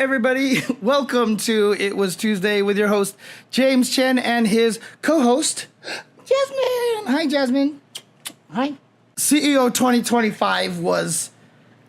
everybody. Welcome to It Was Tuesday with your host, James Chen, and his co-host, Jasmine. Hi, Jasmine. Hi. CEO 2025 was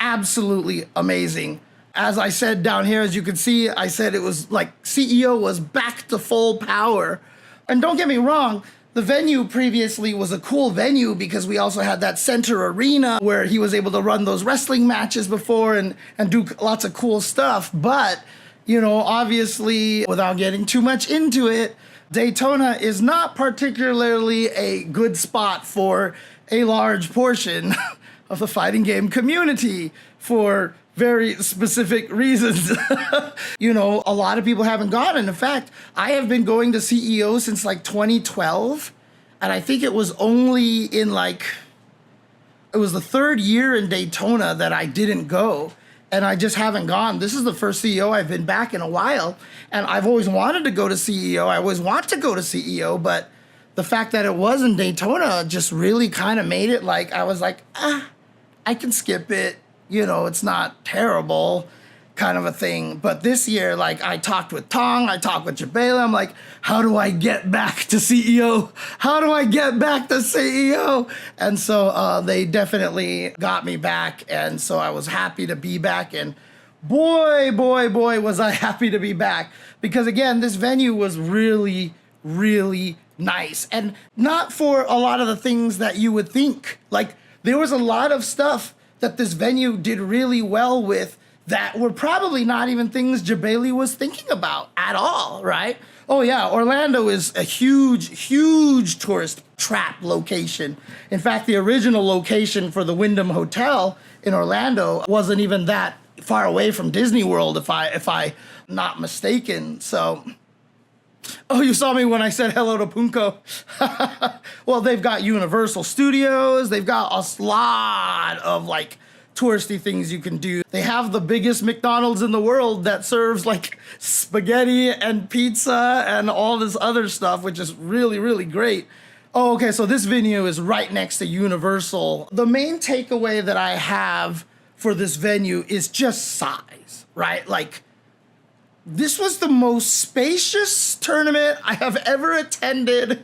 absolutely amazing. As I said down here, as you can see, I said it was like CEO was back to full power. And don't get me wrong, the venue previously was a cool venue because we also had that center arena where he was able to run those wrestling matches before and do lots of cool stuff. But, you know, obviously, without getting too much into it, Daytona is not particularly a good spot for a large portion of the fighting game community for very specific reasons. You know, a lot of people haven't gone. And in fact, I have been going to CEO since like 2012. And I think it was only in it was the third year in Daytona that I didn't go. And I just haven't gone. This is the first CEO I've been back in a while. And I've always wanted to go to CEO. I always want to go to CEO. But the fact that it was in Daytona just really kind of made it like, I was like, I can skip it. You know, it's not terrible kind of a thing. But this year, like, I talked with Tong, I talked with Jabela. I'm like, how do I get back to CEO? How do I get back to CEO? And so they definitely got me back. And so I was happy to be back. And boy, was I happy to be back. Because again, this venue was really, really nice. And not for a lot of the things that you would think. Like, there was a lot of stuff that this venue did really well with that were probably not even things Jabali was thinking about at all, right? Oh yeah, Orlando is a huge tourist trap location. In fact, the original location for the Wyndham Hotel in Orlando wasn't even that far away from Disney World, if I not mistaken. So, oh, you saw me when I said hello to Punko. Well, they've got Universal Studios. They've got a lot of like touristy things you can do. They have the biggest McDonald's in the world that serves like spaghetti and pizza and all this other stuff, which is really, really great. Oh, okay, so this venue is right next to Universal. The main takeaway that I have for this venue is just size, right? Like, this was the most spacious tournament I have ever attended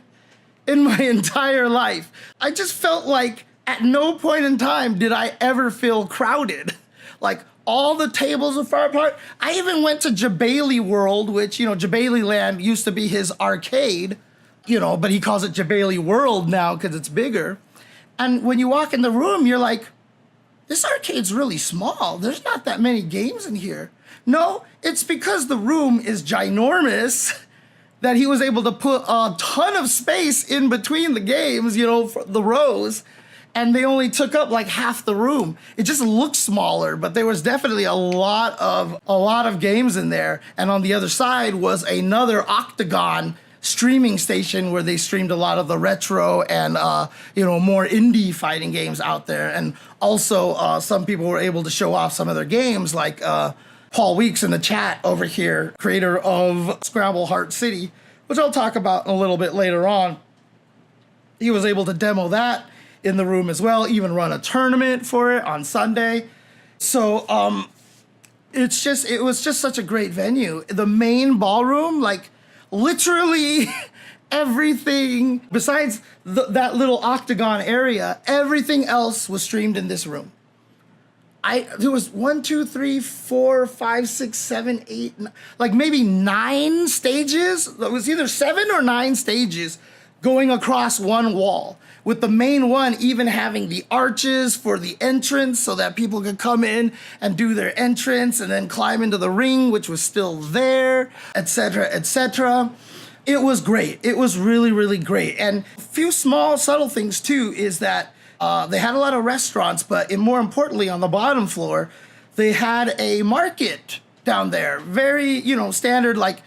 in my entire life. I just felt like at no point in time did I ever feel crowded. Like, all the tables are far apart. I even went to Jabali World, which, you know, Jabali Land used to be his arcade, you know, but he calls it Jabali World now because it's bigger. And when you walk in the room, you're like, this arcade's really small. There's not that many games in here. No, it's because the room is ginormous that he was able to put a ton of space in between the games, you know, for the rows, and they only took up like half the room. It just looked smaller, but there was definitely a lot of games in there. And on the other side was another Octagon streaming station where they streamed a lot of the retro and you know, more indie fighting games out there. And also some people were able to show off some of their games, like Paul Weeks in the chat over here, creator of Scrabble Heart City, which I'll talk about a little bit later on. He was able to demo that in the room as well, even run a tournament for it on Sunday. So it was just such a great venue. The main ballroom, like, literally everything besides that little octagon area, everything else was streamed in this room. There was 1, 2, 3, 4, 5, 6, 7, 8, like maybe 9 stages. It was either 7 or 9 stages going across one wall, with the main one even having the arches for the entrance so that people could come in and do their entrance and then climb into the ring, which was still there, etc., etc. It was great. It was really, really great. And a few small, subtle things too is that they had a lot of restaurants, but more importantly, on the bottom floor, they had a market down there. Very, you know, standard, like,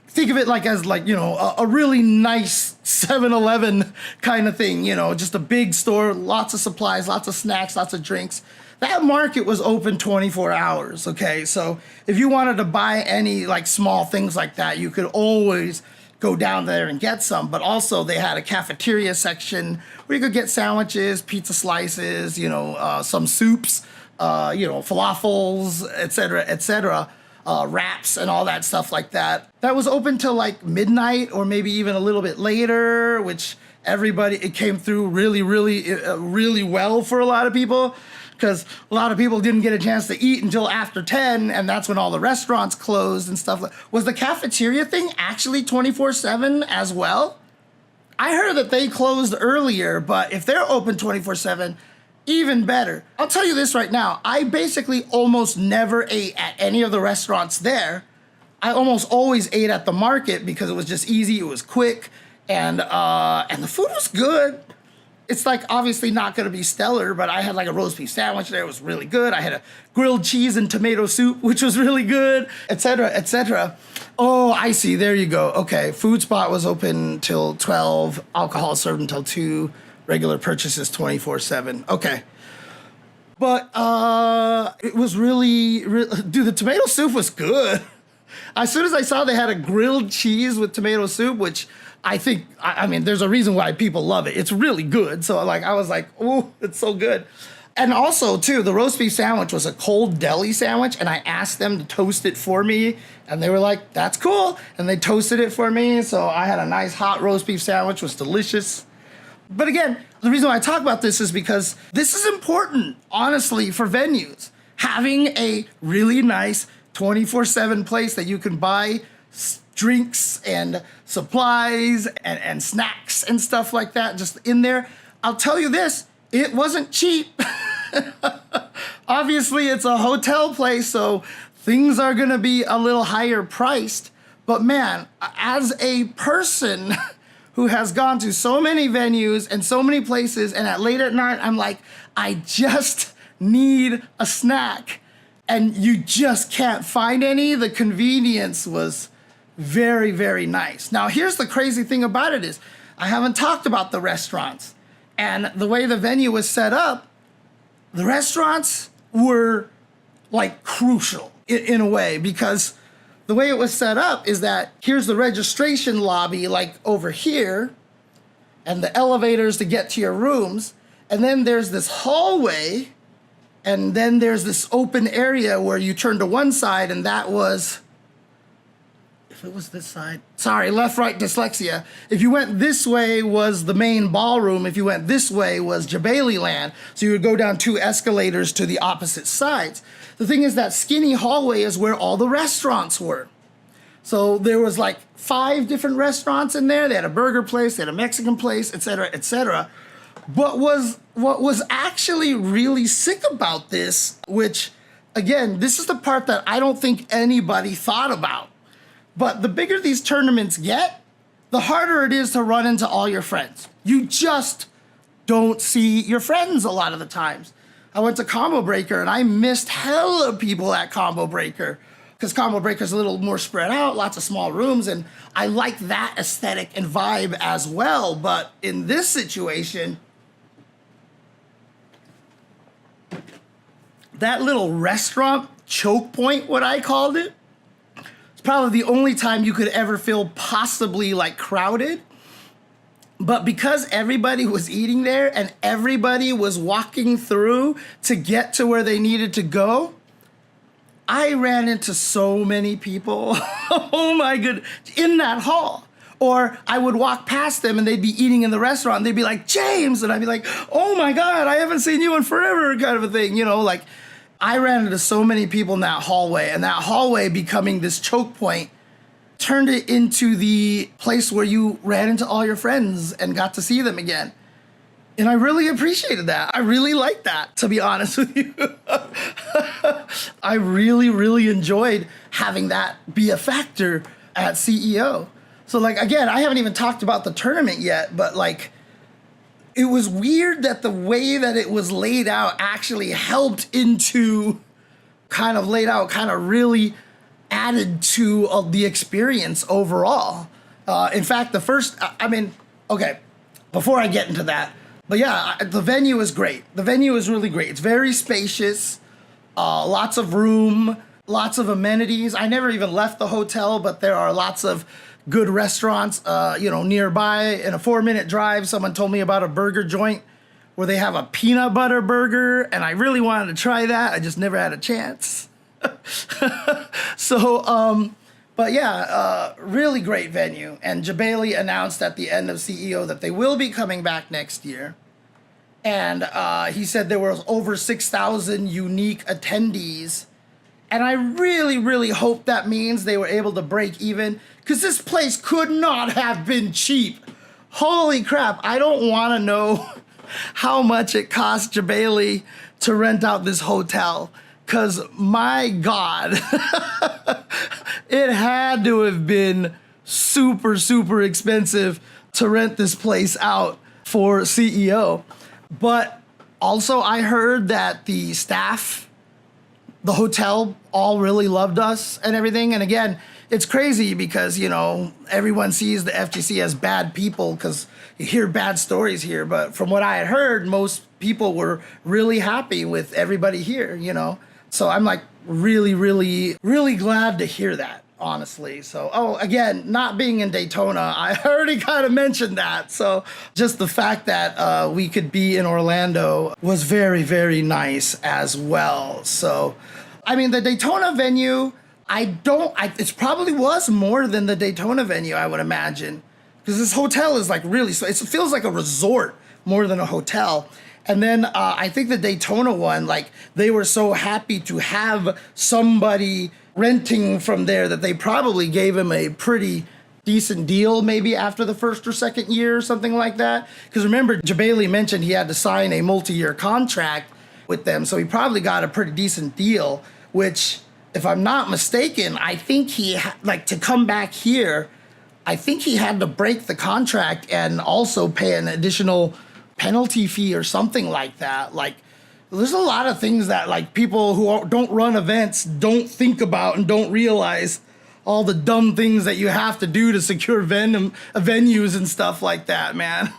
think of it like as like, you know, a really nice 7-Eleven kind of thing, you know, just a big store, lots of supplies, lots of snacks, lots of drinks. That market was open 24 hours, okay? So if you wanted to buy any like small things like that, you could always go down there and get some. But also they had a cafeteria section where you could get sandwiches, pizza slices, you know, some soups, you know, falafels, etc., etc. wraps and all that stuff like that. That was open till like midnight or maybe even a little bit later, which it came through really well for a lot of people, because a lot of people didn't get a chance to eat until after 10, and that's when all the restaurants closed and stuff. Was the cafeteria thing actually 24/7 as well? I heard that they closed earlier, but if they're open 24/7, even better. I'll tell you this right now. I basically almost never ate at any of the restaurants there. I almost always ate at the market because it was just easy, it was quick, and the food was good. It's like obviously not gonna be stellar, but I had like a roast beef sandwich there, it was really good. I had a grilled cheese and tomato soup, which was really good, etc., etc. Oh, I see, there you go. Okay, food spot was open till 12, alcohol served until 2, regular purchases 24/7. Okay. But it was dude, the tomato soup was good. As soon as I saw they had a grilled cheese with tomato soup, which I mean, there's a reason why people love it. It's really good. So like, I was like, oh, it's so good. And also too, the roast beef sandwich was a cold deli sandwich, and I asked them to toast it for me, and they were like, that's cool. And they toasted it for me. So I had a nice hot roast beef sandwich, was delicious. But again, the reason why I talk about this is because this is important, honestly, for venues. Having a really nice 24/7 place that you can buy drinks and supplies and snacks and stuff like that just in there. I'll tell you this, it wasn't cheap. Obviously, it's a hotel place, so things are gonna be a little higher priced. But man, as a person who has gone to so many venues and so many places, and at late at night, I'm like, I just need a snack. And you just can't find any. The convenience was very, very nice. Now, here's the crazy thing about it is, I haven't talked about the restaurants. And the way the venue was set up, the restaurants were like crucial in a way, because the way it was set up is that here's the registration lobby, like over here, and the elevators to get to your rooms. And then there's this hallway, and then there's this open area where you turn to one side, and that was, if it was this side, sorry, left, right, dyslexia. If you went this way was the main ballroom. If you went this way was Jabali Land. So you would go down 2 escalators to the opposite sides. The thing is, that skinny hallway is where all the restaurants were. So there was like 5 different restaurants in there. They had a burger place, they had a Mexican place, etc., etc. But what was actually really sick about this, which, again, this is the part that I don't think anybody thought about. But the bigger these tournaments get, the harder it is to run into all your friends. You just don't see your friends a lot of the times. I went to Combo Breaker, and I missed hella people at Combo Breaker, because Combo Breaker's a little more spread out, lots of small rooms, and I like that aesthetic and vibe as well. But in this situation, that little restaurant choke point, what I called it, it's probably the only time you could ever feel possibly like crowded. But because everybody was eating there and everybody was walking through to get to where they needed to go, I ran into so many people, oh my goodness, in that hall. Or I would walk past them and they'd be eating in the restaurant and they'd be like, James, and I'd be like, oh my God, I haven't seen you in forever, kind of a thing, you know, like I ran into so many people in that hallway, and that hallway becoming this choke point turned it into the place where you ran into all your friends and got to see them again. And I really appreciated that. I really liked that, to be honest with you. I really, really enjoyed having that be a factor at CEO. So like, again, I haven't even talked about the tournament yet, but like, it was weird that the way that it was laid out actually helped into kind of really added to the experience overall. In fact, okay, before I get into that, but yeah, the venue is great. The venue is really great. It's very spacious, lots of room, lots of amenities. I never even left the hotel, but there are lots of good restaurants, nearby. In a 4-minute drive, someone told me about a burger joint where they have a peanut butter burger, and I really wanted to try that. I just never had a chance. So, but yeah, really great venue. And Jabali announced at the end of CEO that they will be coming back next year. And he said there were over 6,000 unique attendees. And I really, really hope that means they were able to break even, because this place could not have been cheap. Holy crap, I don't want to know how much it cost Jabali to rent out this hotel, because my God, it had to have been super, super expensive to rent this place out for CEO. But also I heard that the staff, the hotel, all really loved us and everything. And again, it's crazy because, you know, everyone sees the FGC as bad people because you hear bad stories here. But from what I had heard, most people were really happy with everybody here, you know. So I'm like really, really, really glad to hear that, honestly. So, oh, again, not being in Daytona, I already kind of mentioned that. So just the fact that we could be in Orlando was very, very nice as well. So, I mean, the Daytona venue, it probably was more than the Daytona venue, I would imagine. Because this hotel is like really, it feels like a resort more than a hotel. And then I think the Daytona one, like they were so happy to have somebody renting from there that they probably gave him a pretty decent deal maybe after the first or second year or something like that. Because remember, Jabali mentioned he had to sign a multi-year contract with them, so he probably got a pretty decent deal, which, if I'm not mistaken, I think to come back here, I think he had to break the contract and also pay an additional penalty fee or something like that. Like, there's a lot of things that like people who don't run events don't think about and don't realize all the dumb things that you have to do to secure venues and stuff like that, man.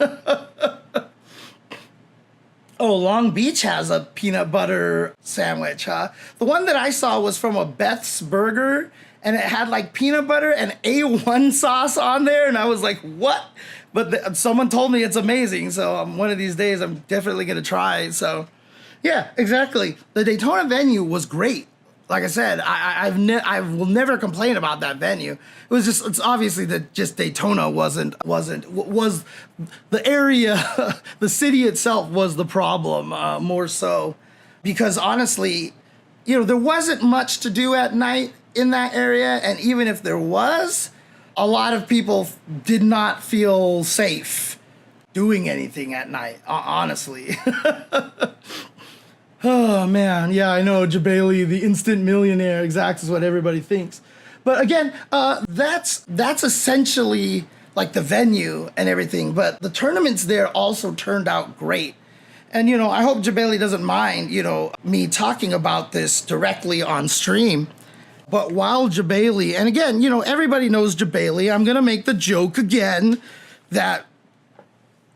Oh, Long Beach has a peanut butter sandwich, huh? The one that I saw was from a Beth's Burger, and it had like peanut butter and A1 sauce on there, and I was like, what? But someone told me it's amazing, so one of these days I'm definitely gonna try. So, yeah, exactly. The Daytona venue was great. Like I said, I will never complain about that venue. It was just, it's obviously that just Daytona was the area, the city itself was the problem, more so. Because honestly, you know, there wasn't much to do at night in that area. And even if there was, a lot of people did not feel safe doing anything at night, honestly. Oh, man. Yeah, I know. Jabali, the instant millionaire, exactly what everybody thinks. But again, that's essentially like the venue and everything. But the tournaments there also turned out great. And, you know, I hope Jabali doesn't mind, you know, me talking about this directly on stream. But while Jabali, and again, you know, everybody knows Jabali, I'm going to make the joke again that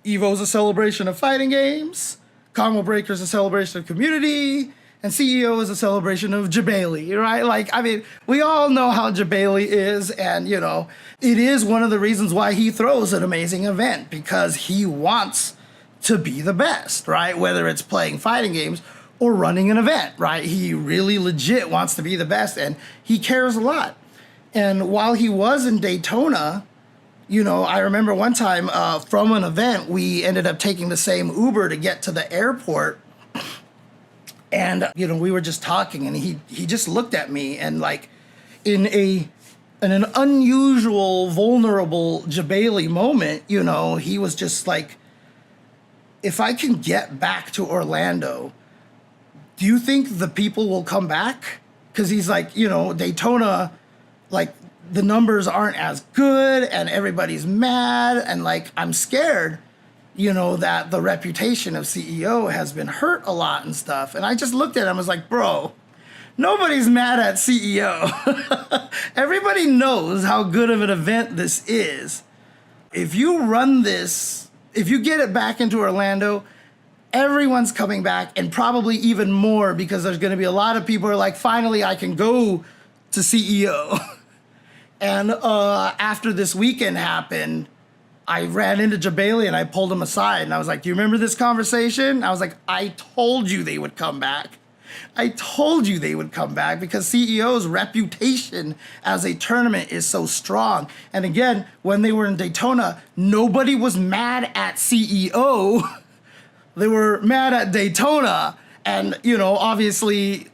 Evo's a celebration of fighting games, Combo Breaker is a celebration of community, and CEO is a celebration of Jabali, right? Like, I mean, we all know how Jabali is, and, you know, it is one of the reasons why he throws an amazing event, because he wants to be the best, right? Whether it's playing fighting games or running an event, right? He really legit wants to be the best, and he cares a lot. And while he was in Daytona, you know, I remember one time from an event, we ended up taking the same Uber to get to the airport. And, you know, we were just talking, and he just looked at me, and like in an unusual, vulnerable Jabali moment, you know, he was just like, if I can get back to Orlando, do you think the people will come back? Because he's like, you know, Daytona, like, the numbers aren't as good and everybody's mad, and like, I'm scared, you know, that the reputation of CEO has been hurt a lot and stuff. And I just looked at him, I was like, bro, nobody's mad at CEO. Everybody knows how good of an event this is. If you run this, if you get it back into Orlando, everyone's coming back, and probably even more, because there's going to be a lot of people who are like, finally, I can go to CEO. And after this weekend happened, I ran into Jabali and I pulled him aside, and I was like, do you remember this conversation? I was like, I told you they would come back. I told you they would come back because CEO's reputation as a tournament is so strong. And again, when they were in Daytona, nobody was mad at CEO. They were mad at Daytona. And, you know, obviously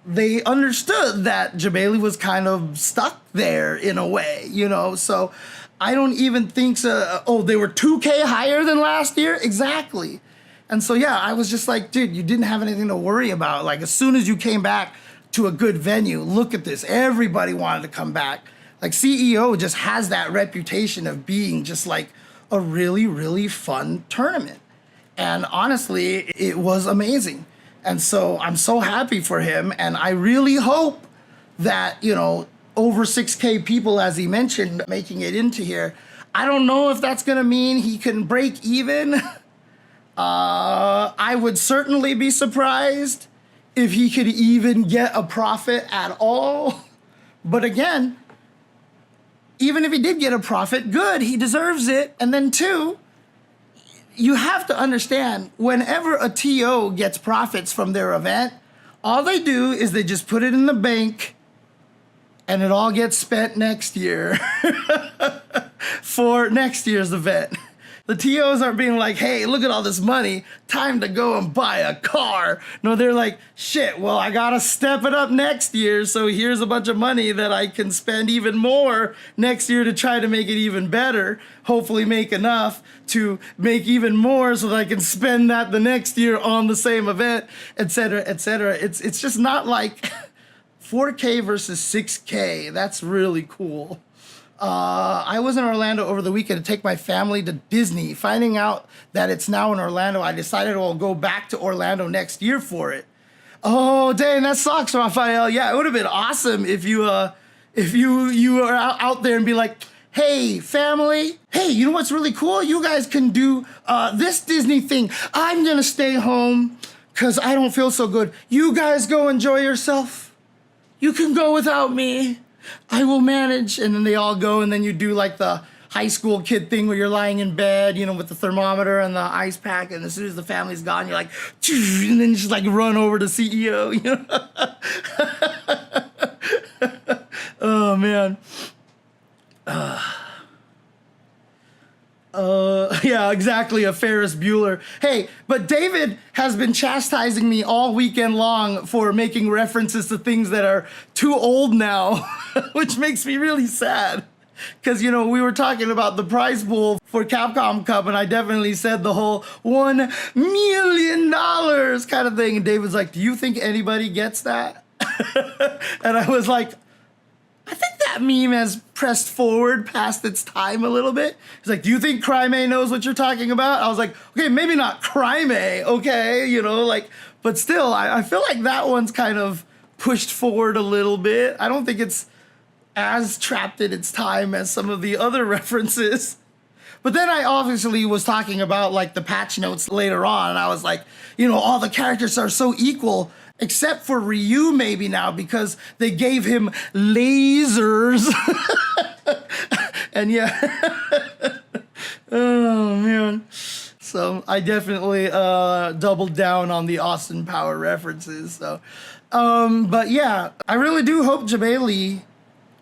they understood that Jabali was kind of stuck there in a way, you know. So I don't even think so. Oh, they were 2K higher than last year? Exactly. And so, yeah, I was just like, dude, you didn't have anything to worry about. Like, as soon as you came back to a good venue, look at this. Everybody wanted to come back. Like, CEO just has that reputation of being just like a really, really fun tournament. And honestly, it was amazing. And so I'm so happy for him. And I really hope that, you know, over 6K people, as he mentioned, making it into here. I don't know if that's going to mean he can break even. I would certainly be surprised if he could even get a profit at all. But again, even if he did get a profit, good, he deserves it. And then two, you have to understand, whenever a TO gets profits from their event, all they do is they just put it in the bank and it all gets spent next year for next year's event. The TOs aren't being like, hey, look at all this money, time to go and buy a car. No, they're like, shit, well, I gotta step it up next year, so here's a bunch of money that I can spend even more next year to try to make it even better, hopefully make enough to make even more so that I can spend that the next year on the same event, etc., etc. It's just not like 4K versus 6K. That's really cool. I was in Orlando over the weekend to take my family to Disney. Finding out that it's now in Orlando, I decided I'll go back to Orlando next year for it. Oh, dang, that sucks, Raphael. Yeah, it would have been awesome if you were out there and be like, hey, family, hey, you know what's really cool? You guys can do this Disney thing. I'm gonna stay home because I don't feel so good. You guys go enjoy yourself. You can go without me. I will manage. And then they all go, and then you do like the high school kid thing where you're lying in bed, you know, with the thermometer and the ice pack, and as soon as the family's gone, you're like, and then you just like run over to CEO, you know? Oh, man. Yeah, exactly, a Ferris Bueller. Hey, but David has been chastising me all weekend long for making references to things that are too old now, which makes me really sad. Because, you know, we were talking about the prize pool for Capcom Cup, and I definitely said the whole $1 million kind of thing. And David's like, do you think anybody gets that? And I was like, I think that meme has pressed forward past its time a little bit. He's like, do you think Craime knows what you're talking about? I was like, okay, maybe not Craime, okay, you know, like, but still, I feel like that one's kind of pushed forward a little bit. I don't think it's as trapped in its time as some of the other references. But then I obviously was talking about like the patch notes later on, and I was like, you know, all the characters are so equal, except for Ryu maybe now, because they gave him lasers. And yeah. Oh, man. So I definitely doubled down on the Austin Power references. So, but yeah, I really do hope Jabali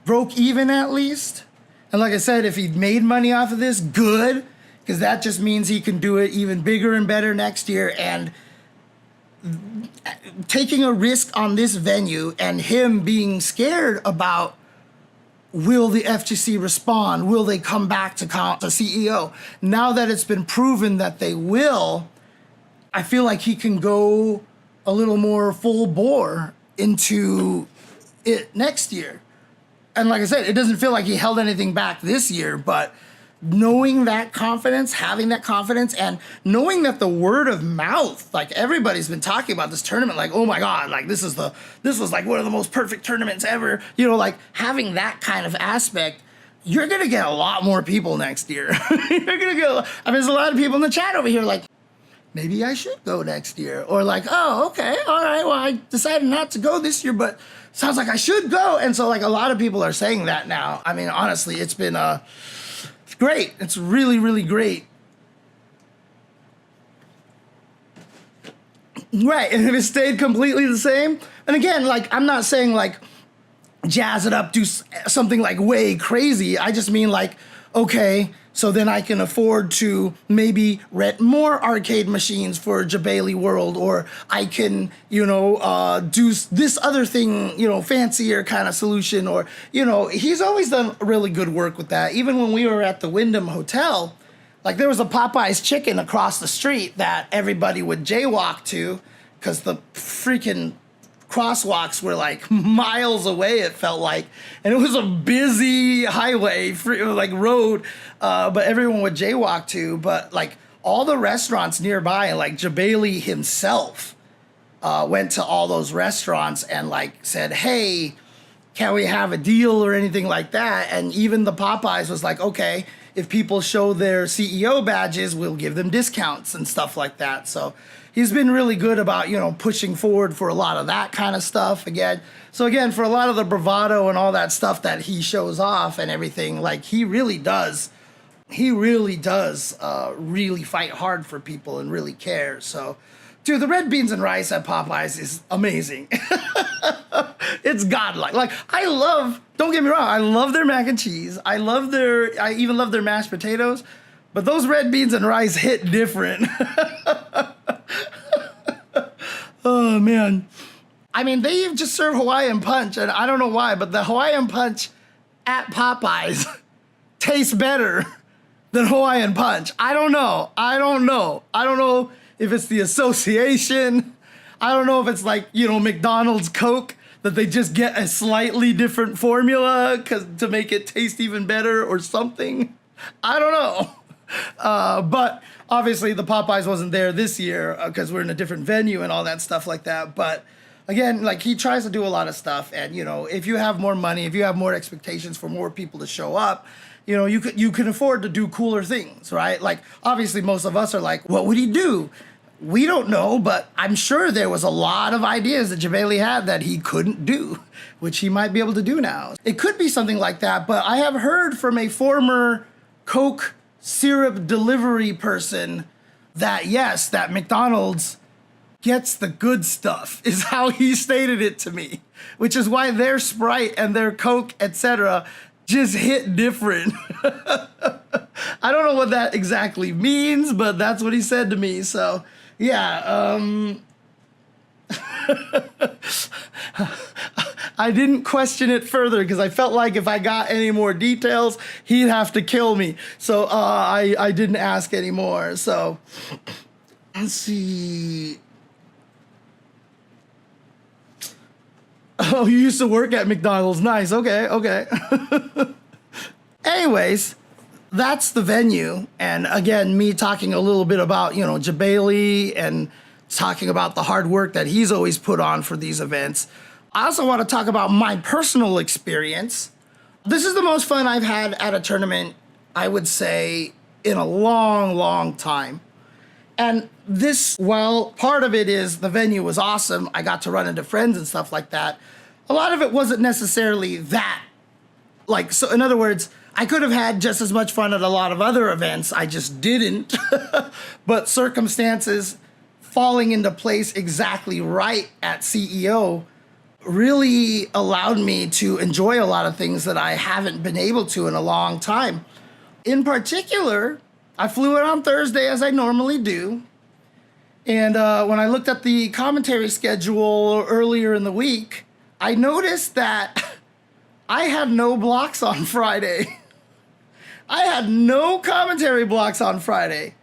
broke even at least. And like I said, if he made money off of this, good, because that just means he can do it even bigger and better next year. And taking a risk on this venue and him being scared about, will the FGC respond? Will they come back to CEO? Now that it's been proven that they will, I feel like he can go a little more full bore into it next year. And like I said, it doesn't feel like he held anything back this year, but knowing that confidence, having that confidence, and knowing that the word of mouth, like everybody's been talking about this tournament, like, oh my God, like this was like one of the most perfect tournaments ever. You know, like having that kind of aspect, you're gonna get a lot more people next year. You're gonna get, I mean, there's a lot of people in the chat over here like, maybe I should go next year. Or like, oh, okay, all right, well, I decided not to go this year, but sounds like I should go. And so like a lot of people are saying that now. I mean, honestly, it's been it's great. It's really, really great. Right, and if it stayed completely the same, and again, like, I'm not saying, like, jazz it up, do something, like, way crazy. I just mean, like, okay, so then I can afford to maybe rent more arcade machines for Jabali World, or I can, do this other thing, fancier kind of solution, or, he's always done really good work with that. Even when we were at the Wyndham Hotel, like, there was a Popeye's Chicken across the street that everybody would jaywalk to because the freaking crosswalks were, like, miles away, it felt like. And it was a busy highway, road, but everyone would jaywalk to. But, like, all the restaurants nearby, like, Jabali himself went to all those restaurants and, like, said, hey, can we have a deal or anything like that? And even the Popeyes was like, okay, if people show their CEO badges, we'll give them discounts and stuff like that. So he's been really good about, pushing forward for a lot of that kind of stuff again. So again, for a lot of the bravado and all that stuff that he shows off and everything, like, he really does really fight hard for people and really cares. So, dude, the red beans and rice at Popeyes is amazing. It's godlike. Like, don't get me wrong, I love their mac and cheese. I even love their mashed potatoes. But those red beans and rice hit different. Oh, man. I mean, they just serve Hawaiian Punch, and I don't know why, but the Hawaiian Punch at Popeyes tastes better than Hawaiian Punch. I don't know. I don't know if it's the association. I don't know if it's like, McDonald's Coke, that they just get a slightly different formula to make it taste even better or something. I don't know. But obviously the Popeyes wasn't there this year because we're in a different venue and all that stuff like that. But again, like, he tries to do a lot of stuff. And, if you have more money, if you have more expectations for more people to show up, you can afford to do cooler things, right? Like, obviously most of us are like, what would he do? We don't know, but I'm sure there was a lot of ideas that Jabali had that he couldn't do, which he might be able to do now. It could be something like that, but I have heard from a former Coke syrup delivery person that, yes, that McDonald's gets the good stuff, is how he stated it to me, which is why their Sprite and their Coke, etc., just hit different. I don't know what that exactly means, but that's what he said to me, so... Yeah, I didn't question it further because I felt like if I got any more details, he'd have to kill me. So I didn't ask anymore. So let's see. Oh, you used to work at McDonald's. Nice. Okay. Anyways. That's the venue. And again, me talking a little bit about, Jabali and talking about the hard work that he's always put on for these events. I also want to talk about my personal experience. This is the most fun I've had at a tournament, I would say, in a long, long time. And this, while part of it is the venue was awesome, I got to run into friends and stuff like that, a lot of it wasn't necessarily that. Like, so in other words, I could have had just as much fun at a lot of other events. I just didn't. But circumstances falling into place exactly right at CEO really allowed me to enjoy a lot of things that I haven't been able to in a long time. In particular, I flew in on Thursday as I normally do. And when I looked at the commentary schedule earlier in the week, I noticed that I had no blocks on Friday. I had no commentary blocks on Friday.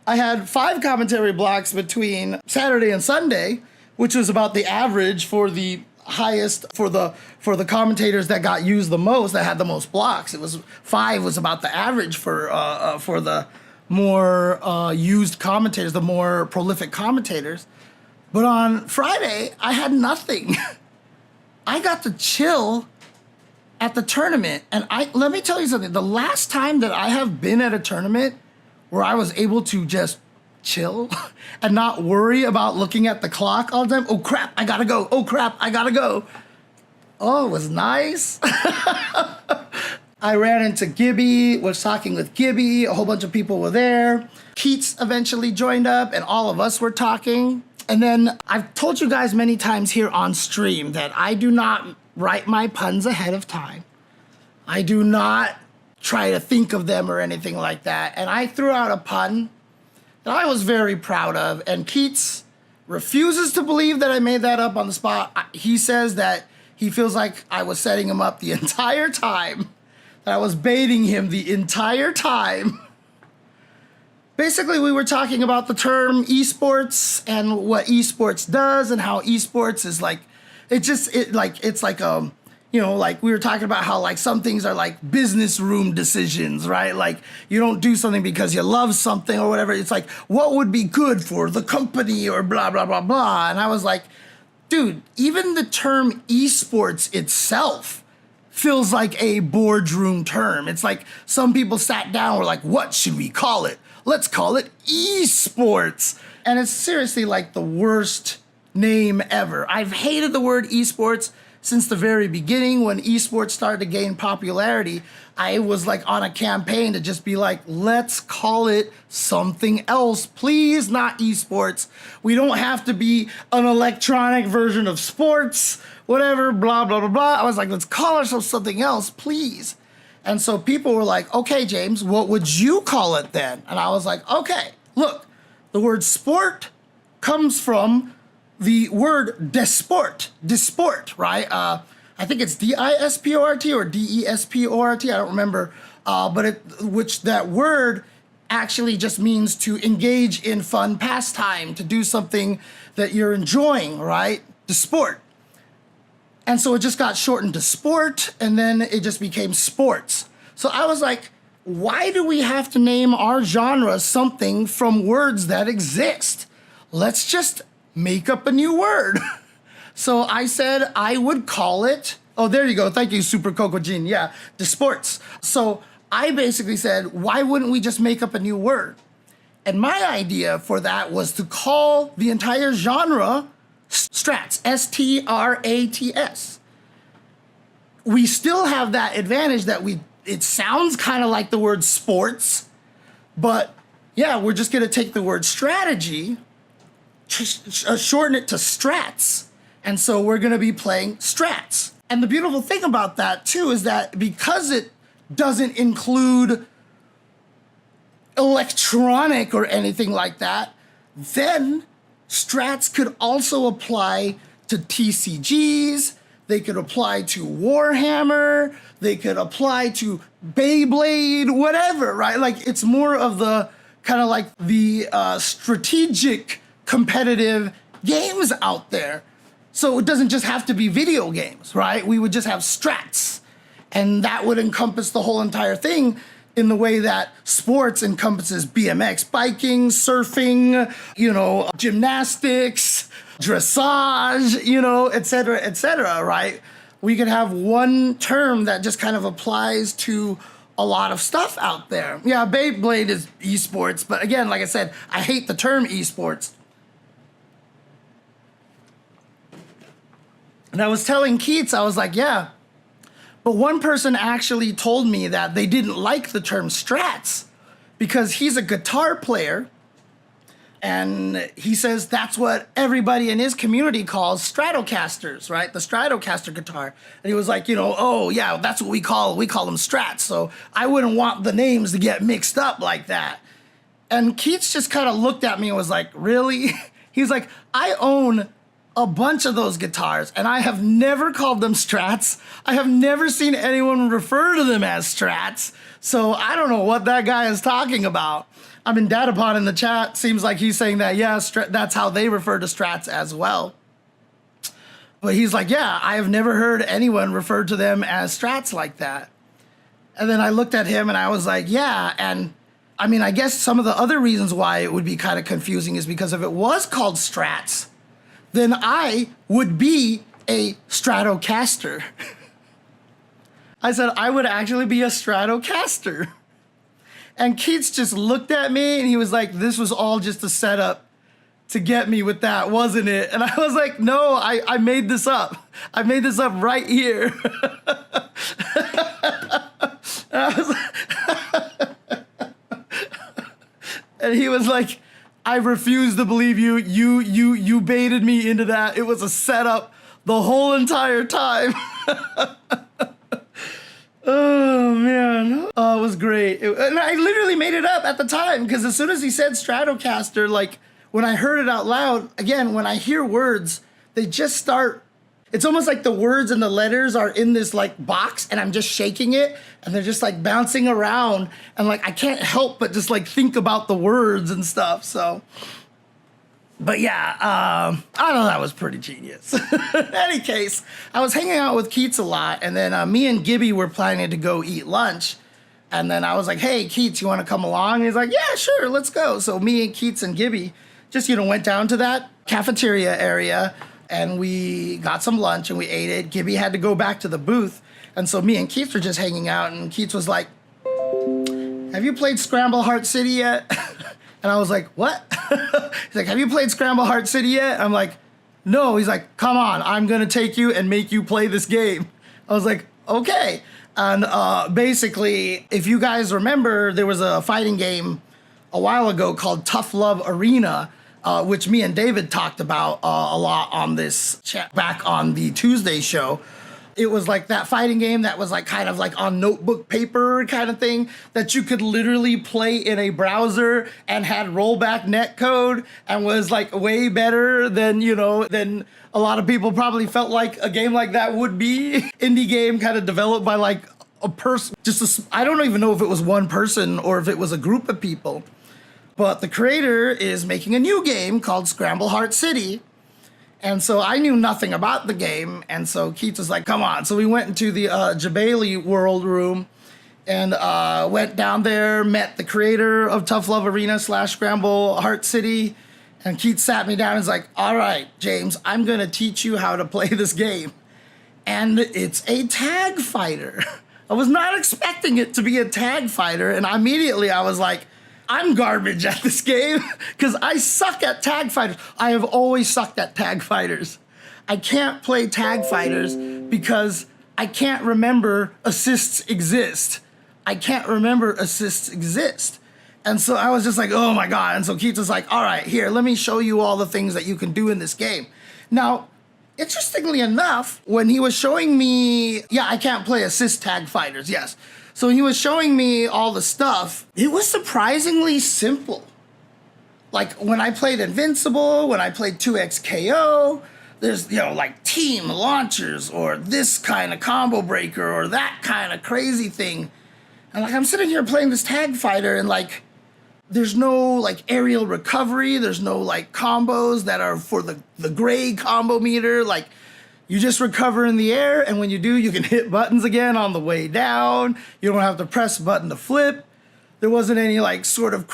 I had 5 commentary blocks between Saturday and Sunday, which was about the average for the highest, for the commentators that got used the most, that had the most blocks. It was 5 was about the average for the more used commentators, the more prolific commentators. But on Friday, I had nothing. I got to chill at the tournament. And let me tell you something. The last time that I have been at a tournament where I was able to just chill and not worry about looking at the clock all the time. Oh, crap, I gotta go. Oh, crap, I gotta go. Oh, it was nice. I ran into Gibby, was talking with Gibby. A whole bunch of people were there. Keats eventually joined up, and all of us were talking. And then I've told you guys many times here on stream that I do not write my puns ahead of time. I do not try to think of them or anything like that. And I threw out a pun that I was very proud of. And Keats refuses to believe that I made that up on the spot. He says that he feels like I was setting him up the entire time, that I was baiting him the entire time. Basically, we were talking about the term esports and what esports does and how esports is like, it's like like we were talking about how like some things are like business room decisions, right? Like you don't do something because you love something or whatever. It's like, what would be good for the company or blah, blah, blah, blah. And I was like, dude, even the term esports itself feels like a boardroom term. It's like some people sat down and were like, what should we call it? Let's call it esports. And it's seriously like the worst name ever. I've hated the word esports since the very beginning. When esports started to gain popularity, I was like on a campaign to just be like, let's call it something else. Please, not esports. We don't have to be an electronic version of sports, whatever, blah, blah, blah, blah. I was like, let's call ourselves something else, please. And so people were like, okay, James, what would you call it then? And I was like, okay, look, the word sport comes from the word disport, right? I think it's D-I-S-P-O-R-T or D-E-S-P-O-R-T, I don't remember. Which that word actually just means to engage in fun pastime, to do something that you're enjoying, right? Disport. And so it just got shortened to sport, and then it just became sports. So I was like, why do we have to name our genre something from words that exist? Let's just make up a new word. So I said I would call it, oh, there you go. Thank you, Super Coco Jean. Yeah, disports. So I basically said, why wouldn't we just make up a new word? And my idea for that was to call the entire genre strats, S-T-R-A-T-S. We still have that advantage that it sounds kind of like the word sports, but yeah, we're just gonna take the word strategy, shorten it to strats, and so we're gonna be playing strats. And the beautiful thing about that too is that because it doesn't include electronic or anything like that, then strats could also apply to TCGs, they could apply to Warhammer, they could apply to Beyblade, whatever, right? Like it's more of the kind of like the strategic competitive games out there. So it doesn't just have to be video games, right? We would just have strats, and that would encompass the whole entire thing in the way that sports encompasses BMX, biking, surfing, gymnastics, dressage, et cetera, right? We could have one term that just kind of applies to a lot of stuff out there. Yeah, Beyblade is esports, but again, like I said, I hate the term esports. And I was telling Keats, I was like, yeah, but one person actually told me that they didn't like the term strats because he's a guitar player, and he says that's what everybody in his community calls Stratocasters, right? The Stratocaster guitar. And he was like, oh yeah, that's what we call them strats. So I wouldn't want the names to get mixed up like that. And Keats just kind of looked at me and was like, really? He's like, I own a bunch of those guitars, and I have never called them strats. I have never seen anyone refer to them as strats. So I don't know what that guy is talking about. I mean, Datapod in the chat seems like he's saying that, yeah, that's how they refer to strats as well. But he's like, yeah, I have never heard anyone refer to them as strats like that. And then I looked at him and I was like, yeah, and I mean, I guess some of the other reasons why it would be kind of confusing is because if it was called strats, then I would be a Stratocaster. I said I would actually be a Stratocaster. And Keats just looked at me and he was like, this was all just a setup to get me with that, wasn't it? And I was like, no, I made this up. I made this up right here. And he was like, I refuse to believe you. You baited me into that. It was a setup the whole entire time. Oh, man. Oh, it was great. And I literally made it up at the time because as soon as he said Stratocaster, like when I heard it out loud, again, when I hear words, they just start. It's almost like the words and the letters are in this like box and I'm just shaking it and they're just like bouncing around. And like I can't help but just like think about the words and stuff. So. But yeah, I know that was pretty genius. In any case, I was hanging out with Keats a lot, and then me and Gibby were planning to go eat lunch. And then I was like, hey, Keats, you want to come along? And he's like, yeah, sure, let's go. So me and Keats and Gibby just, went down to that cafeteria area, and we got some lunch, and we ate it. Gibby had to go back to the booth, and so me and Keats were just hanging out, and Keats was like, have you played Scramble Heart City yet? And I was like, what? He's like, have you played Scramble Heart City yet? I'm like, no. He's like, come on, I'm gonna take you and make you play this game. I was like, okay. And basically, if you guys remember, there was a fighting game a while ago called Tough Love Arena, which me and David talked about a lot on this chat back on the Tuesday show. It was like that fighting game that was like kind of like on notebook paper kind of thing that you could literally play in a browser and had rollback netcode and was like way better than, than a lot of people probably felt like a game like that would be. Indie game kind of developed by like a person, I don't even know if it was one person or if it was a group of people. But the creator is making a new game called Scramble Heart City. And so I knew nothing about the game, and so Keats was like, come on. So we went into the Jabali World Room and went down there, met the creator of Tough Love Arena / Scramble Heart City, and Keats sat me down and was like, all right, James, I'm going to teach you how to play this game. And it's a tag fighter. I was not expecting it to be a tag fighter, and immediately I was like, I'm garbage at this game because I suck at tag fighters. I have always sucked at tag fighters. I can't play tag fighters because I can't remember assists exist. And so I was just like, oh my God. And so Keith was like, all right, here, let me show you all the things that you can do in this game. Now, interestingly enough, when he was showing me, I can't play assist tag fighters, yes. So he was showing me all the stuff. It was surprisingly simple. Like when I played Invincible, when I played 2XKO, there's, like team launchers or this kind of combo breaker or that kind of crazy thing. And like I'm sitting here playing this tag fighter and like there's no like aerial recovery. There's no like combos that are for the gray combo meter. Like you just recover in the air, and when you do, you can hit buttons again on the way down. You don't have to press a button to flip. There wasn't any like sort of,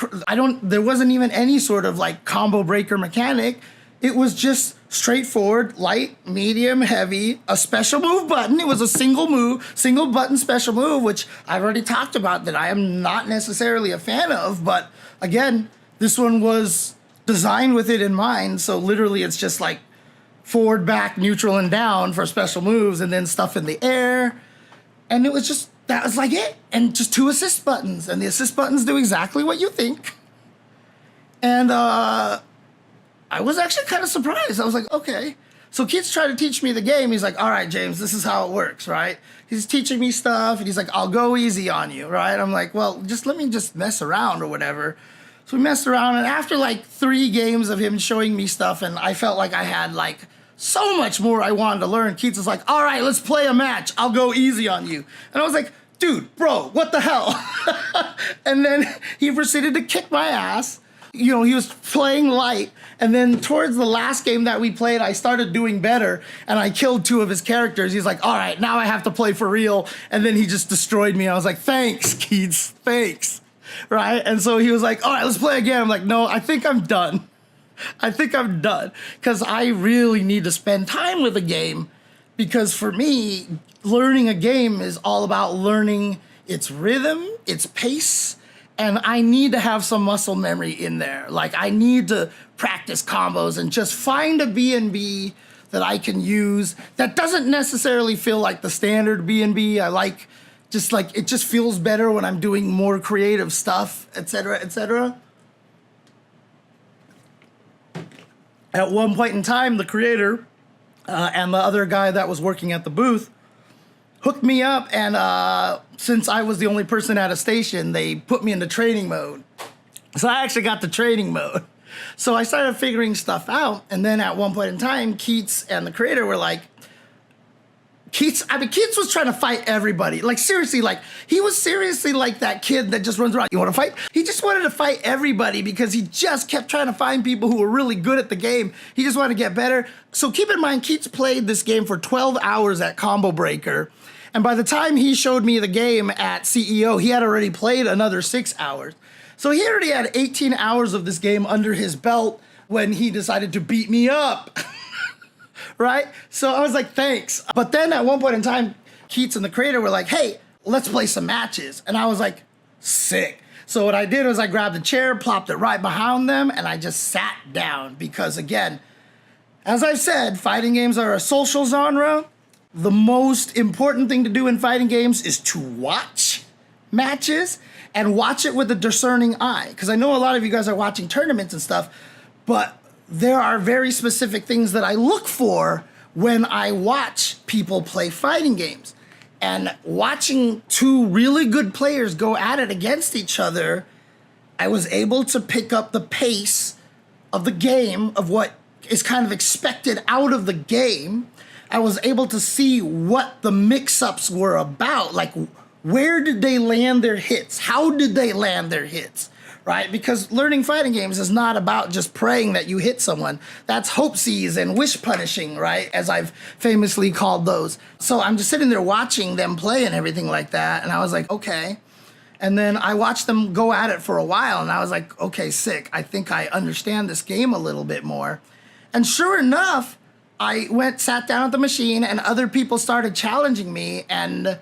there wasn't even any sort of like combo breaker mechanic. It was just straightforward, light, medium, heavy, a special move button. It was a single button special move, which I've already talked about that I am not necessarily a fan of. But again, this one was designed with it in mind. So literally it's just like forward, back, neutral, and down for special moves, and then stuff in the air. And it was just, that was like it. And just 2 assist buttons. And the assist buttons do exactly what you think. And I was actually kind of surprised. I was like, okay. So Keith's trying to teach me the game. He's like, all right, James, this is how it works, right? He's teaching me stuff, and he's like, I'll go easy on you, right? I'm like, well, just let me just mess around or whatever. So we messed around, and after like 3 games of him showing me stuff, and I felt like I had like so much more I wanted to learn, Keith was like, all right, let's play a match. I'll go easy on you. And I was like, dude, bro, what the hell? And then he proceeded to kick my ass. He was playing light. And then towards the last game that we played, I started doing better, and I killed 2 of his characters. He's like, all right, now I have to play for real. And then he just destroyed me. I was like, thanks, Keats, thanks. Right? And so he was like, all right, let's play again. I'm like, no, I think I'm done. Because I really need to spend time with a game, because for me, learning a game is all about learning its rhythm, its pace, and I need to have some muscle memory in there. Like I need to practice combos and just find a B&B that I can use that doesn't necessarily feel like the standard B&B. I like it just feels better when I'm doing more creative stuff, etc., etc. At one point in time, the creator and the other guy that was working at the booth hooked me up, and since I was the only person at a station, they put me into training mode. So I actually got the training mode. So I started figuring stuff out, and then at one point in time, Keats and the creator were like, Keats was trying to fight everybody. Like, seriously, like, he was seriously like that kid that just runs around. You want to fight? He just wanted to fight everybody because he just kept trying to find people who were really good at the game. He just wanted to get better. So keep in mind, Keats played this game for 12 hours at Combo Breaker. And by the time he showed me the game at CEO, he had already played another 6 hours. So he already had 18 hours of this game under his belt when he decided to beat me up. Right? So I was like, thanks. But then at one point in time, Keats and the creator were like, hey, let's play some matches. And I was like, sick. So what I did was I grabbed a chair, plopped it right behind them, and I just sat down. Because again, as I've said, fighting games are a social genre. The most important thing to do in fighting games is to watch matches and watch it with a discerning eye. Because I know a lot of you guys are watching tournaments and stuff, but there are very specific things that I look for when I watch people play fighting games. And watching two really good players go at it against each other, I was able to pick up the pace of the game, of what is kind of expected out of the game. I was able to see what the mix-ups were about. Like, where did they land their hits? How did they land their hits? Right? Because learning fighting games is not about just praying that you hit someone. That's hopesees and wish punishing, right? As I've famously called those. So I'm just sitting there watching them play and everything like that. And I was like, okay. And then I watched them go at it for a while. And I was like, okay, sick. I think I understand this game a little bit more. And sure enough, I sat down at the machine and other people started challenging me, and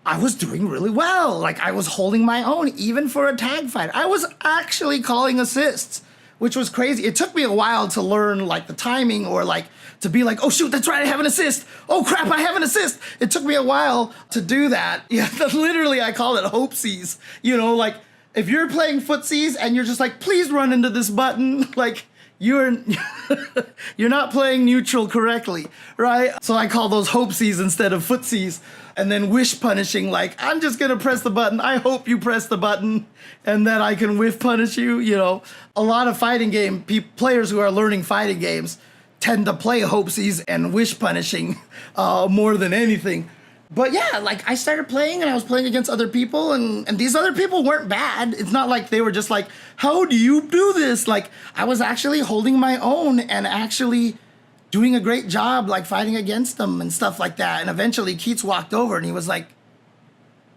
I was doing really well. Like, I was holding my own, even for a tag fight. I was actually calling assists, which was crazy. It took me a while to learn, like, the timing, or, like, to be like, oh, shoot, that's right, I have an assist. Oh, crap, I have an assist. It took me a while to do that. Yeah, literally, I call it hopesees. You know, like, if you're playing footsies and you're just like, please run into this button, like, you're not playing neutral correctly, right? So I call those hopesees instead of footsies. And then wish punishing, like, I'm just gonna press the button. I hope you press the button and then I can whiff punish you. You know, a lot of fighting game players who are learning fighting games tend to play hopesees and wish punishing more than anything. But yeah, like, I started playing and I was playing against other people, and these other people weren't bad. It's not like they were just like, how do you do this? Like, I was actually holding my own and actually doing a great job, like, fighting against them and stuff like that. And eventually Keats walked over and he was like,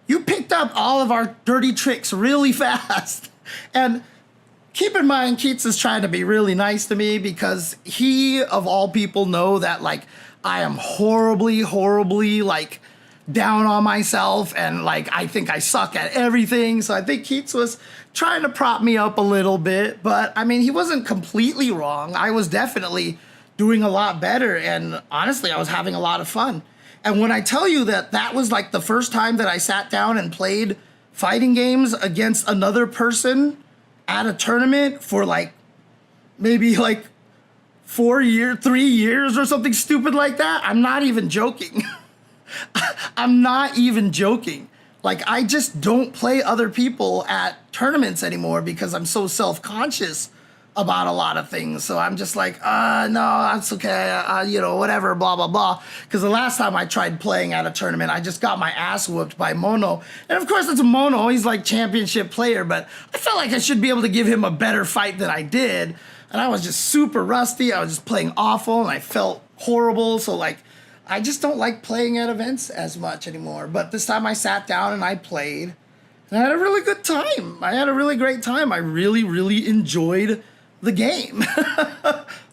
you picked up all of our dirty tricks really fast. And keep in mind, Keats is trying to be really nice to me because he, of all people, know that, like, I am horribly, like, down on myself, and, like, I think I suck at everything. So I think Keats was trying to prop me up a little bit. But, I mean, he wasn't completely wrong. I was definitely doing a lot better, and honestly, I was having a lot of fun. And when I tell you that that was like the first time that I sat down and played fighting games against another person at a tournament for like maybe like 3 years or something stupid like that, I'm not even joking. I'm not even joking. Like, I just don't play other people at tournaments anymore because I'm so self-conscious about a lot of things. So I'm just like, no, that's okay, you know, whatever, blah, blah, blah. Because the last time I tried playing at a tournament, I just got my ass whooped by Mono. And of course, it's Mono. He's like championship player, but I felt like I should be able to give him a better fight than I did. And I was just super rusty. I was just playing awful, and I felt horrible. So, like, I just don't like playing at events as much anymore. But this time I sat down and I played, and I had a really good time. I had a really great time. I really, really enjoyed the game.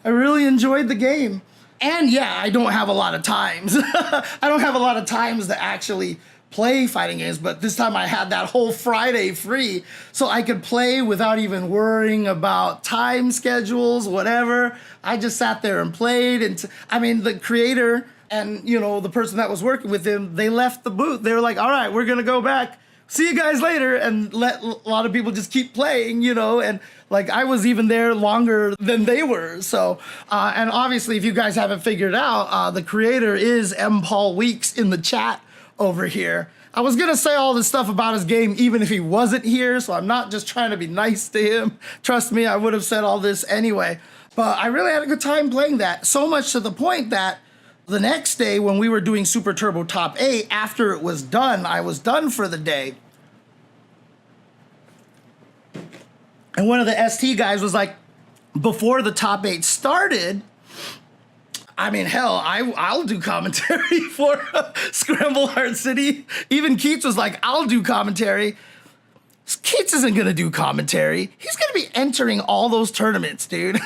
I really enjoyed the game. And yeah, I don't have a lot of times. I don't have a lot of times to actually play fighting games, but this time I had that whole Friday free, so I could play without even worrying about time schedules, whatever. I just sat there and played. And I mean, the creator and, you know, the person that was working with him, they left the booth. They were like, all right, we're gonna go back. see you guys later, and let a lot of people just keep playing, you know, and like I was even there longer than they were. So, and obviously if you guys haven't figured it out, the creator is M. Paul Weeks in the chat over here. I was gonna say all this stuff about his game even if he wasn't here, so I'm not just trying to be nice to him. Trust me, I would have said all this anyway. But I really had a good time playing that, so much to the point that the next day when we were doing Super Turbo Top 8, after it was done, I was done for the day. And one of the ST guys was like, before the Top 8 started, I mean, hell, I'll do commentary for Scramble Heart City. Even Keats was like, I'll do commentary. Keats isn't gonna do commentary. He's gonna be entering all those tournaments, dude.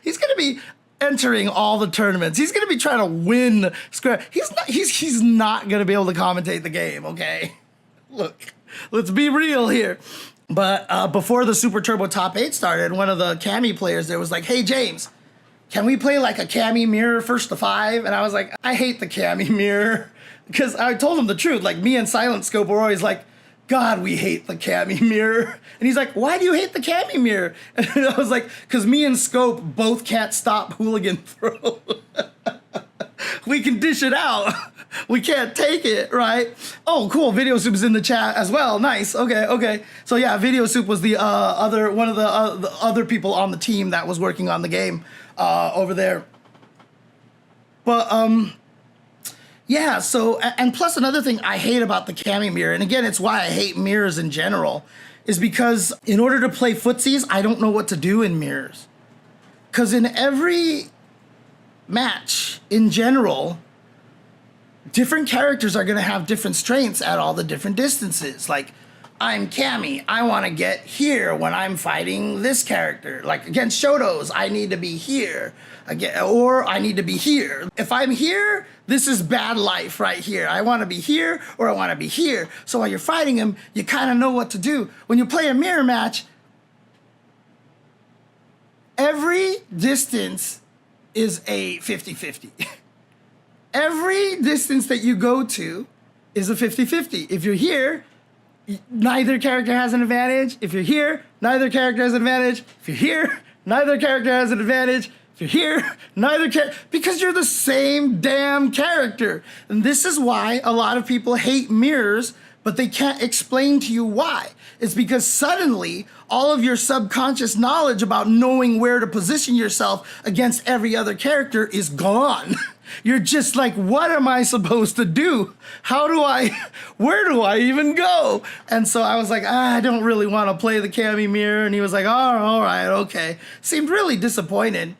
He's gonna be entering all the tournaments. He's gonna be trying to win. He's not gonna be able to commentate the game, okay? Look, let's be real here. But before the Super Turbo Top 8 started, one of the Cami players there was like, hey, James, can we play like a Cami mirror first to 5? And I was like, I hate the Cami mirror. Because I told him the truth. Like, me and Silent Scope were always like, God, we hate the Cami mirror. And he's like, why do you hate the Cami mirror? And I was like, because me and Scope both can't stop hooligan throw. We can dish it out. We can't take it, right? Oh, cool. Video Soup's in the chat as well. Nice. Okay. So yeah, Video Soup was the one of the other people on the team that was working on the game over there. But yeah, so, and plus another thing I hate about the Cami mirror, and again, it's why I hate mirrors in general, is because in order to play footsies, I don't know what to do in mirrors. Because in every match, in general, different characters are going to have different strengths at all the different distances. Like, I'm Cammy, I want to get here when I'm fighting this character. Like, against Shotos, I need to be here. Again, or I need to be here. If I'm here, this is bad life right here. I want to be here or I want to be here. So while you're fighting him, you kind of know what to do. When you play a mirror match, every distance is a 50-50. Every distance that you go to is a 50-50. If you're here, neither character has an advantage. If you're here, neither character has an advantage. If you're here, neither character has an advantage. If you're here, neither character, because you're the same damn character. And this is why a lot of people hate mirrors, but they can't explain to you why. It's because suddenly all of your subconscious knowledge about knowing where to position yourself against every other character is gone. You're just like, what am I supposed to do? Where do I even go? And so I was like, I don't really want to play the Cami mirror. And he was like, oh, all right, okay. Seemed really disappointed.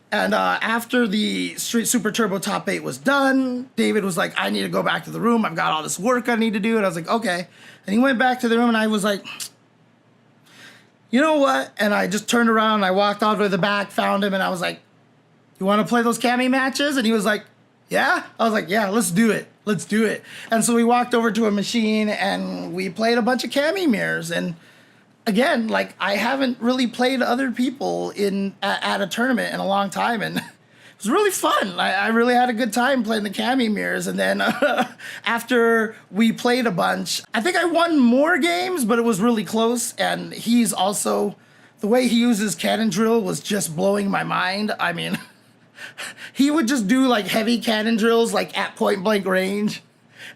And after the Street Super Turbo Top 8 was done, David was like, I need to go back to the room. I've got all this work I need to do. And I was like, okay. And he went back to the room and I was like, you know what? And I just turned around and I walked all the way to the back, found him, and I was like, you want to play those Cami matches? And he was like, yeah? I was like, yeah, let's do it. Let's do it. And so we walked over to a machine and we played a bunch of Cami mirrors. And again, like, I haven't really played other people at a tournament in a long time, and it was really fun. I really had a good time playing the Cami mirrors. And then after we played a bunch, I think I won more games, but it was really close. And he's also, the way he uses cannon drill was just blowing my mind. I mean, he would just do like heavy cannon drills like at point blank range,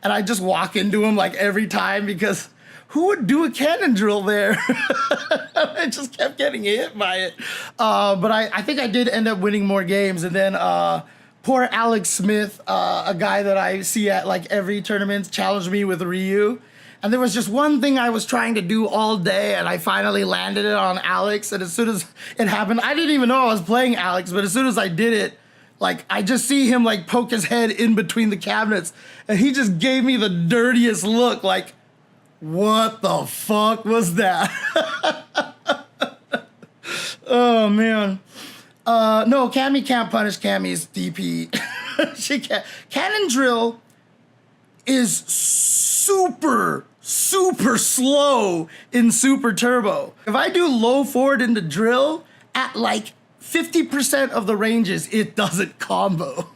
and I just walk into him like every time, because who would do a cannon drill there? I just kept getting hit by it. But I think I did end up winning more games. And then poor Alex Smith, a guy that I see at like every tournament, challenged me with Ryu. And there was just one thing I was trying to do all day, and I finally landed it on Alex. And as soon as it happened, I didn't even know I was playing Alex, but as soon as I did it, like, I just see him like poke his head in between the cabinets, and he just gave me the dirtiest look, like, what the fuck was that? Oh, man. No, Cammy can't punish Cammy's DP. She can't. Cannon drill is super slow in Super Turbo. If I do low forward into drill at like 50% of the ranges, it doesn't combo.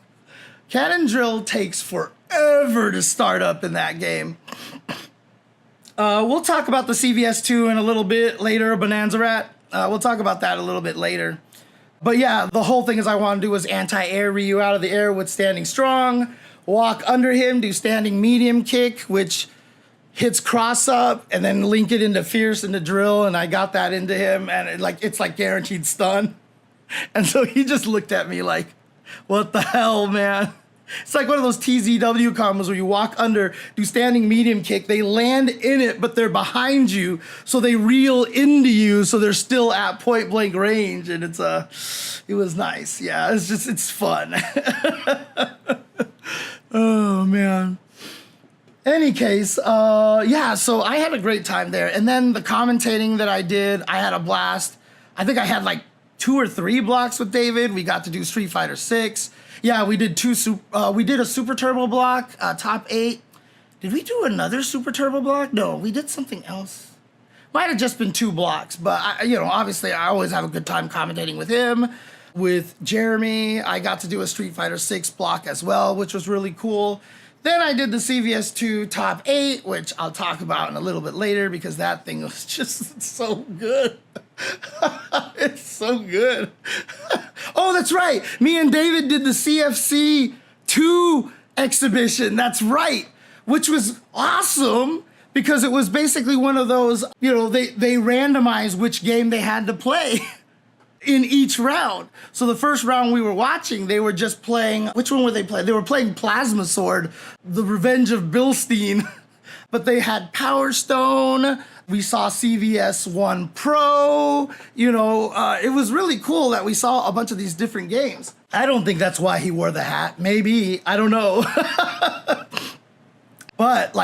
Cannon drill takes forever to start up in that game. We'll talk about the CVS2 in a little bit later, Bonanza Rat. We'll talk about that a little bit later. But yeah, the whole thing is I want to do is anti-air Ryu out of the air with standing strong, walk under him, do standing medium kick, which hits cross up, and then link it into fierce into drill, and I got that into him, and it's like guaranteed stun. And so he just looked at me like, what the hell, man? It's like one of those TZW combos where you walk under, do standing medium kick, they land in it, but they're behind you, so they reel into you, so they're still at point blank range, and it was nice. Yeah, it's fun. Oh, man. Any case, yeah, so I had a great time there, and then the commentating that I did, I had a blast. I think I had like 2 or 3 blocks with David. We got to do Street Fighter 6. Yeah, we did we did a Super Turbo block, top 8. Did we do another Super Turbo block? No, we did something else. Might have just been 2 blocks, but obviously I always have a good time commentating with him. With Jeremy, I got to do a Street Fighter 6 block as well, which was really cool. Then I did the CVS2 top 8, which I'll talk about in a little bit later because that thing was just so good. It's so good. Oh, that's right. Me and David did the CFC2 exhibition. That's right. Which was awesome because it was basically one of those, they randomized which game they had to play in each round. So the first round we were watching, they were just playing, which one were they playing? They were playing Plasma Sword, The Revenge of Bilstein. But they had Power Stone. We saw CVS1 Pro. It was really cool that we saw a bunch of these different games. I don't think that's why he wore the hat. Maybe, I don't know. But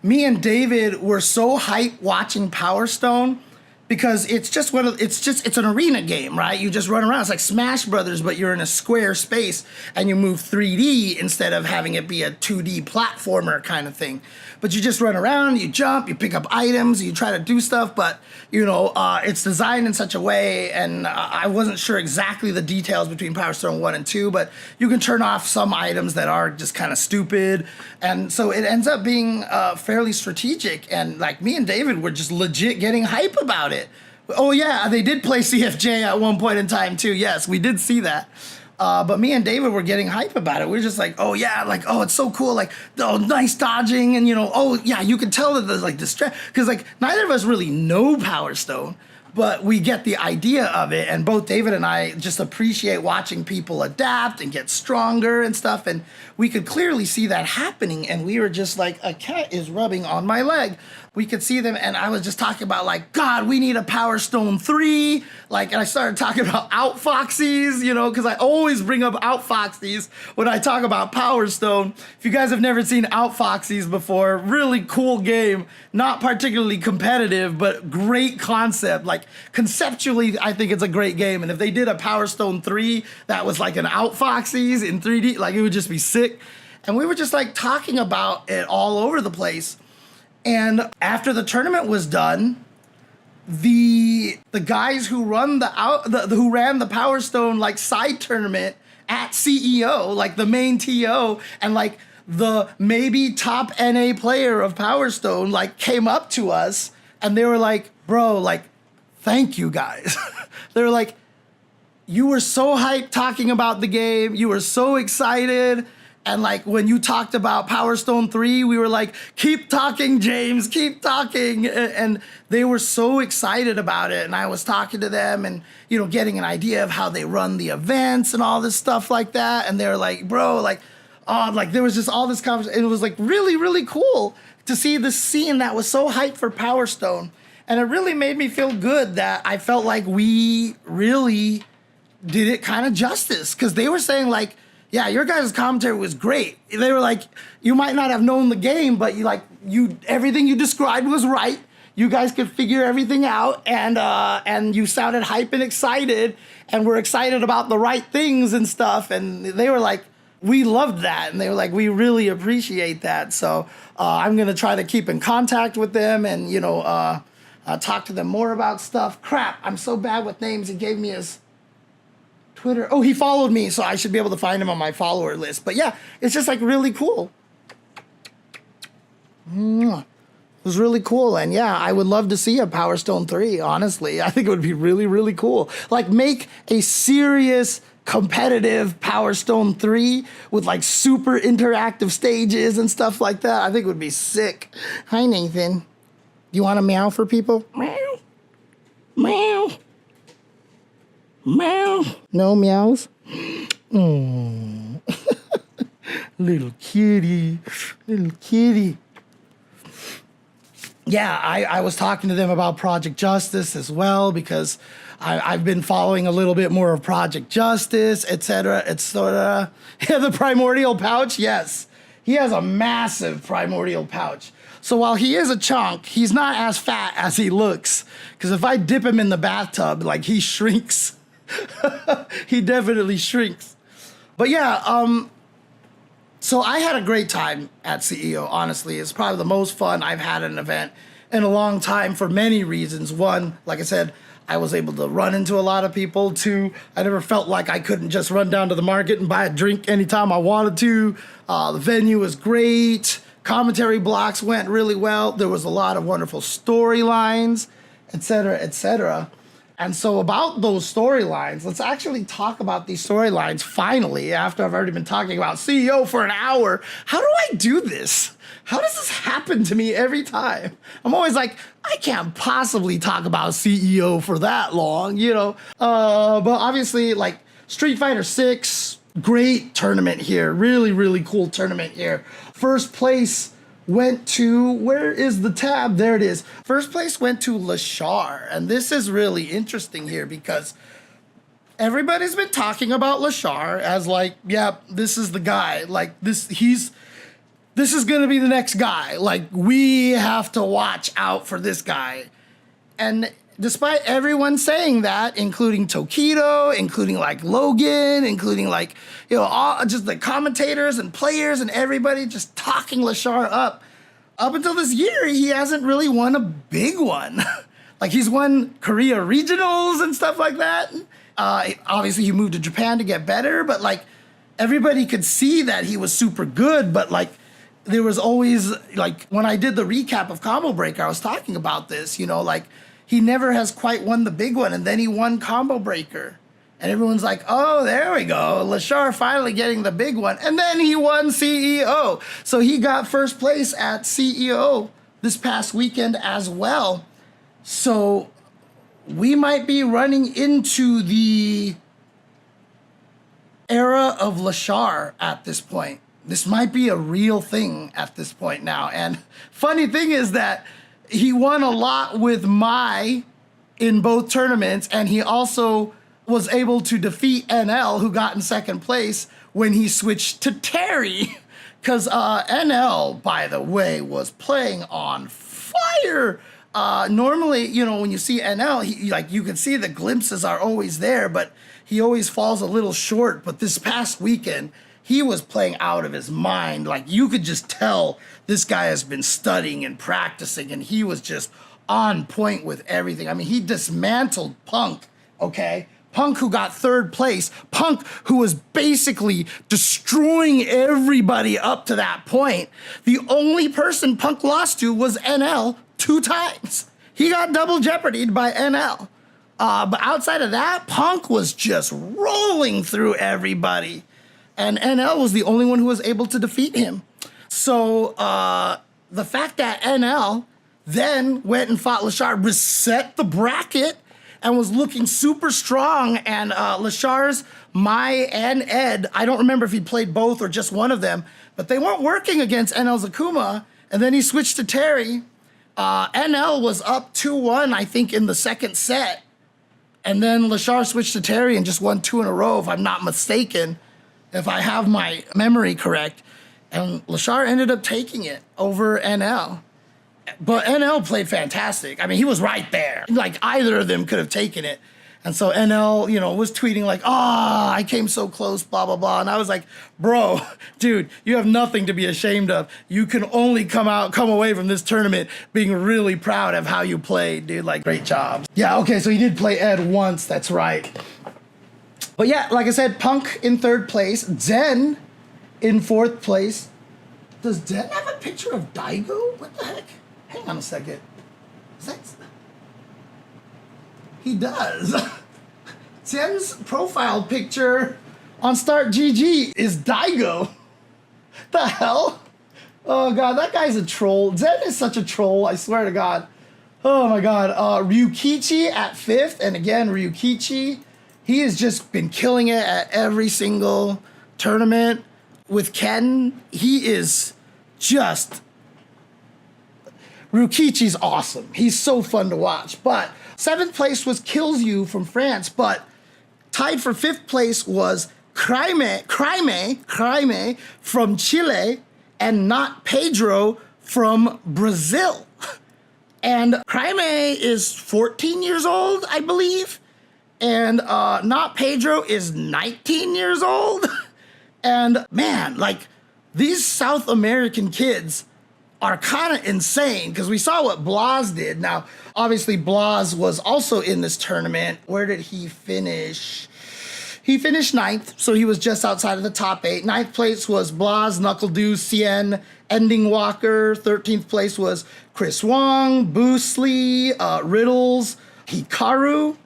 me and David were so hyped watching Power Stone because it's an arena game, right? You just run around. It's like Smash Brothers, but you're in a square space and you move 3D instead of having it be a 2D platformer kind of thing. But you just run around, you jump, you pick up items, you try to do stuff, but it's designed in such a way, and I wasn't sure exactly the details between Power Stone 1 and 2, but you can turn off some items that are just kind of stupid, and so it ends up being fairly strategic, and me and David were just legit getting hype about it. Oh yeah, they did play CFJ at one point in time too, yes, we did see that. But me and David were getting hype about it. We were just like, oh yeah, oh, it's so cool. Nice dodging. And oh yeah, you can tell that there's distract. Because neither of us really know Power Stone, but we get the idea of it. And both David and I just appreciate watching people adapt and get stronger and stuff. And we could clearly see that happening. And we were just like, a cat is rubbing on my leg. We could see them, and I was just talking about God, we need a Power Stone 3. And I started talking about outfoxies, because I always bring up outfoxies when I talk about Power Stone. If you guys have never seen outfoxies before, really cool game, not particularly competitive, but great concept. Conceptually, I think it's a great game. And if they did a Power Stone 3 that was an outfoxies in 3D, it would just be sick. And we were just talking about it all over the place. And after the tournament was done, the guys who ran the Power Stone side tournament at CEO, the main TO, and the maybe top NA player of Power Stone, came up to us and they were like, bro, thank you guys. They were like, you were so hyped talking about the game. You were so excited. And when you talked about Power Stone 3, we were like, keep talking, James, keep talking. And they were so excited about it. And I was talking to them and, getting an idea of how they run the events and all this stuff like that. And they were like, bro, there was just all this conversation. It was really, really cool to see this scene that was so hyped for Power Stone. And it really made me feel good that I felt like we really did it kind of justice. Because they were saying yeah, your guys' commentary was great. They were like, you might not have known the game, but everything you described was right. You guys could figure everything out, and you sounded hype and excited, and were excited about the right things and stuff. And they were like, we loved that, and they were like, we really appreciate that. So I'm gonna try to keep in contact with them, and talk to them more about stuff. Crap, I'm so bad with names. He gave me his Twitter. Oh, he followed me, so I should be able to find him on my follower list. But yeah, it's just really cool. was really cool. And yeah, I would love to see a Power Stone 3, honestly. I think it would be really, really cool. Like, make a serious competitive Power Stone 3 with like super interactive stages and stuff like that. I think it would be sick. Hi, Nathan. You want to meow for people? Meow. Meow. Meow. No meows? Mm. Little kitty. Little kitty. Yeah, I was talking to them about Project Justice as well, because I've been following a little bit more of Project Justice, etc., etc. Yeah, the primordial pouch, yes. He has a massive primordial pouch. So while he is a chunk, he's not as fat as he looks. Because if I dip him in the bathtub, like, he shrinks. He definitely shrinks. But yeah, so I had a great time at CEO, honestly. It's probably the most fun I've had at an event in a long time for many reasons. One, like I said, I was able to run into a lot of people. Two, I never felt like I couldn't just run down to the market and buy a drink anytime I wanted to. The venue was great. Commentary blocks went really well. There was a lot of wonderful storylines, etc., etc. And so about those storylines, let's actually talk about these storylines finally, after I've already been talking about CEO for an hour. How do I do this? How does this happen to me every time? I'm always like, I can't possibly talk about CEO for that long, you know? But obviously, like, Street Fighter 6, great tournament here. Really, really cool tournament here. First place went to, where is the tab? There it is. First place went to Lahar. And this is really interesting here because everybody's been talking about Lahar as like, yeah, this is the guy. Like, this is gonna be the next guy. Like, we have to watch out for this guy. And despite everyone saying that, including Tokido, including like Logan, including like, you know, all just the commentators and players and everybody just talking Lahar up until this year, he hasn't really won a big one. Like, he's won Korea regionals and stuff like that. Obviously, he moved to Japan to get better, but like, everybody could see that he was super good. But like, there was always, like, when I did the recap of Combo Breaker, I was talking about this, you know, like, he never has quite won the big one, and then he won Combo Breaker. And everyone's like, oh, there we go. Lahar finally getting the big one. And then he won CEO. So he got first place at CEO this past weekend as well. So we might be running into the era of Lahar at this point. This might be a real thing at this point now. And funny thing is that he won a lot with Mai in both tournaments, and he also was able to defeat NL, who got in second place, when he switched to Terry. Because NL, by the way, was playing on fire. Normally, you know, when you see NL, you can see the glimpses are always there, but he always falls a little short. But this past weekend, he was playing out of his mind. Like, you could just tell this guy has been studying and practicing, and he was just on point with everything. I mean, he dismantled Punk, okay? Punk, who got third place. Punk, who was basically destroying everybody up to that point. The only person Punk lost to was NL 2 times. He got double jeopardied by NL. But outside of that, Punk was just rolling through everybody. And NL was the only one who was able to defeat him. So the fact that NL then went and fought Lahar, reset the bracket, and was looking super strong. And Lahar's Mai and Ed, I don't remember if he played both or just one of them, but they weren't working against NL's Akuma. And then he switched to Terry. NL was up 2-1, I think, in the second set. And then Lahar switched to Terry and just won 2 in a row, if I'm not mistaken, if I have my memory correct. And Lahar ended up taking it over NL. But NL played fantastic. I mean, he was right there. Like, either of them could have taken it. And so NL, you know, was tweeting like, I came so close, blah, blah, blah. And I was like, bro, dude, you have nothing to be ashamed of. You can only come away from this tournament being really proud of how you played, dude. Like, great job. Yeah, okay, so he did play Ed once, that's right. But yeah, like I said, Punk in third place, Zen in fourth place. Does Zen have a picture of Daigo? What the heck? Hang on a second. Is that... He does. Chen's profile picture on Start GG is Daigo. The hell? Oh god, that guy's a troll. Zen is such a troll, I swear to god. Oh my god. Ryukichi at 5th, and again, Ryukichi, he has just been killing it at every single tournament. With Ken, he is just... Ryukichi's awesome. He's so fun to watch. But 7th place was Kills You from France, but tied for 5th place was Craime from Chile, and NotPedro from Brazil. And Craime is 14 years old, I believe. And NotPedro is 19 years old. And man, like, these South American kids are kind of insane, because we saw what Blas did. Now, obviously, Blas was also in this tournament. Where did he finish? He finished 9th, so he was just outside of the top 8. 9th place was Blas, Knuckledew, Cien, Ending Walker. 13th place was Chris Wong, Boosly, Riddles, Hikaru.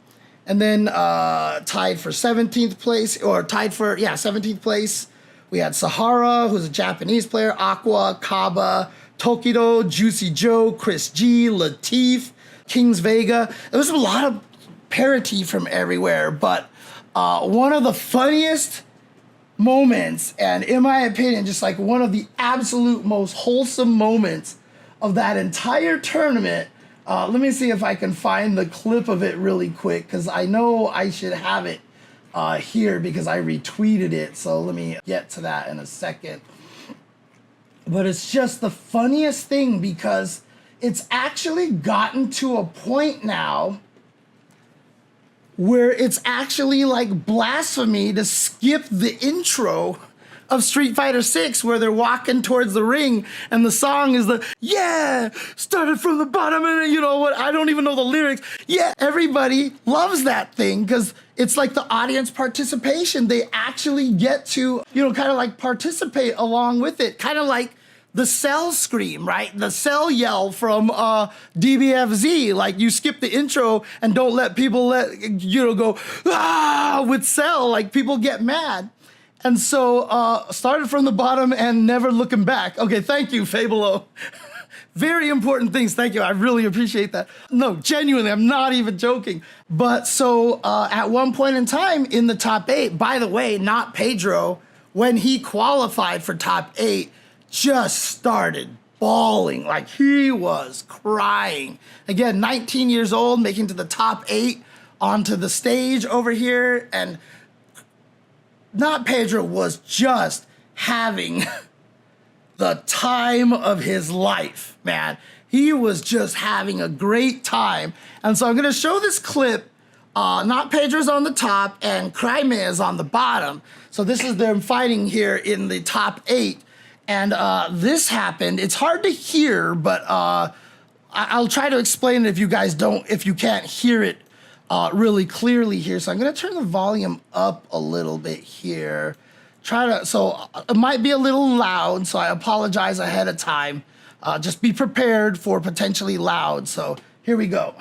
And then tied for 17th place, or tied for, 17th place, we had Sahara, who's a Japanese player, Aqua, Kaba, Tokido, Juicy Joe, Chris G, Latif, Kings Vega. There was a lot of parity from everywhere, but one of the funniest moments, and in my opinion, just like one of the absolute most wholesome moments of that entire tournament. Let me see if I can find the clip of it really quick, because I know I should have it here because I retweeted it. So let me get to that in a second. But it's just the funniest thing, because it's actually gotten to a point now where it's actually like blasphemy to skip the intro of Street Fighter 6, where they're walking towards the ring and the song is started from the bottom, and you know what, I don't even know the lyrics. Yeah, everybody loves that thing because it's like the audience participation. They actually get to, kind of like participate along with it. Kind of like the Cell scream, right? The Cell yell from DBFZ. Like, you skip the intro and don't let people go, with Cell. Like, people get mad. And so, started from the bottom and never looking back. Okay, thank you, Fabolo. Very important things, thank you. I really appreciate that. No, genuinely, I'm not even joking. But so, at one point in time in the top 8, by the way, NotPedro, when he qualified for top 8, just started bawling. Like, he was crying. Again, 19 years old, making to the top 8 onto the stage over here, and NotPedro was just having the time of his life, man. He was just having a great time. And so I'm gonna show this clip. NotPedro's on the top and Craime is on the bottom. So this is them fighting here in the top 8. And this happened. It's hard to hear, but I'll try to explain it if you can't hear it really clearly here. So I'm gonna turn the volume up a little bit here. So it might be a little loud, so I apologize ahead of time. Just be prepared for potentially loud. So here we go.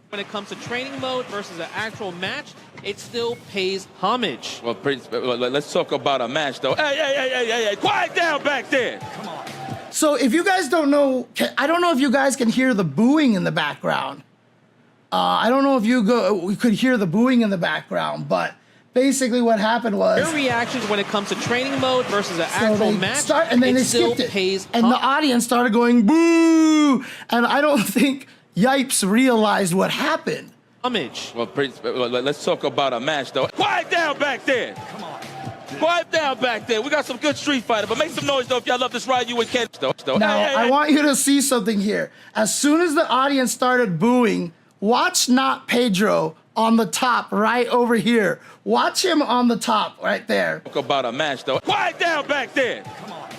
When it comes to training mode versus an actual match, it still pays homage. Well, let's talk about a match, though. Hey, quiet down back there. Come on. So if you guys don't know, I don't know if you guys can hear the booing in the background. I don't know if we could hear the booing in the background, but basically what happened was... Your reactions when it comes to training mode versus an actual match, and then they skipped it. And the audience started going, boo! And I don't think Yipes realized what happened. Homage. Well, let's talk about a match, though. Quiet down back there. Come on. Quiet down back there. We got some good Street Fighter, but make some noise, though, if y'all love this ride, you and Ken. Now, I want you to see something here. As soon as the audience started booing, watch NotPedro on the top right over here. Watch him on the top right there. Talk about a match, though. Quiet down back there. Come on.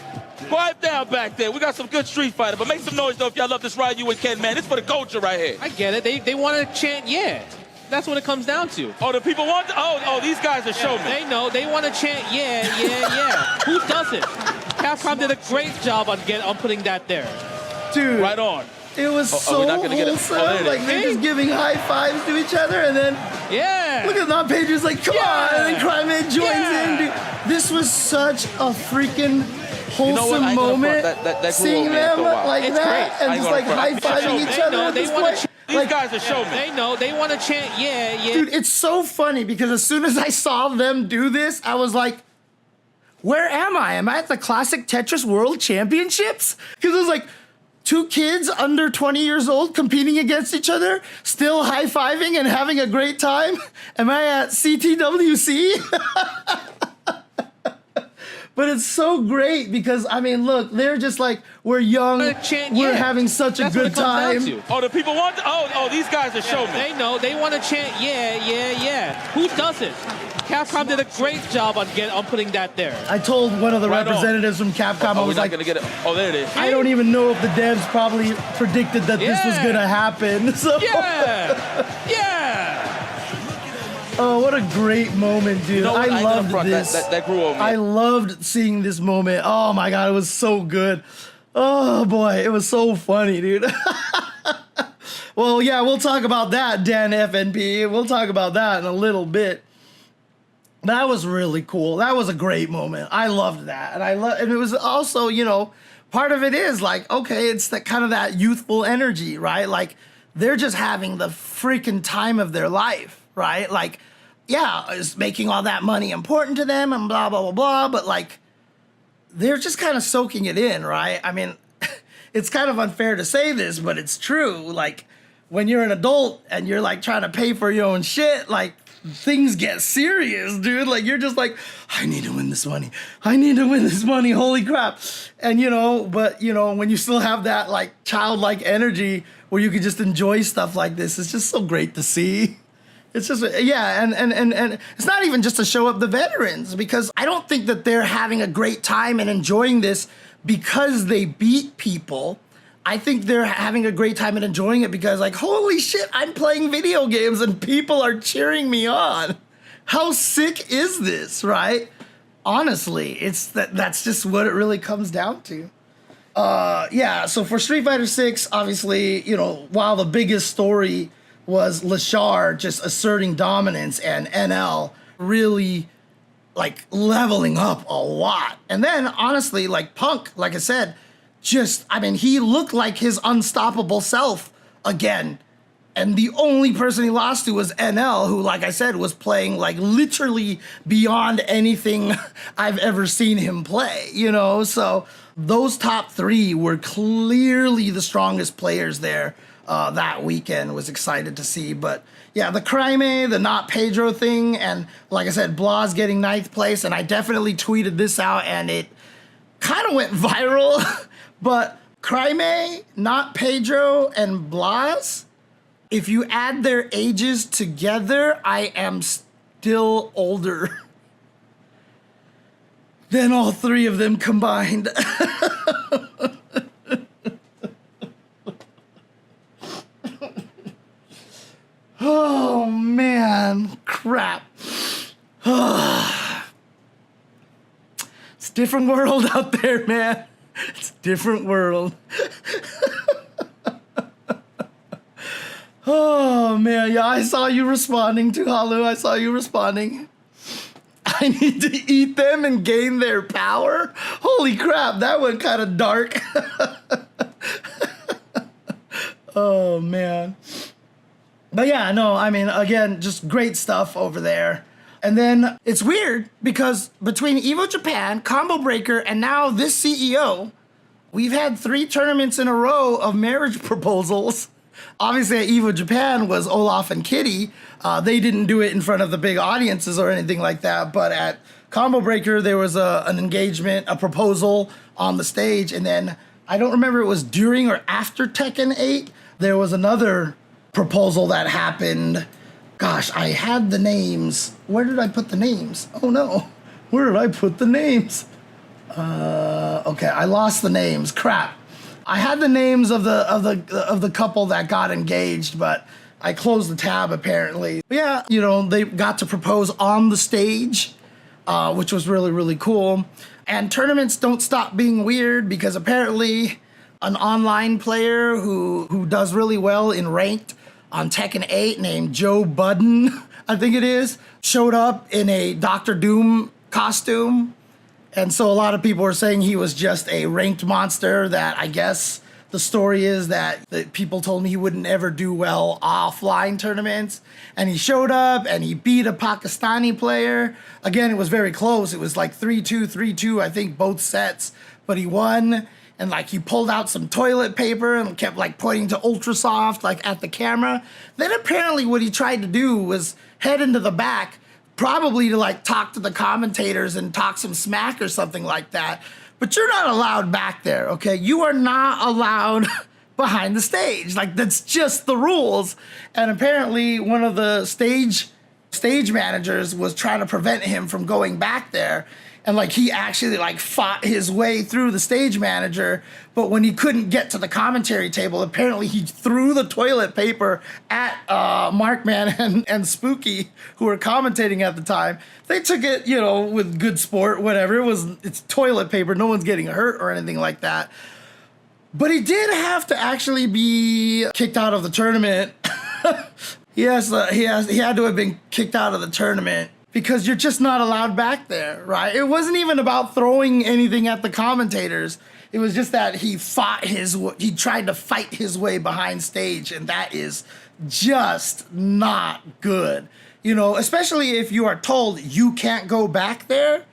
Quiet down back there. We got some good Street Fighter, but make some noise, though, if y'all love this ride, you and Ken, man. It's for the culture right here. I get it. They want to chant, yeah. That's what it comes down to. Oh, the people want to? Oh, these guys are showmen. They know. They want to chant, yeah. Who doesn't? Capcom did a great job on putting that there. Dude. Right on. It was so we're not gonna get it. wholesome. Oh, there it Like is. they're just giving high fives to each other, and then Yeah. look at NotPedro's like, come on, and then Craime joins in. Dude. This was such a freaking wholesome I ain't gonna moment. front. That grew seeing on me after them a while. like It's that great. and I ain't just gonna like front. high fiving They each know, other. At they this wanna point. These Like, guys are showmen. They know. They want to chant, yeah, yeah. dude, it's so funny because as soon as I saw them do this, I was like, where am I? Am I at the Classic Tetris World Championships? Because it was like 2 kids under 20 years old competing against each other, still high-fiving and having a great time. Am I at CTWC? But it's so great because, I mean, look, they're just like, we're young, Chant, we're yeah. having such a That's what good it comes time. down to. Oh, the people want. These guys are showmen. They know. They want to chant, yeah, yeah, yeah. Who doesn't? Capcom did a great job on putting that there. I told one of the Right on. representatives from Capcom, I We're was not like, gonna get it. Oh, there it is. I don't even know if the devs probably predicted that this was Yeah. gonna happen. So, Yeah, yeah. oh, what a great moment, dude! You know what? I ain't gonna loved front. this. That grew on me. I loved seeing this moment. Oh my god, it was so good. Oh boy, it was so funny, dude. Well, yeah, we'll talk about that, Dan FNP. We'll talk about that in a little bit. That was really cool. That was a great moment. I loved that, and it was also, you know, part of it is like, okay, it's that kind of that youthful energy, right? Like they're just having the freaking time of their life, right? Like, yeah, is making all that money important to them and blah blah blah blah, but like they're just kind of soaking it in, right? I mean, it's kind of unfair to say this, but it's true. Like when you're an adult and you're like trying to pay for your own shit, like things get serious, dude. Like you're just like, I need to win this money. I need to win this money. Holy crap. And you know, but you know, when you still have that like childlike energy where you could just enjoy stuff like this, it's just so great to see. It's just, yeah, and it's not even just to show up the veterans, because I don't think that they're having a great time and enjoying this because they beat people. I think they're having a great time and enjoying it because, like, holy shit, I'm playing video games and people are cheering me on. How sick is this, right? Honestly, that's just what it really comes down to. Yeah, so for Street Fighter 6, obviously, you know, while the biggest story was Lahar just asserting dominance and NL really like leveling up a lot. And then honestly, like Punk, like I said, just, I mean, he looked like his unstoppable self again. And the only person he lost to was NL, who, like I said, was playing like literally beyond anything I've ever seen him play, you know? So those top 3 were clearly the strongest players there. That weekend. Was excited to see. But yeah, the Craime, the NotPedro thing, and like I said, Blas getting 9th place, and I definitely tweeted this out and it kind of went viral. But Craime, NotPedro, and Blas, if you add their ages together, I am still older than all 3 of them combined. Oh man, crap. It's a different world out there, man. It's a different world. Oh man, yeah, I saw you responding to Halu. I saw you responding. I need to eat them and gain their power? Holy crap, that went kind of dark. Oh man. But yeah, no, I mean, again, just great stuff over there. And then it's weird because between Evo Japan, Combo Breaker, and now this CEO, we've had 3 tournaments in a row of marriage proposals. Obviously at Evo Japan was Olaf and Kitty. They didn't do it in front of the big audiences or anything like that. But at Combo Breaker, there was an engagement, a proposal on the stage. And then I don't remember if it was during or after Tekken 8. There was another proposal that happened. Gosh, I had the names. Where did I put the names? Oh no, where did I put the names? Okay, I lost the names. Crap. I had the names of the couple that got engaged, but I closed the tab apparently. But yeah, you know, they got to propose on the stage, which was really, really cool. And tournaments don't stop being weird because apparently an online player who does really well in ranked on Tekken 8 named Joe Budden, I think it is, showed up in a Doctor Doom costume. And so a lot of people were saying he was just a ranked monster that I guess the story is that people told me he wouldn't ever do well offline tournaments. And he showed up and he beat a Pakistani player. Again, it was very close. It was like 3-2, 3-2, I think both sets. But he won. And like he pulled out some toilet paper and kept like pointing to Ultrasoft like at the camera. Then apparently what he tried to do was head into the back, probably to like talk to the commentators and talk some smack or something like that. But you're not allowed back there, okay? You are not allowed behind the stage. Like that's just the rules. And apparently one of the stage managers was trying to prevent him from going back there. And like he actually like fought his way through the stage manager, but when he couldn't get to the commentary table, apparently he threw the toilet paper at Markman and Spooky, who were commentating at the time. They took it, you know, with good sport, whatever. It's toilet paper, no one's getting hurt or anything like that. But he did have to actually be kicked out of the tournament. He had to have been kicked out of the tournament. Because you're just not allowed back there, right? It wasn't even about throwing anything at the commentators. It was just that he tried to fight his way behind stage, and that is just not good. You know, especially if you are told you can't go back there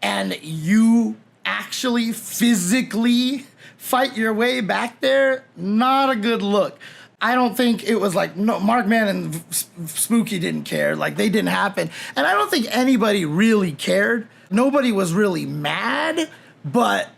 and you actually physically fight your way back there, not a good look. I don't think it was like, no, Markman and Spooky didn't care. Like, they didn't happen. And I don't think anybody really cared. Nobody was really mad, but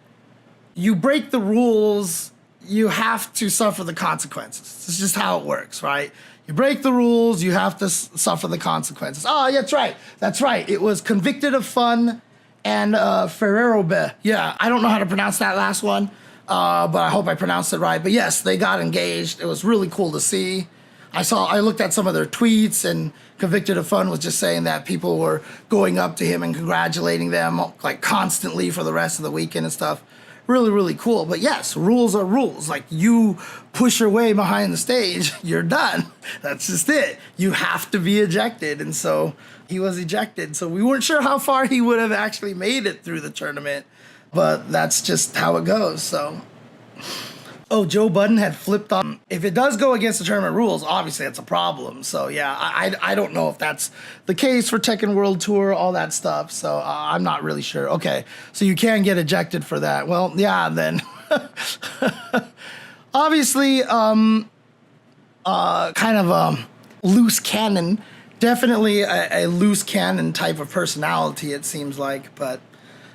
you break the rules, you have to suffer the consequences. It's just how it works, right? You break the rules, you have to suffer the consequences. Oh, yeah, that's right. That's right. It was Convicted of Fun and Ferrero-Be. Yeah, I don't know how to pronounce that last one. But I hope I pronounced it right. But yes, they got engaged. It was really cool to see. I looked at some of their tweets, and Convicted of Fun was just saying that people were going up to him and congratulating them like constantly for the rest of the weekend and stuff. Really, really cool. But yes, rules are rules. Like, you push your way behind the stage, you're done. That's just it. You have to be ejected. And so he was ejected. So we weren't sure how far he would have actually made it through the tournament. But that's just how it goes, so. Oh, Joe Budden had flipped on. If it does go against the tournament rules, obviously that's a problem. So, yeah, I don't know if that's the case for Tekken World Tour, all that stuff. So, I'm not really sure. Okay, so you can get ejected for that. Well, yeah, then. Obviously, kind of a loose cannon. Definitely a loose cannon type of personality, it seems like, but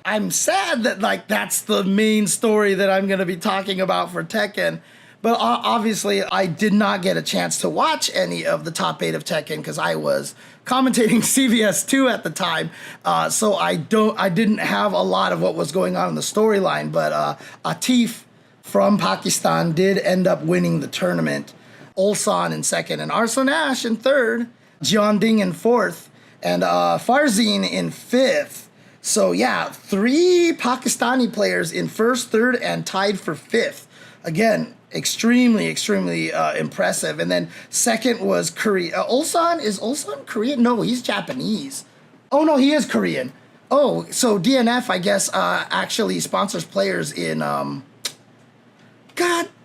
I'm sad that like that's the main story that I'm going to be talking about for Tekken. But obviously, I did not get a chance to watch any of the top 8 of Tekken because I was commentating CVS2 at the time. So I didn't have a lot of what was going on in the storyline. But Atif from Pakistan did end up winning the tournament. Ulsan in second, and Arslan Ash in third. Jianding in fourth, and Farzin in fifth. So yeah, 3 Pakistani players in first, third, and tied for fifth. Again, extremely impressive. And then second was Korea. Ulsan, is Ulsan Korean? No, he's Japanese. Oh no, he is Korean. Oh, so DNF, I guess, actually sponsors players in, God,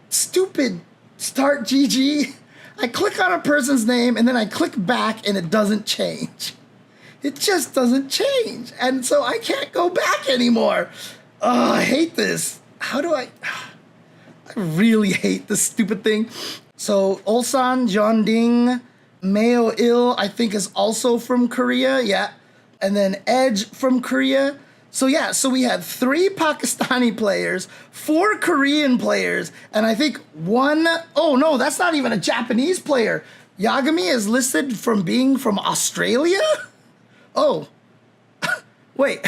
stupid Start GG. I click on a person's name and then I click back and it doesn't change. It just doesn't change. And so I can't go back anymore. Oh, I hate this. I really hate this stupid thing. So Ulsan, Jianding, Meo Il, I think is also from Korea. Yeah. And then Edge from Korea. So yeah, so we had 3 Pakistani players, 4 Korean players, and I think 1, oh no, that's not even a Japanese player. Yagami is listed from being from Australia? Oh, wait,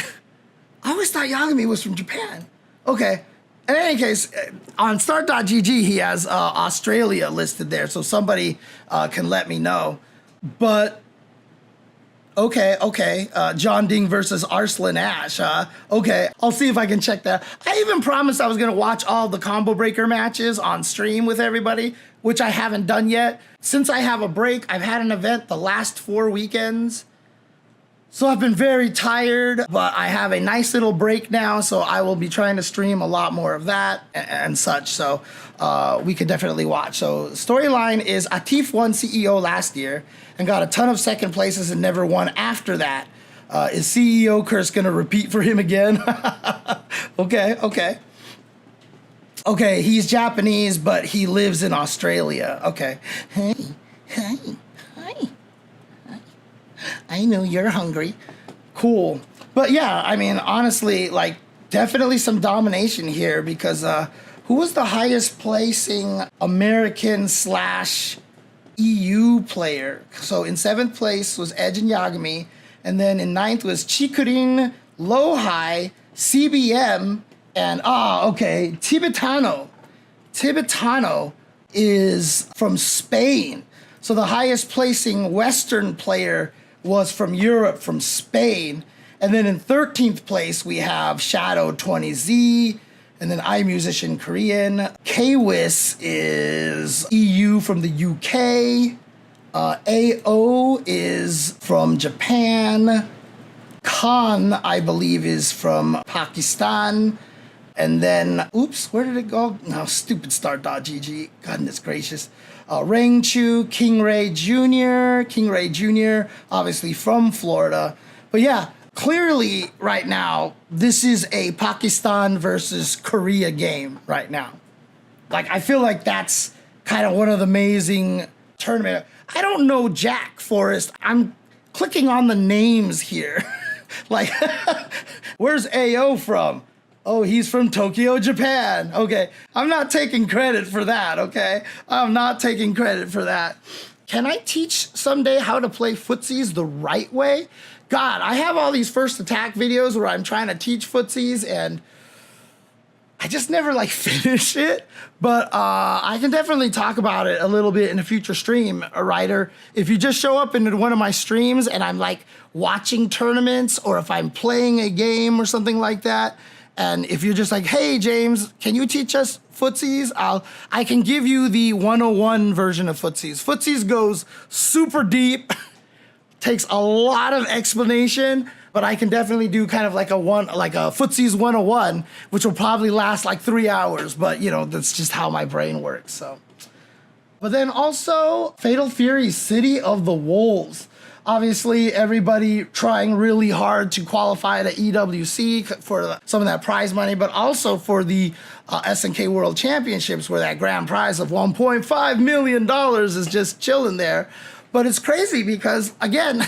I always thought Yagami was from Japan. Okay, in any case, on start.gg, he has Australia listed there, so somebody can let me know. But Okay. John Ding versus Arslan Ash. Okay, I'll see if I can check that. I even promised I was gonna watch all the combo breaker matches on stream with everybody, which I haven't done yet. Since I have a break, I've had an event the last 4 weekends. So I've been very tired, but I have a nice little break now, so I will be trying to stream a lot more of that and such. So we could definitely watch. So storyline is Atif won CEO last year and got a ton of second places and never won after that. Is CEO curse gonna repeat for him again? Okay. Okay, he's Japanese, but he lives in Australia. Okay. Hey. I know you're hungry. Cool. But yeah, I mean, honestly, like, definitely some domination here because who was the highest placing American / EU player? So in 7th place was Edge and Yagami, and then in 9th was Chikurin, Lohai, CBM, and Tibetano. Tibetano is from Spain. So the highest placing Western player was from Europe, from Spain. And then in 13th place, we have Shadow 20Z, and then iMusician Korean. Kwis is EU from the UK. AO is from Japan. Khan, I believe, is from Pakistan. And then, where did it go? No, stupid start.gg. Goodness gracious. Rang Chu, King Ray Jr., obviously from Florida. But yeah, clearly right now, this is a Pakistan versus Korea game right now. Like, I feel like that's kind of one of the amazing tournament. I don't know Jack Forrest. I'm clicking on the names here. Like, where's AO from? Oh, he's from Tokyo, Japan. Okay, I'm not taking credit for that, okay? I'm not taking credit for that. Can I teach someday how to play footsies the right way? God, I have all these first attack videos where I'm trying to teach footsies and I just never like finish it. But I can definitely talk about it a little bit in a future stream, Ryder. If you just show up into one of my streams and I'm like watching tournaments or if I'm playing a game or something like that, and if you're just like, hey, James, can you teach us footsies? I can give you the 101 version of footsies. Footsies goes super deep, takes a lot of explanation, but I can definitely do kind of like a footsies 101, which will probably last like 3 hours. But you know, that's just how my brain works. So, but then also Fatal Fury, City of the Wolves. Obviously, everybody trying really hard to qualify to EWC for some of that prize money, but also for the SNK World Championships, where that grand prize of $1.5 million is just chilling there. But it's crazy because, again,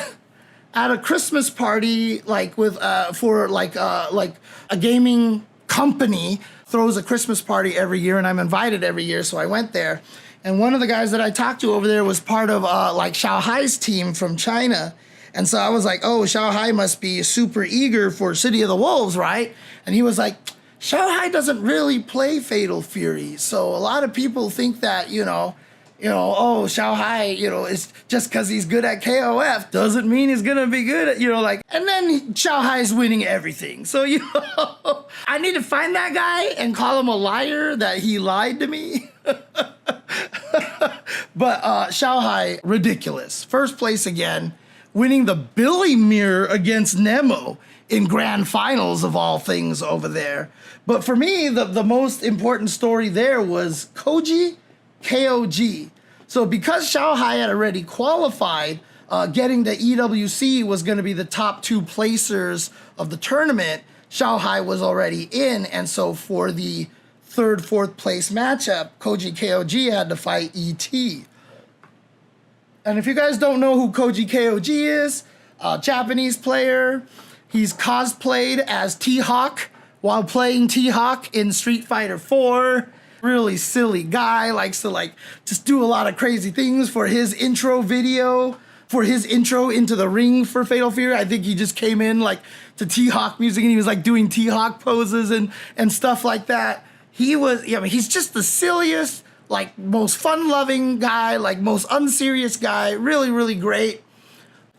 at a Christmas party, like with for like a gaming company throws a Christmas party every year, and I'm invited every year, so I went there. And one of the guys that I talked to over there was part of like Xiaohai's team from China. And so I was like, oh, Xiaohai must be super eager for City of the Wolves, right? And he was like, Xiaohai doesn't really play Fatal Fury. So a lot of people think that, oh, Xiaohai, it's just because he's good at KOF doesn't mean he's going to be good at, and then Xiaohai's winning everything. So, I need to find that guy and call him a liar that he lied to me. But Xiaohai, ridiculous. First place again, winning the Billy Mirror against Nemo in grand finals of all things over there. But for me, the most important story there was Koji KOG. So because Xiaohai had already qualified, getting the EWC was going to be the top 2 placers of the tournament. Xiaohai was already in, and so for the 3rd, 4th place matchup, Koji KOG had to fight ET. And if you guys don't know who Koji KOG is, Japanese player, he's cosplayed as T-Hawk while playing T-Hawk in Street Fighter 4. Really silly guy, likes to just do a lot of crazy things for his intro video, for his intro into the ring for Fatal Fury. I think he just came in to T-Hawk music and he was doing T-Hawk poses and stuff like that. He's just the silliest, most fun-loving guy, most unserious guy. Really, really great.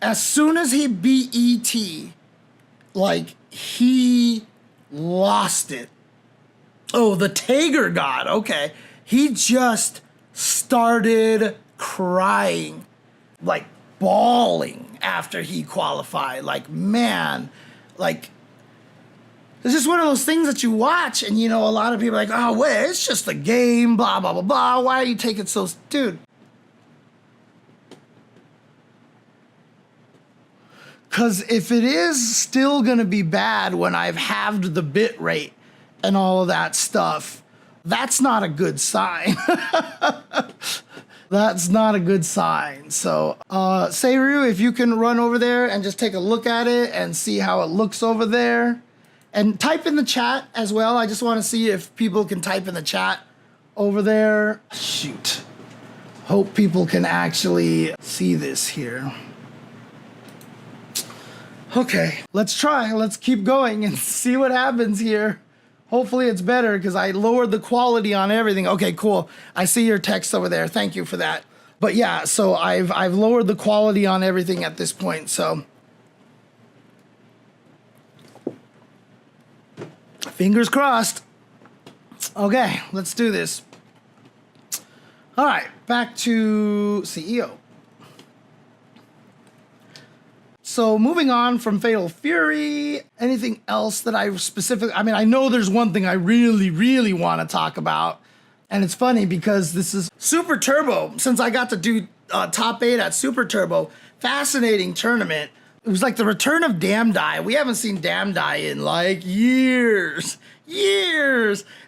As soon as he beat ET, like, he lost it. Oh, the Tager God, okay. He just started crying, like bawling after he qualified. Like, man, like, it's just one of those things that you watch and, you know, a lot of people are like, oh, wait, it's just a game, blah, blah, blah, blah. Why are you taking so... Dude. Because if it is still going to be bad when I've halved the bit rate and all of that stuff, that's not a good sign. That's not a good sign. So, Seiru, if you can run over there and just take a look at it and see how it looks over there. And type in the chat as well. I just want to see if people can type in the chat over there. Shoot. Hope people can actually see this here. Okay, let's try. Let's keep going and see what happens here. Hopefully it's better because I lowered the quality on everything. Okay, cool. I see your text over there. Thank you for that. But yeah, so I've lowered the quality on everything at this point. So fingers crossed. Okay, let's do this. All right, back to CEO. So moving on from Fatal Fury, anything else that I specifically... I mean, I know there's one thing I really, really want to talk about. And it's funny because this is Super Turbo. Since I got to do top 8 at Super Turbo, fascinating tournament. It was like the return of Damn Die. We haven't seen Damn Die in like years.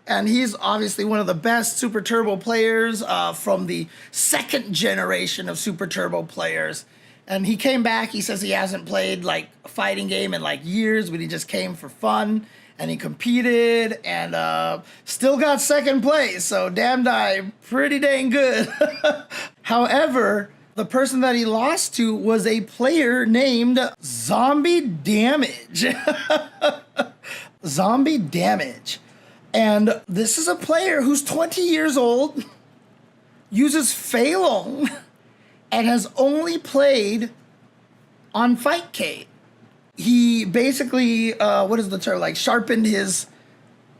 And he's obviously one of the best Super Turbo players from the second generation of Super Turbo players. And he came back. He says he hasn't played like a fighting game in like years, but he just came for fun. And he competed and still got second place. So Damn Die, pretty dang good. However, the person that he lost to was a player named Zombie Damage. Zombie Damage. And this is a player who's 20 years old, uses Fei Long, and has only played on Fightcade. He basically, what is the term? Like sharpened his,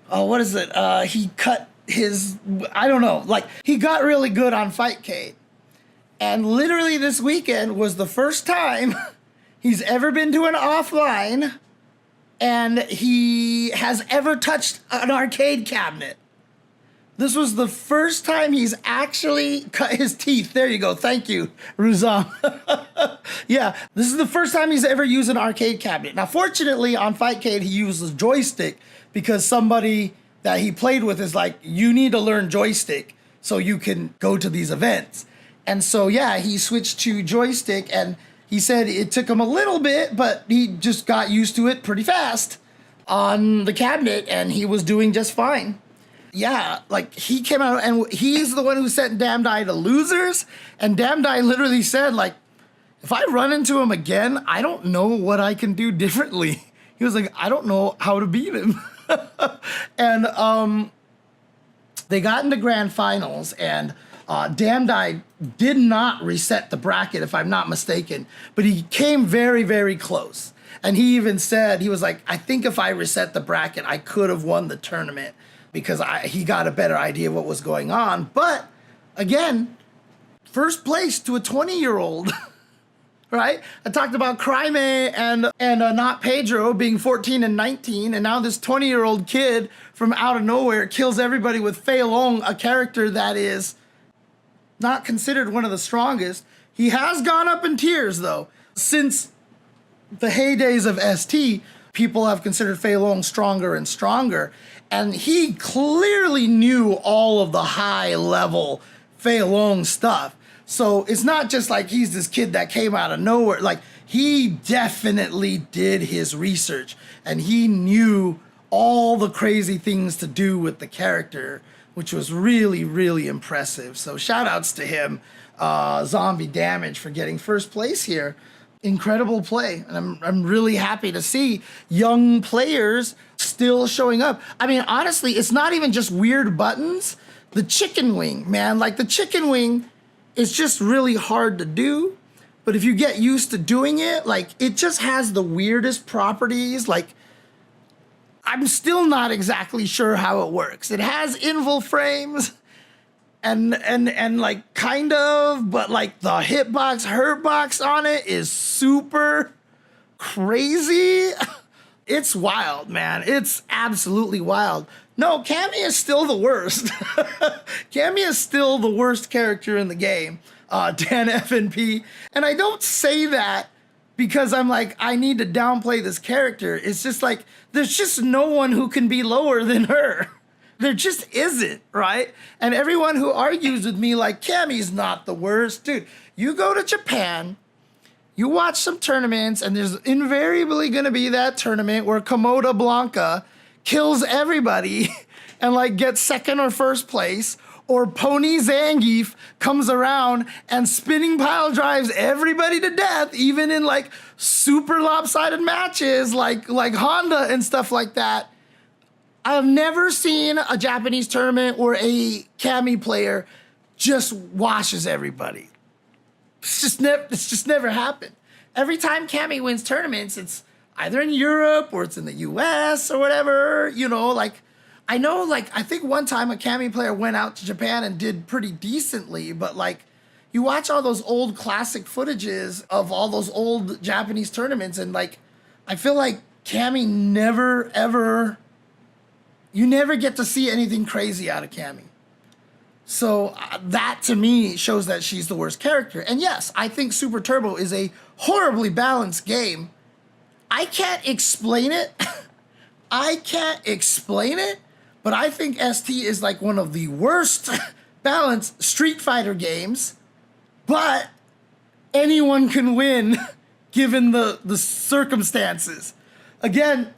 what is it? He cut his, I don't know. Like he got really good on Fightcade. And literally this weekend was the first time he's ever been to an offline and he has ever touched an arcade cabinet. This was the first time he's actually cut his teeth. There you go. Thank you, Ruzam. Yeah, this is the first time he's ever used an arcade cabinet. Now, fortunately, on Fightcade, he uses joystick because somebody that he played with is like, you need to learn joystick so you can go to these events. And so, yeah, he switched to joystick, and he said it took him a little bit, but he just got used to it pretty fast on the cabinet, and he was doing just fine. Yeah, like he came out and he's the one who sent Damn Die to losers. And Damn Die literally said, like, if I run into him again, I don't know what I can do differently. He was like, I don't know how to beat him. And they got into grand finals and Damn Die did not reset the bracket, if I'm not mistaken, but he came very, very close. And he even said, he was like, I think if I reset the bracket, I could have won the tournament. Because he got a better idea of what was going on. But, again, first place to a 20-year-old, right? I talked about Craime and NotPedro being 14 and 19, and now this 20-year-old kid from out of nowhere kills everybody with Fei Long, a character that is not considered one of the strongest. He has gone up in tiers, though. Since the heydays of ST, people have considered Fei Long stronger and stronger. And he clearly knew all of the high-level Fei Long stuff. So it's not just like he's this kid that came out of nowhere. Like, he definitely did his research. And he knew all the crazy things to do with the character, which was really, really impressive. So shout-outs to him, Zombie Damage, for getting first place here. Incredible play, and I'm really happy to see young players still showing up. I mean, honestly, it's not even just weird buttons. The chicken wing, man, like the chicken wing is just really hard to do. But if you get used to doing it, like, it just has the weirdest properties. Like, I'm still not exactly sure how it works. It has invul frames and like kind of, but like the hitbox, hurtbox on it is super crazy. It's wild, man. It's absolutely wild. No, Cammy is still the worst. Cammy is still the worst character in the game. Dan FNP. And I don't say that because I'm like, I need to downplay this character. It's just like, there's just no one who can be lower than her. There just isn't, right? And everyone who argues with me like, Cammy's not the worst. Dude, you go to Japan, you watch some tournaments, and there's invariably gonna be that tournament where Komoda Blanca kills everybody and like gets second or first place, or Pony Zangief comes around and spinning pile drives everybody to death, even in like super lopsided matches like Honda and stuff like that. I've never seen a Japanese tournament where a Cammy player just washes everybody. It's just never happened. Every time Cammy wins tournaments, it's either in Europe or it's in the US or whatever, you know, like, I know, like, I think one time a Cammy player went out to Japan and did pretty decently, but like, you watch all those old classic footages of all those old Japanese tournaments, and like, I feel like Cammy never, ever, you never get to see anything crazy out of Cammy. So that to me shows that she's the worst character. And yes, I think Super Turbo is a horribly balanced game. I can't explain it. But I think ST is like one of the worst balanced Street Fighter games. But anyone can win given the circumstances. Again,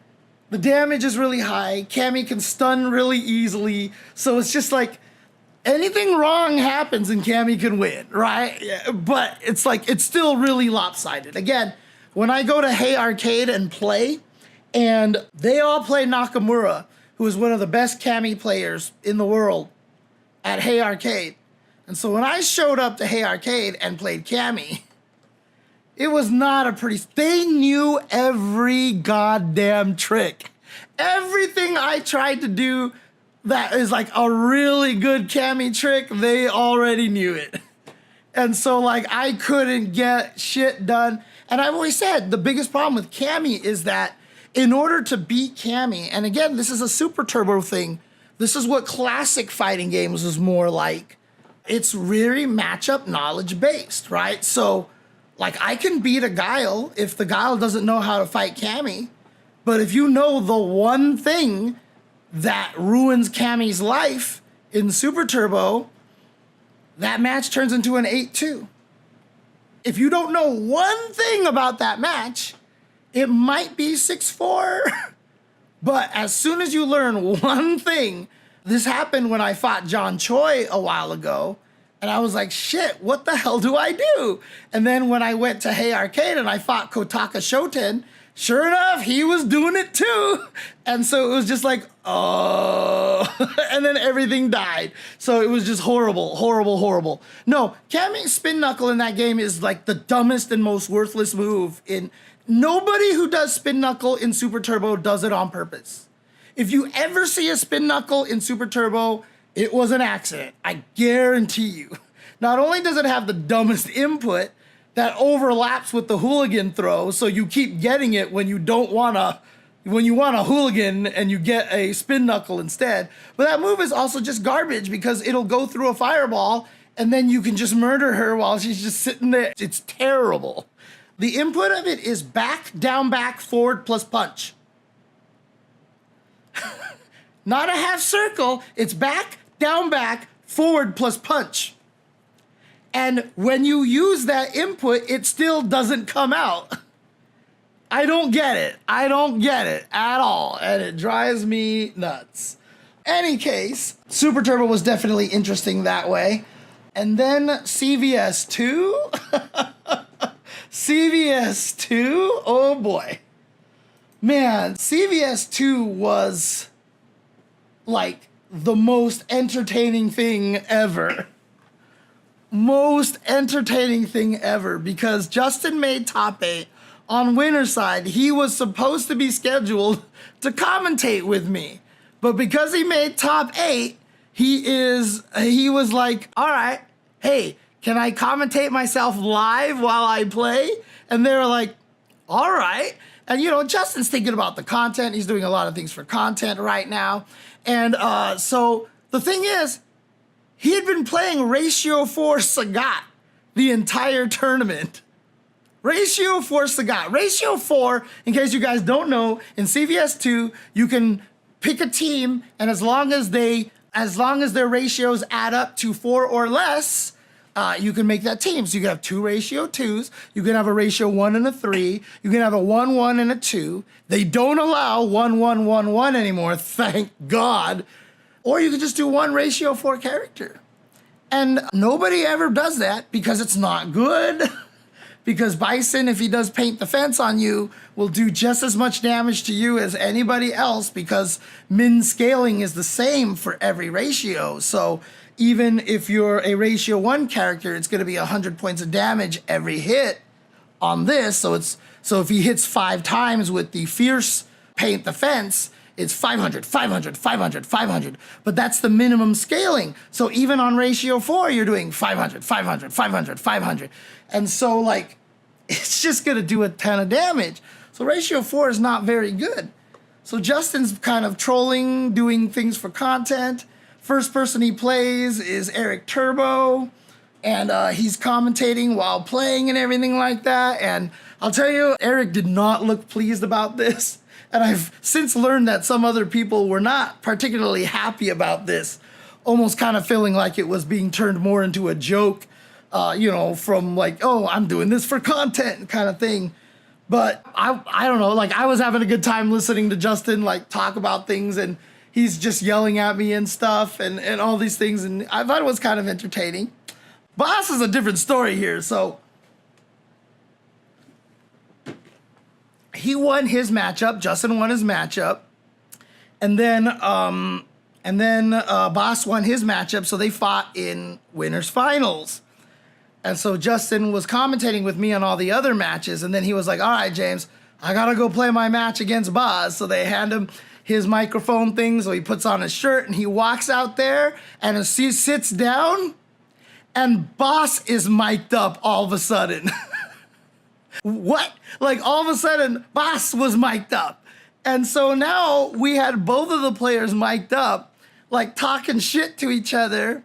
the damage is really high. Cammy can stun really easily. So it's just like, anything wrong happens and Cammy can win, right? Yeah, but it's like, it's still really lopsided. Again, when I go to Hey Arcade and play, and they all play Nakamura, who is one of the best Cammy players in the world at Hey Arcade. And so when I showed up to Hey Arcade and played Cammy, it was not a pretty, they knew every goddamn trick. Everything I tried to do that is like a really good Cammy trick, they already knew it. And so like, I couldn't get shit done. And I've always said, the biggest problem with Cammy is that in order to beat Cammy, and again, this is a Super Turbo thing, this is what classic fighting games was more like. It's really matchup knowledge based, right? So like, I can beat a Guile if the Guile doesn't know how to fight Cammy, but if you know the one thing that ruins Cammy's life in Super Turbo, that match turns into an 8-2. If you don't know one thing about that match, it might be 6-4. But as soon as you learn one thing, this happened when I fought John Choi a while ago, and I was like, shit, what the hell do I do? And then when I went to Hey Arcade and I fought Kotaka Shoten, sure enough, he was doing it too. And so it was just like, oh, and then everything died. So it was just horrible, horrible, horrible. No, Cammy's spin knuckle in that game is like the dumbest and most worthless move in. Nobody who does spin knuckle in Super Turbo does it on purpose. If you ever see a spin knuckle in Super Turbo, it was an accident. I guarantee you. Not only does it have the dumbest input that overlaps with the hooligan throw, so you keep getting it when you don't wanna, when you want a hooligan and you get a spin knuckle instead. But that move is also just garbage because it'll go through a fireball and then you can just murder her while she's just sitting there. It's terrible. The input of it is back, down, back, forward, plus punch. Not a half circle, it's back, down, back, forward, plus punch. And when you use that input, it still doesn't come out. I don't get it. I don't get it at all. And it drives me nuts. Any case, Super Turbo was definitely interesting that way. And then CVS2. CVS2, oh boy. Man, CVS2 was like the most entertaining thing ever. most entertaining thing ever because Justin made top 8. On winner's side, he was supposed to be scheduled to commentate with me. But because he made top 8, he was like, all right, hey, can I commentate myself live while I play? And they were like, all right. And, you know, Justin's thinking about the content. He's doing a lot of things for content right now. And so the thing is, he had been playing Ratio 4 Sagat the entire tournament. Ratio 4 Sagat. Ratio 4, in case you guys don't know, in CVS2, you can pick a team, and as long as their ratios add up to 4 or less, you can make that team. So you can have 2 ratio 2s, you can have a ratio 1 and a 3, you can have a 1, 1 and a 2. They don't allow 1, 1, 1, 1 anymore, thank God. Or you can just do 1 ratio 4 character. And nobody ever does that because it's not good. Because Bison, if he does paint the fence on you, will do just as much damage to you as anybody else because min scaling is the same for every ratio. So even if you're a ratio 1 character, it's going to be 100 points of damage every hit on this. So if he hits 5 times with the fierce paint the fence, it's 500, 500, 500, 500. But that's the minimum scaling. So even on ratio 4, you're doing 500, 500, 500, 500. And so, like, it's just going to do a ton of damage. So ratio 4 is not very good. So Justin's kind of trolling, doing things for content. First person he plays is Eric Turbo. And he's commentating while playing and everything like that. And I'll tell you, Eric did not look pleased about this. And I've since learned that some other people were not particularly happy about this, almost kind of feeling like it was being turned more into a joke, from like, oh, I'm doing this for content kind of thing. But I don't know, like I was having a good time listening to Justin like talk about things and he's just yelling at me and stuff and all these things. And I thought it was kind of entertaining. Boss is a different story here. So he won his matchup. Justin won his matchup. And then Boss won his matchup. So they fought in winners finals. And so Justin was commentating with me on all the other matches. And then he was like, all right, James, I got to go play my match against Boss. So they hand him his microphone thing. So he puts on his shirt and he walks out there and he sits down and Boss is mic'd up all of a sudden. What? Like all of a sudden, Boss was mic'd up. And so now we had both of the players mic'd up, like talking shit to each other.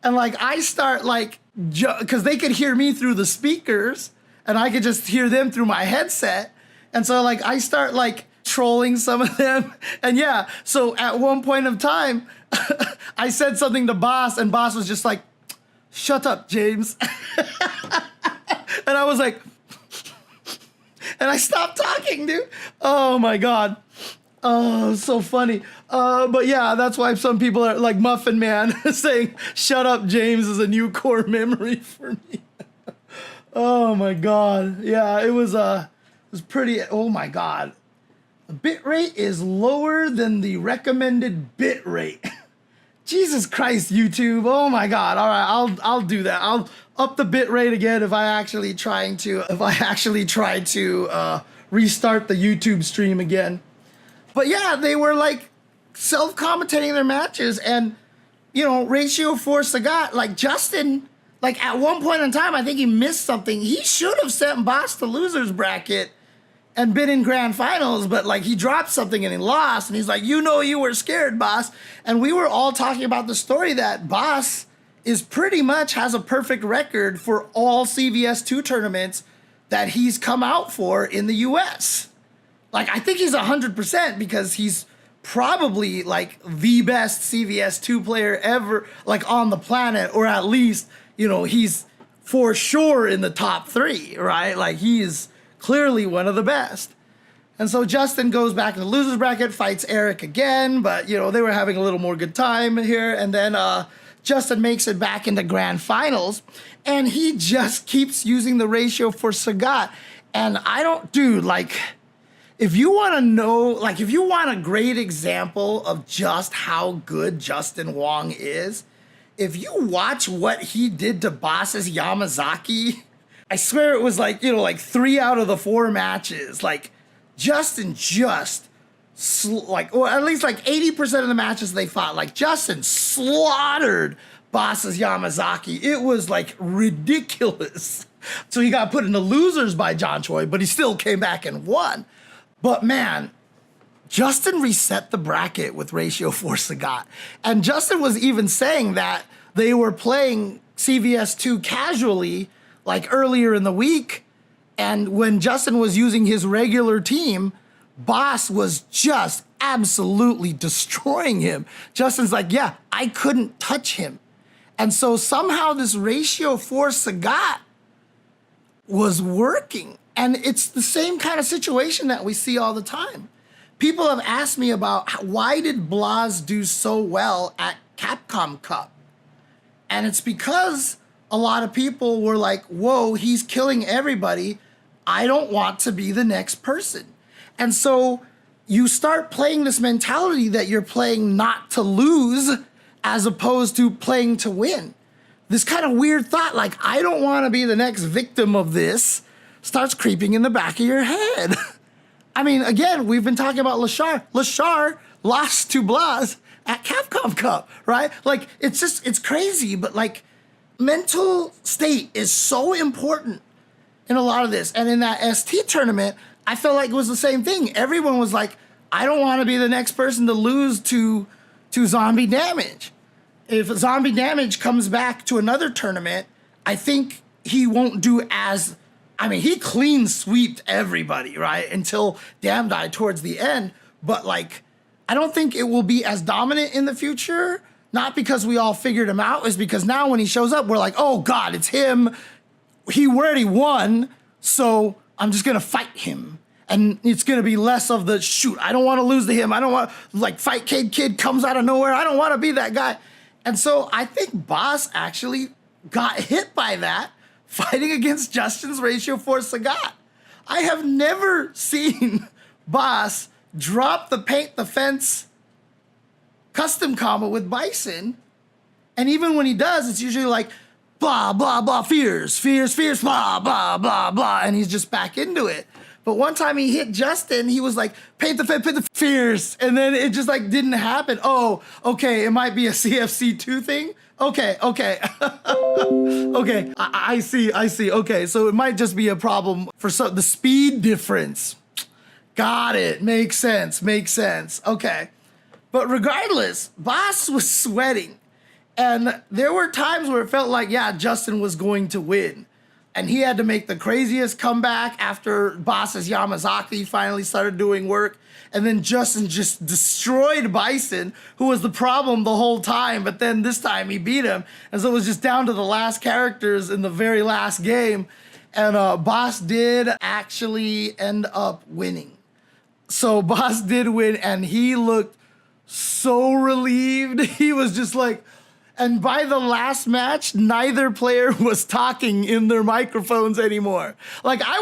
And like I start like, because they could hear me through the speakers and I could just hear them through my headset. And so like I start like trolling some of them. And yeah, so at one point of time, I said something to Boss and Boss was just like, shut up, James. And I was like, and I stopped talking, dude. Oh my God. Oh, so funny. But yeah, that's why some people are like Muffin Man saying, shut up, James is a new core memory for me. Oh my God. Yeah, it was pretty, oh my God. The bit rate is lower than the recommended bit rate. Jesus Christ, YouTube. Oh my God. All right, I'll do that. I'll up the bit rate again if I actually try to restart the YouTube stream again. But yeah, they were like self-commentating their matches and ratio 4 Sagat, like Justin, like at one point in time, I think he missed something. He should have sent Boss to losers bracket and been in grand finals, but like he dropped something and he lost and he's like, you were scared, Boss. And we were all talking about the story that Boss is pretty much has a perfect record for all CVS2 tournaments that he's come out for in the US. Like, I think he's 100% because he's probably like the best CVS2 player ever, like on the planet, or at least, he's for sure in the top 3, right? Like he's clearly one of the best. And so Justin goes back to the losers bracket, fights Eric again, but they were having a little more good time here. And then Justin makes it back into grand finals and he just keeps using the ratio for Sagat. And if you want to know, like if you want a great example of just how good Justin Wong is, if you watch what he did to Boss's Yamazaki, I swear it was like, 3 out of the 4 matches. Like, Justin or at least like 80% of the matches they fought, like Justin slaughtered Boss's Yamazaki. It was like ridiculous. So he got put in the losers by John Choi, but he still came back and won. But man, Justin reset the bracket with Ratio 4 Sagat. And Justin was even saying that they were playing CVS2 casually, like earlier in the week. And when Justin was using his regular team, Boss was just absolutely destroying him. Justin's like, yeah, I couldn't touch him. And so somehow this Ratio 4 Sagat was working. And it's the same kind of situation that we see all the time. People have asked me about why did Blas do so well at Capcom Cup? And it's because a lot of people were like, whoa, he's killing everybody. I don't want to be the next person. And so you start playing this mentality that you're playing not to lose as opposed to playing to win. This kind of weird thought, like, I don't want to be the next victim of this, starts creeping in the back of your head. I mean, again, we've been talking about Lahar. Lahar lost to Blas at Capcom Cup, right? Like, it's crazy, but like, mental state is so important in a lot of this. And in that ST tournament, I felt like it was the same thing. Everyone was like, I don't want to be the next person to lose to Zombie Damage. If Zombie Damage comes back to another tournament, I think he won't do as, he clean sweeped everybody, right? Until Damn died towards the end. But like, I don't think it will be as dominant in the future. Not because we all figured him out, is because now when he shows up, we're like, oh God, it's him. He already won, so I'm just gonna fight him. And it's gonna be less of the, shoot, I don't wanna lose to him. I don't want, like, Fight Kid comes out of nowhere. I don't wanna be that guy. And so I think Boss actually got hit by that fighting against Justin's Ratio 4 Sagat. I have never seen Boss drop the paint the fence custom combo with Bison. And even when he does, it's usually like, blah, blah, blah, fierce, blah, blah, blah, blah. And he's just back into it. But one time he hit Justin, he was like, paint the fierce. And then it just like didn't happen. Oh, okay, it might be a CFC2 thing. Okay. Okay, I see. Okay, so it might just be a problem for the speed difference. Got it, makes sense. Okay. But regardless, Boss was sweating. And there were times where it felt like, yeah, Justin was going to win. And he had to make the craziest comeback after Boss's Yamazaki finally started doing work. And then Justin just destroyed Bison, who was the problem the whole time. But then this time he beat him. And so it was just down to the last characters in the very last game. And Boss did actually end up winning. So Boss did win, and he looked so relieved. He was just like, and by the last match, neither player was talking in their microphones anymore. Like, I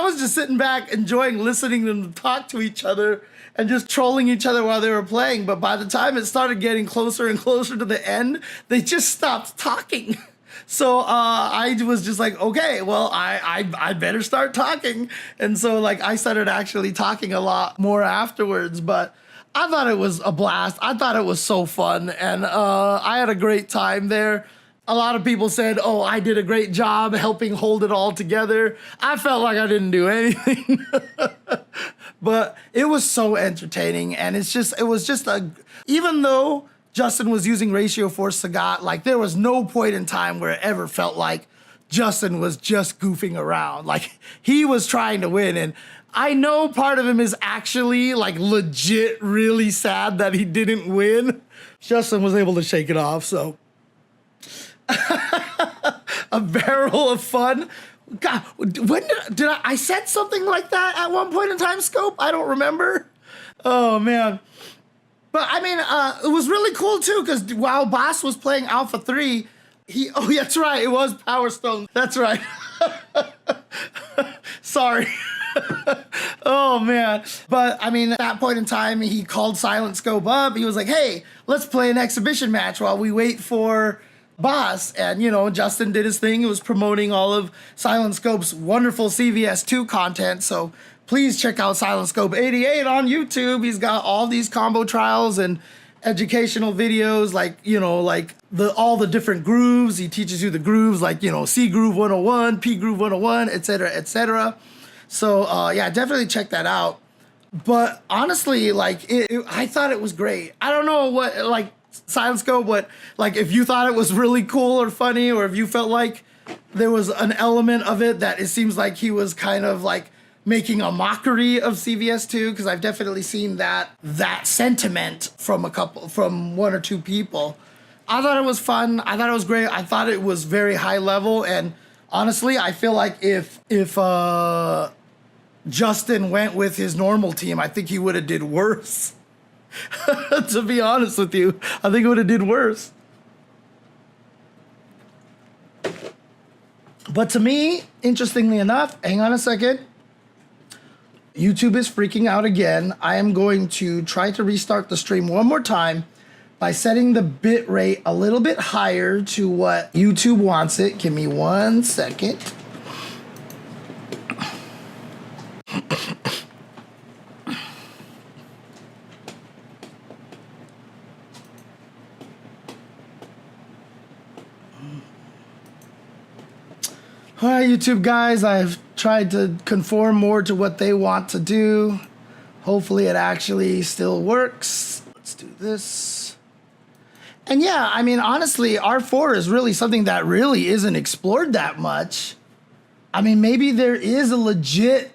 was just sitting back enjoying listening to them talk to each other and just trolling each other while they were playing. But by the time it started getting closer and closer to the end, they just stopped talking. So I was just like, okay, well, I better start talking. And so like I started actually talking a lot more afterwards, but I thought it was a blast. I thought it was so fun, and I had a great time there. A lot of people said, oh, I did a great job helping hold it all together. I felt like I didn't do anything. But it was so entertaining, and it was just even though Justin was using Ratio 4 Sagat, like there was no point in time where it ever felt like Justin was just goofing around. Like he was trying to win, and I know part of him is actually like legit really sad that he didn't win. Justin was able to shake it off, so. A barrel of fun. God, when did I said something like that at one point in time, Scope? I don't remember. Oh, man. But I mean, it was really cool too, because while Boss was playing Alpha 3, oh, yeah, that's right, it was Power Stone. That's right. Sorry. Oh, man. But, I mean, at that point in time, he called Silent Scope up. He was like, hey, let's play an exhibition match while we wait for Boss. And, you know, Justin did his thing. He was promoting all of Silent Scope's wonderful CVS2 content. So please check out Silent Scope 88 on YouTube. He's got all these combo trials and educational videos, like, you know, like all the different grooves. He teaches you the grooves, like, you know, C groove 101, P groove 101, etc., etc. So, yeah, definitely check that out. But honestly, like, I thought it was great. I don't know what, like, Silent Scope, what, like, if you thought it was really cool or funny, or if you felt like there was an element of it that it seems like he was kind of, like, making a mockery of CVS2, because I've definitely seen that sentiment from one or two people. I thought it was fun. I thought it was great. I thought it was very high level, and honestly, I feel like if Justin went with his normal team, I think he would have did worse. To be honest with you, I think it would have did worse. But to me, interestingly enough, hang on a second. YouTube is freaking out again. I am going to try to restart the stream one more time by setting the bit rate a little bit higher to what YouTube wants it. Give me 1 second. All right, YouTube guys, I've tried to conform more to what they want to do. Hopefully it actually still works. Let's do this. And yeah, I mean, honestly, R4 is really something that really isn't explored that much. I mean, maybe there is a legit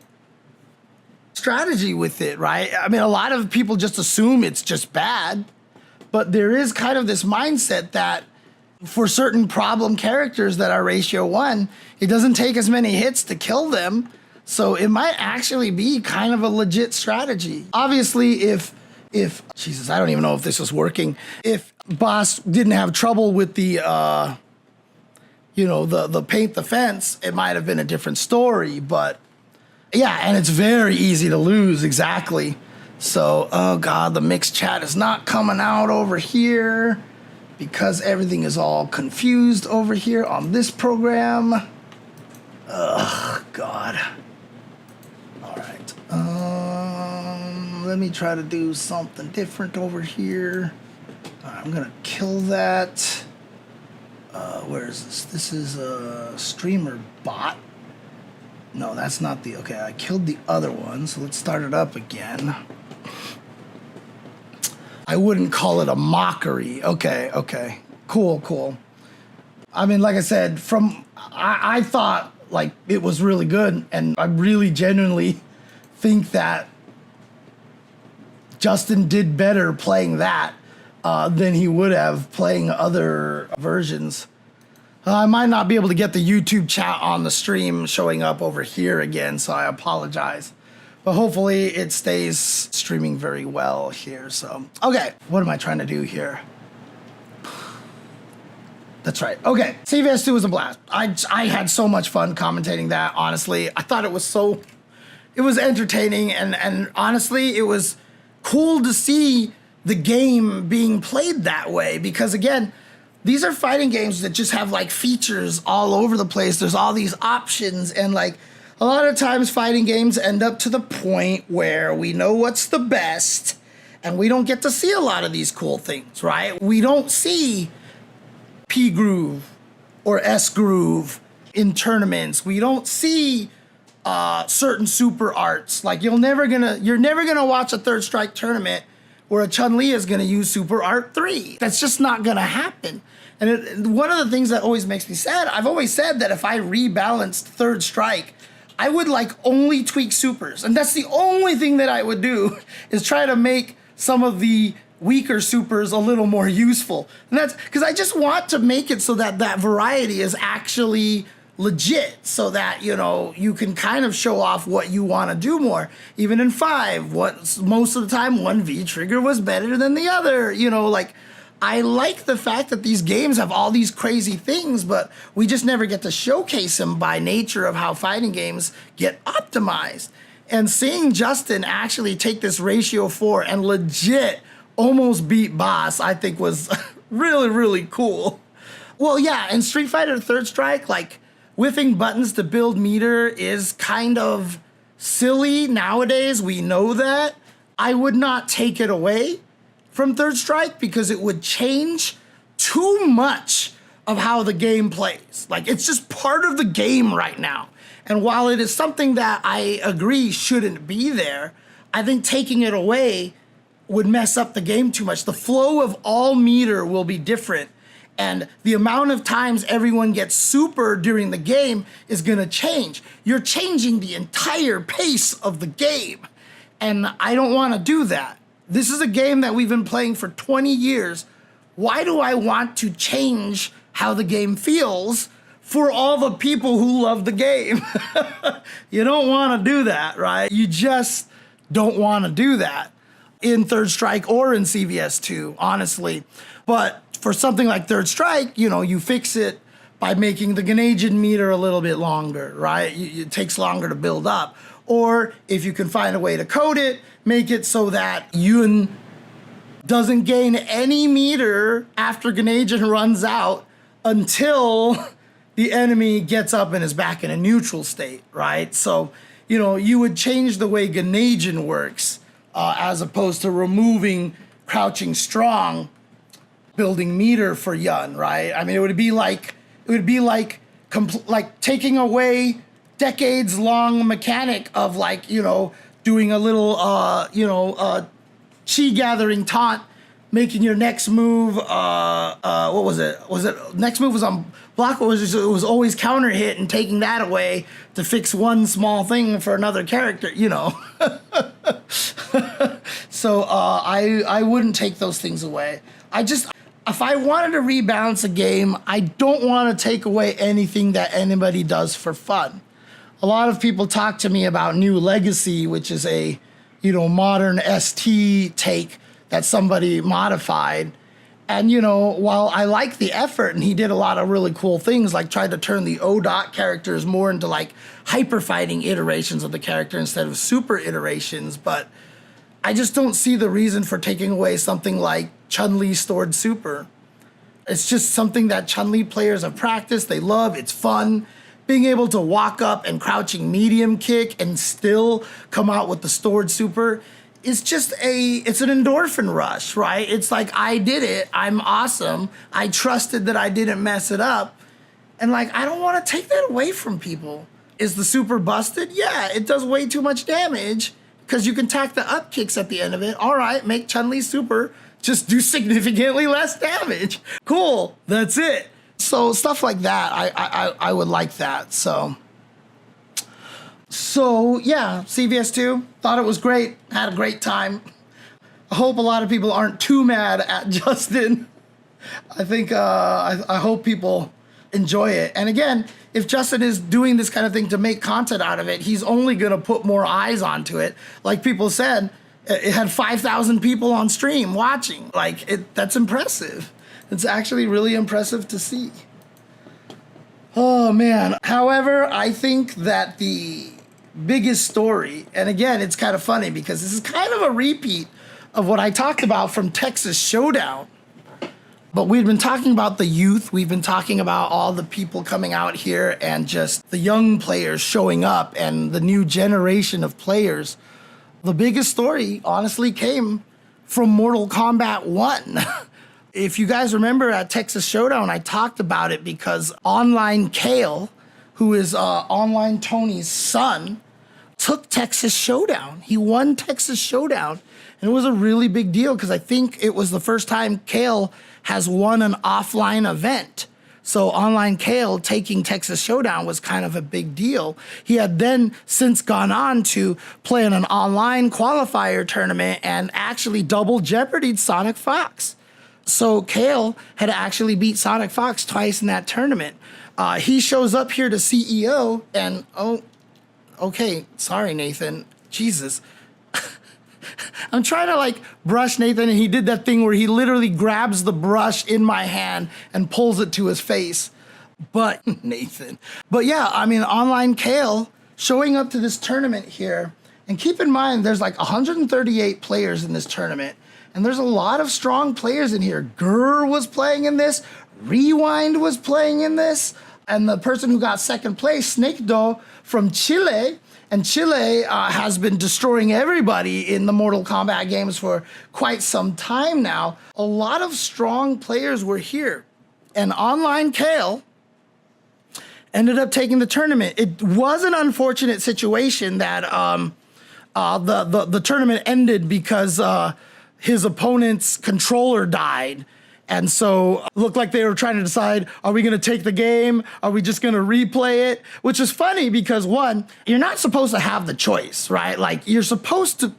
strategy with it, right? I mean, a lot of people just assume it's just bad, but there is kind of this mindset that for certain problem characters that are ratio 1, it doesn't take as many hits to kill them. So it might actually be kind of a legit strategy. Obviously, if Jesus, I don't even know if this was working. If Boss didn't have trouble with the the paint the fence, it might have been a different story. But yeah, and it's very easy to lose, exactly. So, oh God, the mixed chat is not coming out over here, because everything is all confused over here on this program. Ugh, God. All right. Let me try to do something different over here. All right, I'm gonna kill that. Where is this? This is a streamer bot. No, that's not the, okay, I killed the other one, so let's start it up again. I wouldn't call it a mockery. Okay. Cool. I mean, like I said, I thought, like, it was really good, and I really genuinely think that Justin did better playing that than he would have playing other versions. I might not be able to get the YouTube chat on the stream showing up over here again, so I apologize. But hopefully it stays streaming very well here. So, okay, what am I trying to do here? That's right. Okay, CVS2 was a blast. I had so much fun commentating that, honestly. I thought it was entertaining, and honestly, it was cool to see the game being played that way, because again, these are fighting games that just have like features all over the place. There's all these options, and like, a lot of times fighting games end up to the point where we know what's the best, and we don't get to see a lot of these cool things, right? We don't see P groove or S groove in tournaments. We don't see certain super arts. Like, you're never gonna watch a Third Strike tournament where a Chun-Li is gonna use super art 3. That's just not gonna happen. And one of the things that always makes me sad, I've always said that if I rebalanced Third Strike, I would like only tweak supers. And that's the only thing that I would do, is try to make some of the weaker supers a little more useful. And that's because I just want to make it so that that variety is actually legit, so that, you know, you can kind of show off what you want to do more. Even in 5, most of the time, one V trigger was better than the other. You know, like, I like the fact that these games have all these crazy things, but we just never get to showcase them by nature of how fighting games get optimized. And seeing Justin actually take this ratio 4 and legit almost beat Boss, I think was really, really cool. Well, yeah, in Street Fighter Third Strike, like, whiffing buttons to build meter is kind of silly nowadays. We know that. I would not take it away from Third Strike because it would change too much of how the game plays. Like, it's just part of the game right now. And while it is something that I agree shouldn't be there, I think taking it away would mess up the game too much. The flow of all meter will be different. And the amount of times everyone gets super during the game is gonna change. You're changing the entire pace of the game. And I don't wanna do that. This is a game that we've been playing for 20 years. Why do I want to change how the game feels for all the people who love the game? You don't wanna do that, right? You just don't wanna do that in Third Strike or in CVS2, honestly. But for something like Third Strike, you know, you fix it by making the Grenadian meter a little bit longer, right? It takes longer to build up. Or if you can find a way to code it, make it so that Yun doesn't gain any meter after Grenadian runs out until the enemy gets up and is back in a neutral state, right? So, you know, you would change the way Grenadian works as opposed to removing crouching strong, building meter for Yun, right? I mean, it would be like taking away decades-long mechanic of, like, you know, doing a little chi gathering taunt, making your next move. What was it? Was it next move was on block? Or it was always counter hit and taking that away to fix one small thing for another character, you know. So I wouldn't take those things away. If I wanted to rebalance a game, I don't want to take away anything that anybody does for fun. A lot of people talk to me about New Legacy, which is a, you know, modern ST take that somebody modified. And, you know, while I like the effort and he did a lot of really cool things, like tried to turn the O-Dot characters more into like hyper fighting iterations of the character instead of super iterations, but I just don't see the reason for taking away something like Chun-Li stored super. It's just something that Chun-Li players have practiced, they love, it's fun. Being able to walk up and crouching medium kick and still come out with the stored super is just it's an endorphin rush, right? It's like, I did it, I'm awesome, I trusted that I didn't mess it up. And like, I don't want to take that away from people. Is the super busted? Yeah, it does way too much damage because you can tack the up kicks at the end of it. All right, make Chun-Li super just do significantly less damage. Cool, that's it. So stuff like that, I would like that. So yeah, CVS2, thought it was great, had a great time. I hope a lot of people aren't too mad at Justin. I think, I hope people enjoy it. And again, if Justin is doing this kind of thing to make content out of it, he's only gonna put more eyes onto it. Like people said, it had 5,000 people on stream watching. Like, that's impressive. It's actually really impressive to see. Oh man. However, I think that the biggest story, and again, it's kind of funny because this is kind of a repeat of what I talked about from Texas Showdown. But we've been talking about the youth. We've been talking about all the people coming out here and just the young players showing up and the new generation of players. The biggest story, honestly, came from Mortal Kombat 1. If you guys remember at Texas Showdown, I talked about it because OnlineCale, who is Online Tony's son, took Texas Showdown. He won Texas Showdown, and it was a really big deal because I think it was the first time Kale has won an offline event. So OnlineCale taking Texas Showdown was kind of a big deal. He had then since gone on to play in an online qualifier tournament and actually double jeopardied Sonic Fox. So Kale had actually beat Sonic Fox twice in that tournament. He shows up here to CEO and, oh, okay, sorry, Nathan. Jesus. I'm trying to like brush Nathan, and he did that thing where he literally grabs the brush in my hand and pulls it to his face. But Nathan. But yeah, I mean, OnlineCale showing up to this tournament here And keep in mind, there's like 138 players in this tournament. And there's a lot of strong players in here. Gurr was playing in this. Rewind was playing in this. And the person who got second place, Snake Do from Chile. And Chile has been destroying everybody in the Mortal Kombat games for quite some time now. A lot of strong players were here. And OnlineCale ended up taking the tournament. It was an unfortunate situation that the tournament ended because his opponent's controller died. And so it looked like they were trying to decide, are we going to take the game? Are we just going to replay it? Which is funny because, one, you're not supposed to have the choice, right? Like it's supposed to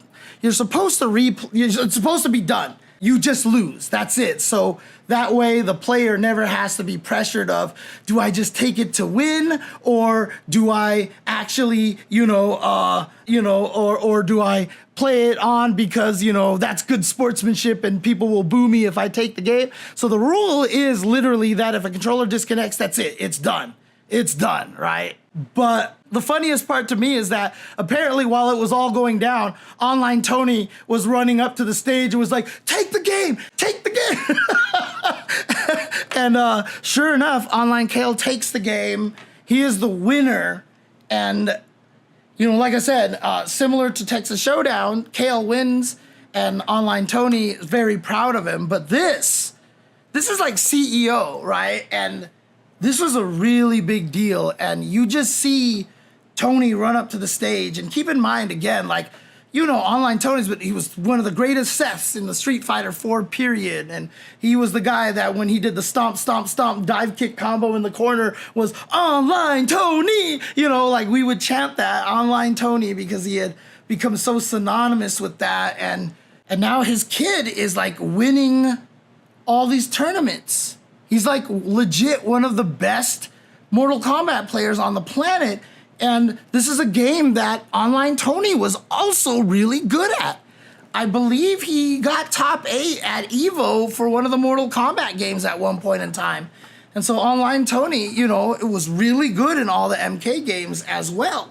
be done. You just lose. That's it. So that way the player never has to be pressured of, do I just take it to win, or do I actually, or do I play it on because, that's good sportsmanship and people will boo me if I take the game. So the rule is literally that if a controller disconnects, that's it. It's done. It's done, right? But the funniest part to me is that apparently while it was all going down, Online Tony was running up to the stage and was like, take the game, take the game. And sure enough, OnlineCale takes the game. He is the winner. And, like I said, similar to Texas Showdown, Kale wins and Online Tony is very proud of him. But this is like CEO, right? And this was a really big deal, and you just see Tony run up to the stage, and keep in mind, again, Online Tony's, but he was one of the greatest Seths in the Street Fighter 4 period, and he was the guy that when he did the stomp, stomp, stomp, dive kick combo in the corner was Online Tony! We would chant that, Online Tony, because he had become so synonymous with that, and now his kid is, winning all these tournaments. He's legit one of the best Mortal Kombat players on the planet. And this is a game that Online Tony was also really good at. I believe he got top 8 at EVO for one of the Mortal Kombat games at one point in time. And so Online Tony, it was really good in all the MK games as well.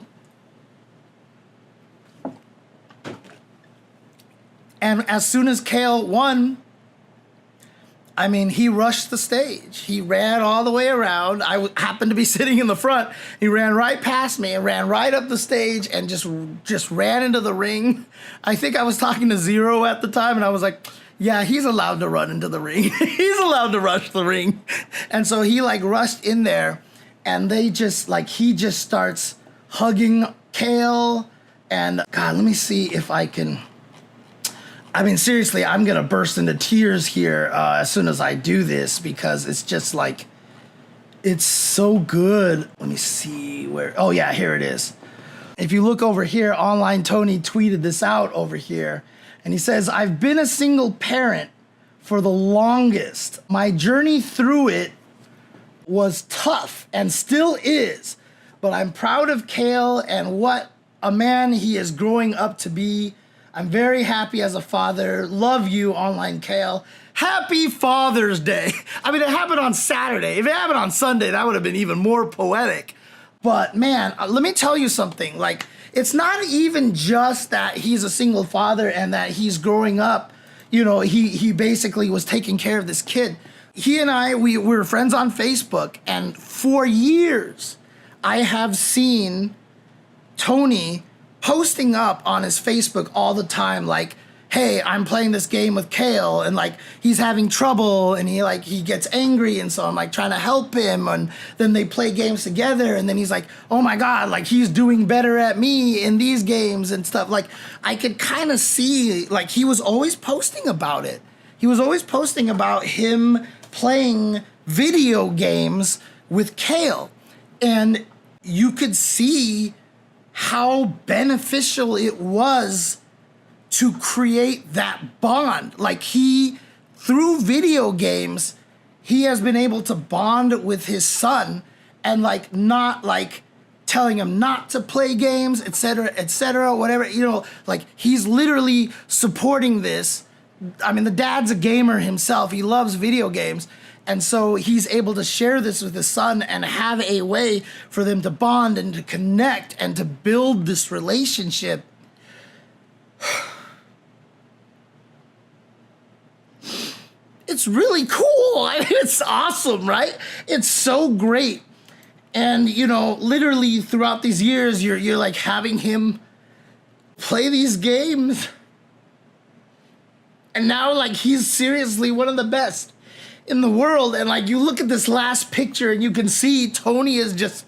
And as soon as Kale won, he rushed the stage. He ran all the way around. I happened to be sitting in the front. He ran right past me and ran right up the stage and just ran into the ring. I think I was talking to Zero at the time, and I was like, yeah, he's allowed to run into the ring. He's allowed to rush the ring. And so he rushed in there, and they just he just starts hugging Kale. And God, let me see if I can... seriously, I'm going to burst into tears here as soon as I do this because it's just it's so good. Let me see where, oh yeah, here it is. If you look over here, Online Tony tweeted this out over here, and he says, I've been a single parent for the longest. My journey through it was tough and still is, but I'm proud of Kale and what a man he is growing up to be. I'm very happy as a father. Love you, OnlineCale. Happy Father's Day. It happened on Saturday. If it happened on Sunday, that would have been even more poetic. But man, let me tell you something. It's not even just that he's a single father and that he's growing up. He basically was taking care of this kid. He and I, we were friends on Facebook. And for years, I have seen Tony posting up on his Facebook all the time, hey, I'm playing this game with Kale, and he's having trouble, and he gets angry, and so I'm trying to help him, and then they play games together, and then he's like, oh my God, he's doing better at me in these games and stuff. I could kind of see, he was always posting about it. He was always posting about him playing video games with Kale, and you could see how beneficial it was to create that bond. Through video games, he has been able to bond with his son and not telling him not to play games, etc., whatever, he's literally supporting this. The dad's a gamer himself. He loves video games. And so he's able to share this with his son and have a way for them to bond and to connect and to build this relationship just really cool. It's awesome, right? It's so great. And, you know, literally throughout these years, you're like having him play these games. And now, like, he's seriously one of the best in the world. And, like, you look at this last picture and you can see Tony is just,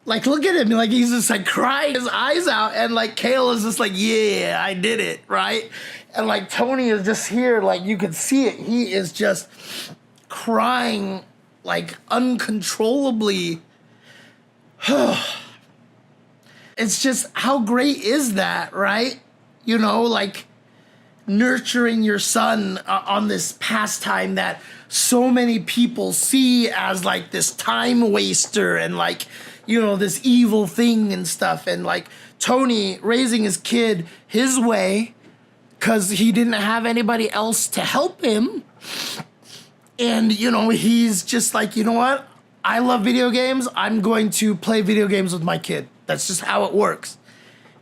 like, look at him. Like, he's just, like, crying his eyes out. And, like, Kale is just like, yeah, I did it, right? And, like, Tony is just here. Like, you can see it. He is just crying, like, uncontrollably. It's just, how great is that, right? You know, like nurturing your son on this pastime that so many people see as like this time waster and like, you know, this evil thing and stuff. And like Tony raising his kid his way because he didn't have anybody else to help him. And, you know, he's just like, you know what? I love video games. I'm going to play video games with my kid. That's just how it works.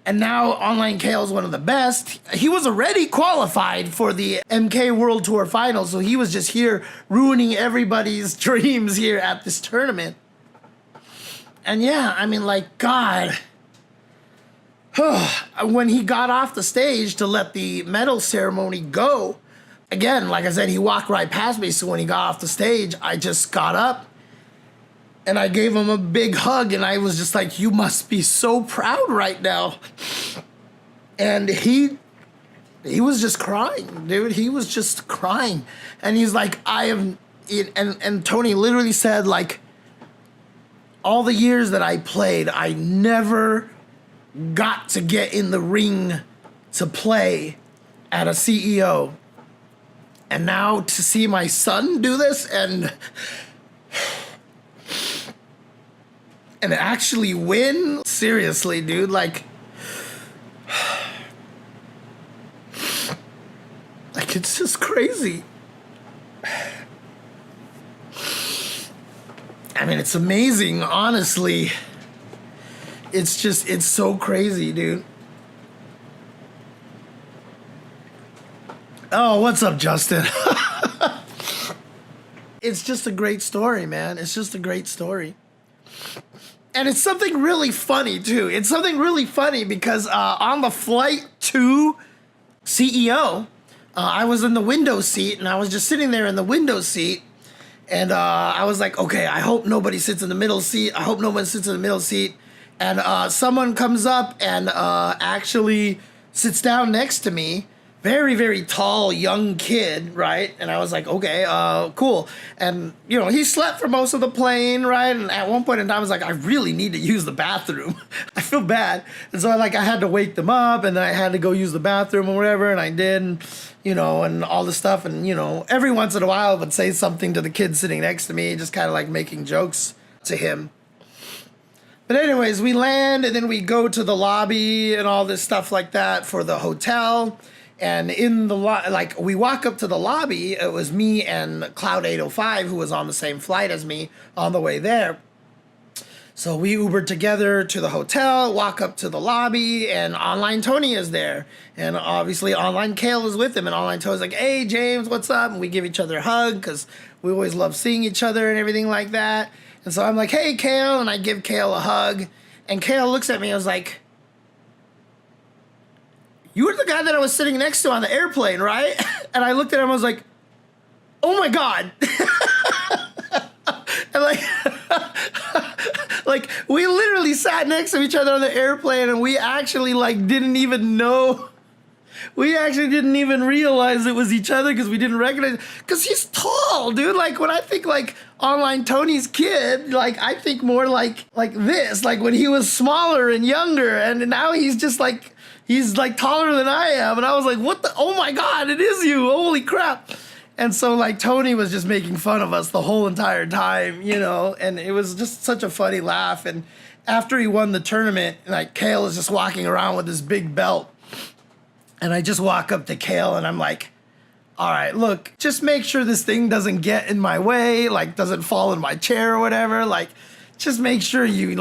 And now OnlineCale is one of the best. He was already qualified for the MK World Tour Finals, so he was just here ruining everybody's dreams here at this tournament. And yeah, I mean, like, God. When he got off the stage to let the medal ceremony go, again, like I said, he walked right past me, so when he got off the stage, I just got up and I gave him a big hug, and I was just like, you must be so proud right now. And he was just crying, dude. He was just crying. And he's like, and Tony literally said, like, all the years that I played, I never got to get in the ring to play at a CEO. And now to see my son do this and actually win? Seriously, dude, like it's just crazy. I mean, it's amazing, honestly. It's so crazy, dude. Oh, what's up, Justin? It's just a great story, man. It's just a great story. And it's something really funny, too. It's something really funny because on the flight to CEO, I was in the window seat, and I was just sitting there in the window seat, and I was like, okay, I hope nobody sits in the middle seat. I hope no one sits in the middle seat. And someone comes up and actually sits down next to me. Very, very tall, young kid, right? And I was like, okay, cool. And, you know, he slept for most of the plane, right? And at one point in time, I was like, I really need to use the bathroom. I feel bad. And so, I had to wake them up, and then I had to go use the bathroom or whatever, and I did, and, you know, and all this stuff. And, you know, every once in a while, I would say something to the kid sitting next to me, just kind of like making jokes to him. But anyways, we land, and then we go to the lobby and all this stuff like that for the hotel. And in the we walk up to the lobby. It was me and Cloud 805, who was on the same flight as me, on the way there. So we Ubered together to the hotel, walk up to the lobby, and Online Tony is there. And obviously OnlineCale is with him, and Online Tony's like, hey, James, what's up? And we give each other a hug, because we always love seeing each other and everything like that. And so I'm like, hey, Kale, and I give Kale a hug. And Kale looks at me and was like, you were the guy that I was sitting next to on the airplane, right? And I looked at him and I was like, oh my God. And like we literally sat next to each other on the airplane, and we actually didn't even know. We actually didn't even realize it was each other because we didn't recognize it. Because he's tall, dude. Like, when I think, Online Tony's kid, I think more like this. Like, when he was smaller and younger, and now he's just, he's, taller than I am. And I was like, what the? Oh, my God, it is you. Holy crap. And so, Tony was just making fun of us the whole entire time, you know. And it was just such a funny laugh. And after he won the tournament, Kale is just walking around with this big belt. And I just walk up to Kale and I'm like, all right, look, just make sure this thing doesn't get in my way, doesn't fall in my chair or whatever. Just make sure you you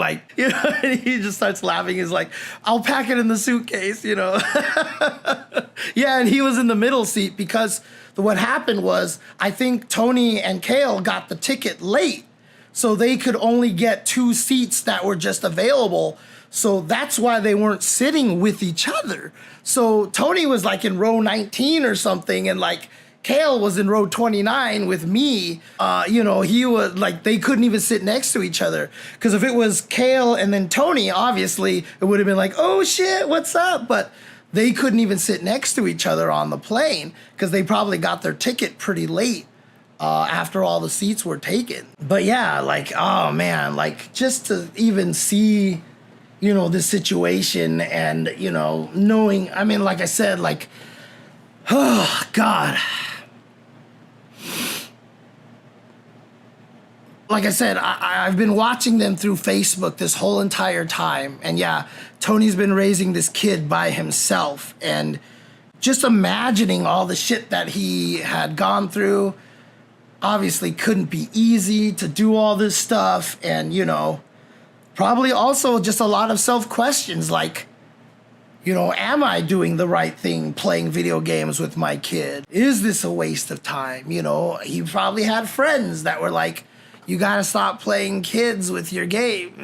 know, and he just starts laughing. He's like, I'll pack it in the suitcase, you know. Yeah, and he was in the middle seat because what happened was, I think Tony and Kale got the ticket late, so they could only get 2 seats that were just available. So that's why they weren't sitting with each other. So Tony was like in row 19 or something, and like Kale was in row 29 with me. You know, he was like, they couldn't even sit next to each other. Because if it was Kale and then Tony, obviously it would have been like, oh shit, what's up? But they couldn't even sit next to each other on the plane because they probably got their ticket pretty late after all the seats were taken. But yeah, like, oh man, like just to even see, you know, this situation and, you know, knowing, I mean, like I said, like, oh God. Like I said, I've been watching them through Facebook this whole entire time. And yeah, Tony's been raising this kid by himself. And just imagining all the shit that he had gone through, obviously couldn't be easy to do all this stuff. And, you know, probably also just a lot of self-questions like, you know, am I doing the right thing playing video games with my kid? Is this a waste of time? You know, he probably had friends that were like, you gotta stop playing games with your kids.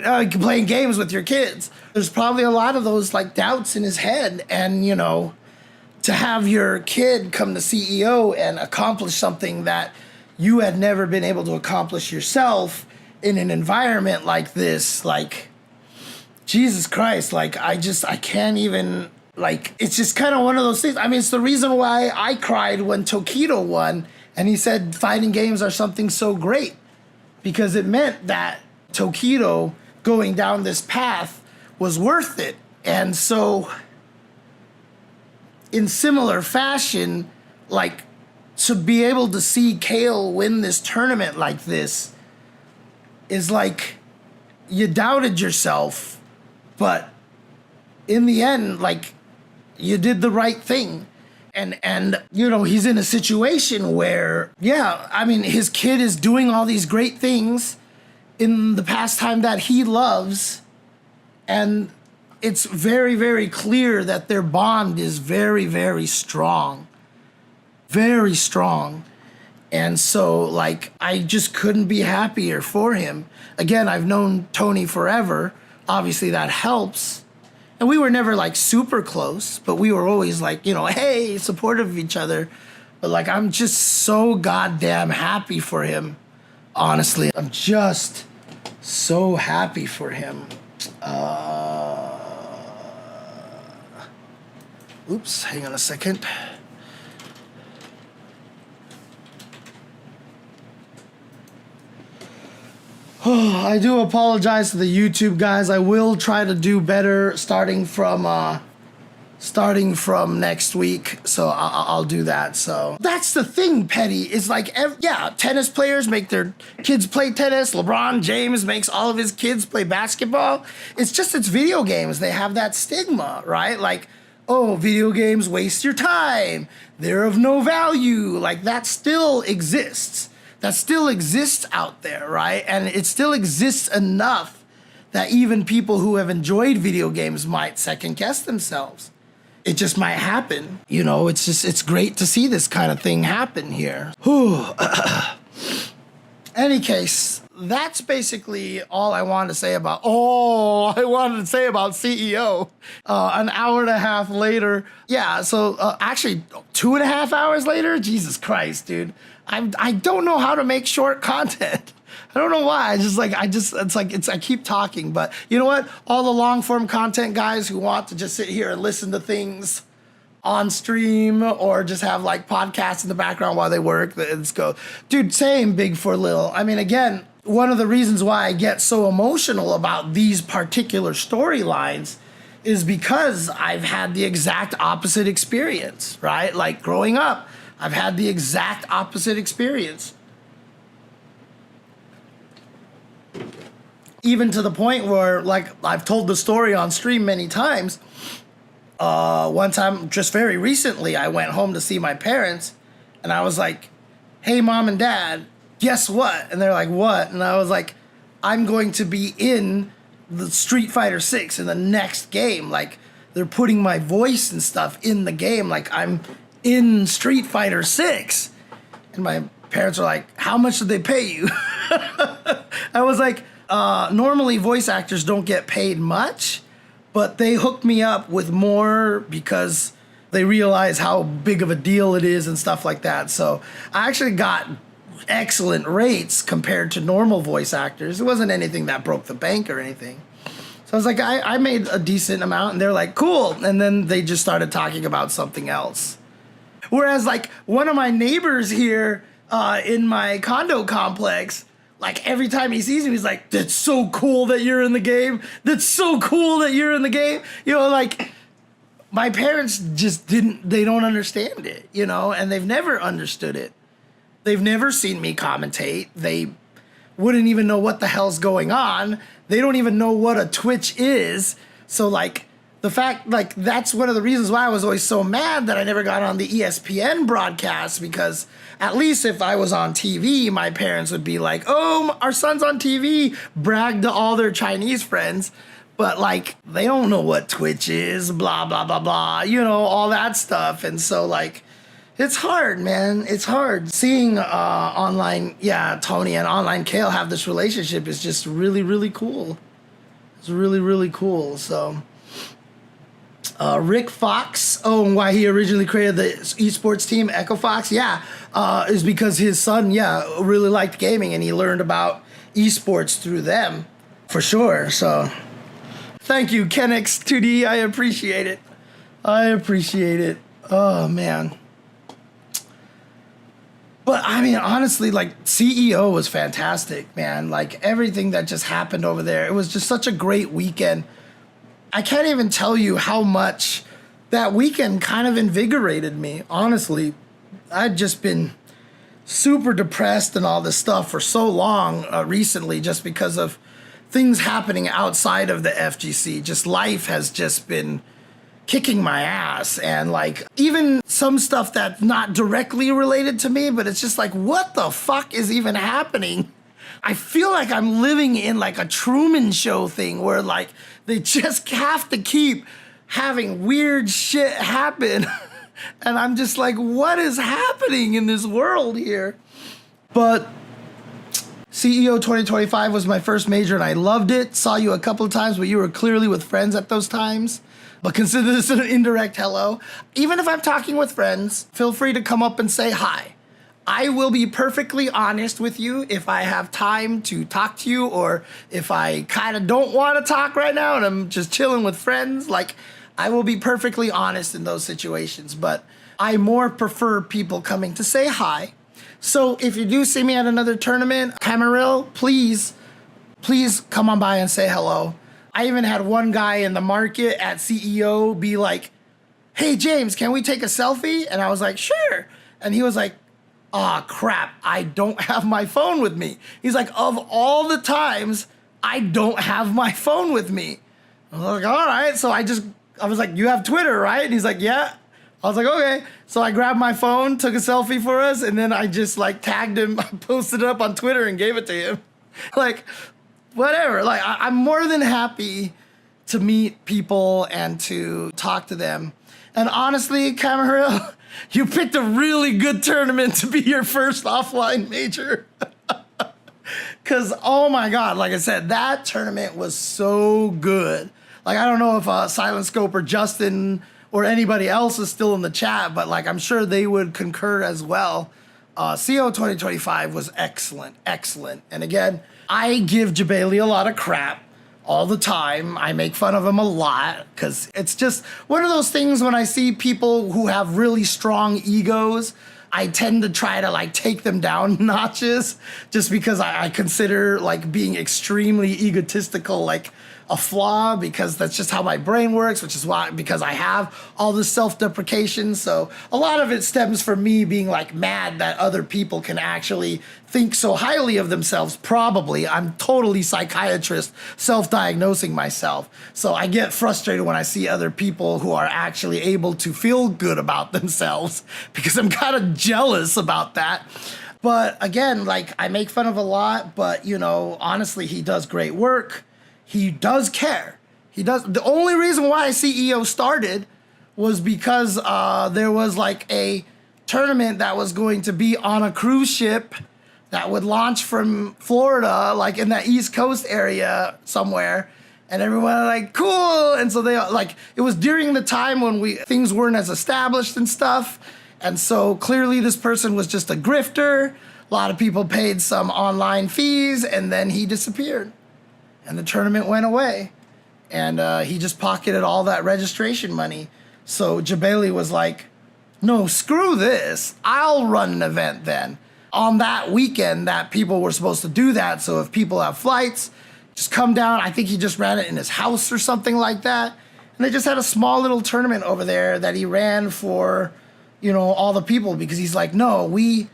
There's probably a lot of those like doubts in his head. And, you know, to have your kid come to CEO and accomplish something that you had never been able to accomplish yourself in an environment like this, like, Jesus Christ, like, I can't even, like, it's just kind of one of those things. I mean, it's the reason why I cried when Tokido won and he said fighting games are something so great. Because it meant that Tokido going down this path was worth it. And so, in similar fashion, like, to be able to see Kale win this tournament like this is like, you doubted yourself, but in the end, like, you did the right thing. And you know, he's in a situation where, yeah, I mean, his kid is doing all these great things in the pastime that he loves. And it's very, very clear that their bond is very, very strong. Very strong. And so, like, I just couldn't be happier for him. Again, I've known Tony forever. Obviously, that helps. And we were never like super close, but we were always like, you know, hey, supportive of each other. But like, I'm just so goddamn happy for him. Honestly, I'm just so happy for him. Oops, hang on a second. I do apologize to the YouTube guys. I will try to do better starting from next week. So I'll do that. So that's the thing, Petty, is like, yeah, tennis players make their kids play tennis. LeBron James makes all of his kids play basketball. It's video games. They have that stigma, right? Like, oh, video games waste your time. They're of no value. Like, that still exists. That still exists out there, right? And it still exists enough that even people who have enjoyed video games might second guess themselves. It just might happen. You know, it's great to see this kind of thing happen here. Whew. Any case, that's basically all I wanted to say about CEO. An hour and a half later. Yeah, so actually 2.5 hours later? Jesus Christ, dude. I don't know how to make short content. I don't know why. I keep talking, but you know what? All the long form content guys who want to just sit here and listen to things on stream or just have like podcasts in the background while they work, let's go. Dude, same big for little. I mean, again, one of the reasons why I get so emotional about these particular storylines is because I've had the exact opposite experience, right? Like growing up, I've had the exact opposite experience. Even to the point where, like, I've told the story on stream many times. One time, just very recently, I went home to see my parents, and I was like, hey, Mom and Dad, guess what? And they're like, what? And I was like, I'm going to be in the Street Fighter 6 in the next game. Like, they're putting my voice and stuff in the game. Like, I'm in Street Fighter 6. And my parents were like, how much did they pay you? I was like, normally voice actors don't get paid much, but they hooked me up with more because they realize how big of a deal it is and stuff like that. So I actually got excellent rates compared to normal voice actors. It wasn't anything that broke the bank or anything. So I was like, I made a decent amount, and they're like, cool. And then they just started talking about something else. Whereas like one of my neighbors here in my condo complex, like every time he sees me, he's like, that's so cool that you're in the game. That's so cool that you're in the game. You know, like my parents just they don't understand it, you know, and they've never understood it. They've never seen me commentate. They wouldn't even know what the hell's going on. They don't even know what a Twitch is. So like the fact, like that's one of the reasons why I was always so mad that I never got on the ESPN broadcast, because at least if I was on TV, my parents would be like, oh, our son's on TV, brag to all their Chinese friends. But like, they don't know what Twitch is, blah, blah, blah, blah, you know, all that stuff. And so like, it's hard, man. It's hard. Seeing Tony and OnlineCale have this relationship is just really, really cool. It's really, really cool. So, Rick Fox, and why he originally created the esports team, Echo Fox, is because his son, really liked gaming, and he learned about esports through them, for sure. So, thank you, Kenix2D. I appreciate it. Oh, man. But I mean, honestly, like CEO was fantastic, man. Like everything that just happened over there, it was just such a great weekend. I can't even tell you how much that weekend kind of invigorated me. Honestly, I'd just been super depressed and all this stuff for so long recently, just because of things happening outside of the FGC. Just life has just been kicking my ass, and like even some stuff that's not directly related to me, but it's just like, what the fuck is even happening? I feel like I'm living in like a Truman Show thing where like they just have to keep having weird shit happen. And I'm just like, what is happening in this world here? But CEO 2025 was my first major and I loved it. Saw you a couple of times, but you were clearly with friends at those times. But consider this an indirect hello. Even if I'm talking with friends, feel free to come up and say hi. I will be perfectly honest with you if I have time to talk to you, or if I kind of don't want to talk right now and I'm just chilling with friends. Like, I will be perfectly honest in those situations, but I more prefer people coming to say hi. So if you do see me at another tournament, Camarillo, please come on by and say hello. I even had one guy in the market at CEO be like, hey, James, can we take a selfie? And I was like, sure. And he was like, oh, crap, I don't have my phone with me. He's like, of all the times, I don't have my phone with me. I was like, all right. So I was like, you have Twitter, right? And he's like, yeah. I was like, okay. So I grabbed my phone, took a selfie for us, and then I just like tagged him, posted it up on Twitter and gave it to him. Like, whatever. Like, I'm more than happy to meet people and to talk to them. And honestly, Camarillo, you picked a really good tournament to be your first offline major. Because, oh my God, like I said, that tournament was so good. Like, I don't know if Silent Scope or Justin or anybody else is still in the chat, but like, I'm sure they would concur as well. CO 2025 was excellent. And again, I give Jabali a lot of crap all the time. I make fun of him a lot because it's just one of those things when I see people who have really strong egos, I tend to try to like take them down notches just because I consider like being extremely egotistical like a flaw, because that's just how my brain works, which is why, because I have all this self-deprecation. So a lot of it stems from me being like mad that other people can actually think so highly of themselves. Probably I'm totally psychiatrist self-diagnosing myself. So I get frustrated when I see other people who are actually able to feel good about themselves, because I'm kind of jealous about that. But again, like, I make fun of a lot, but you know, honestly, he does great work. He does care. He does. The only reason why CEO started was because there was like a tournament that was going to be on a cruise ship that would launch from Florida, like in the East Coast area somewhere. And everyone was like, cool. And so they like, it was during the time when things weren't as established and stuff. And so clearly this person was just a grifter. A lot of people paid some online fees, and then he disappeared. And the tournament went away. And he just pocketed all that registration money. So Jabali was like, no, screw this. I'll run an event then. On that weekend that people were supposed to do that. So if people have flights, just come down. I think he just ran it in his house or something like that. And they just had a small little tournament over there that he ran for, you know, all the people, because he's like, no, we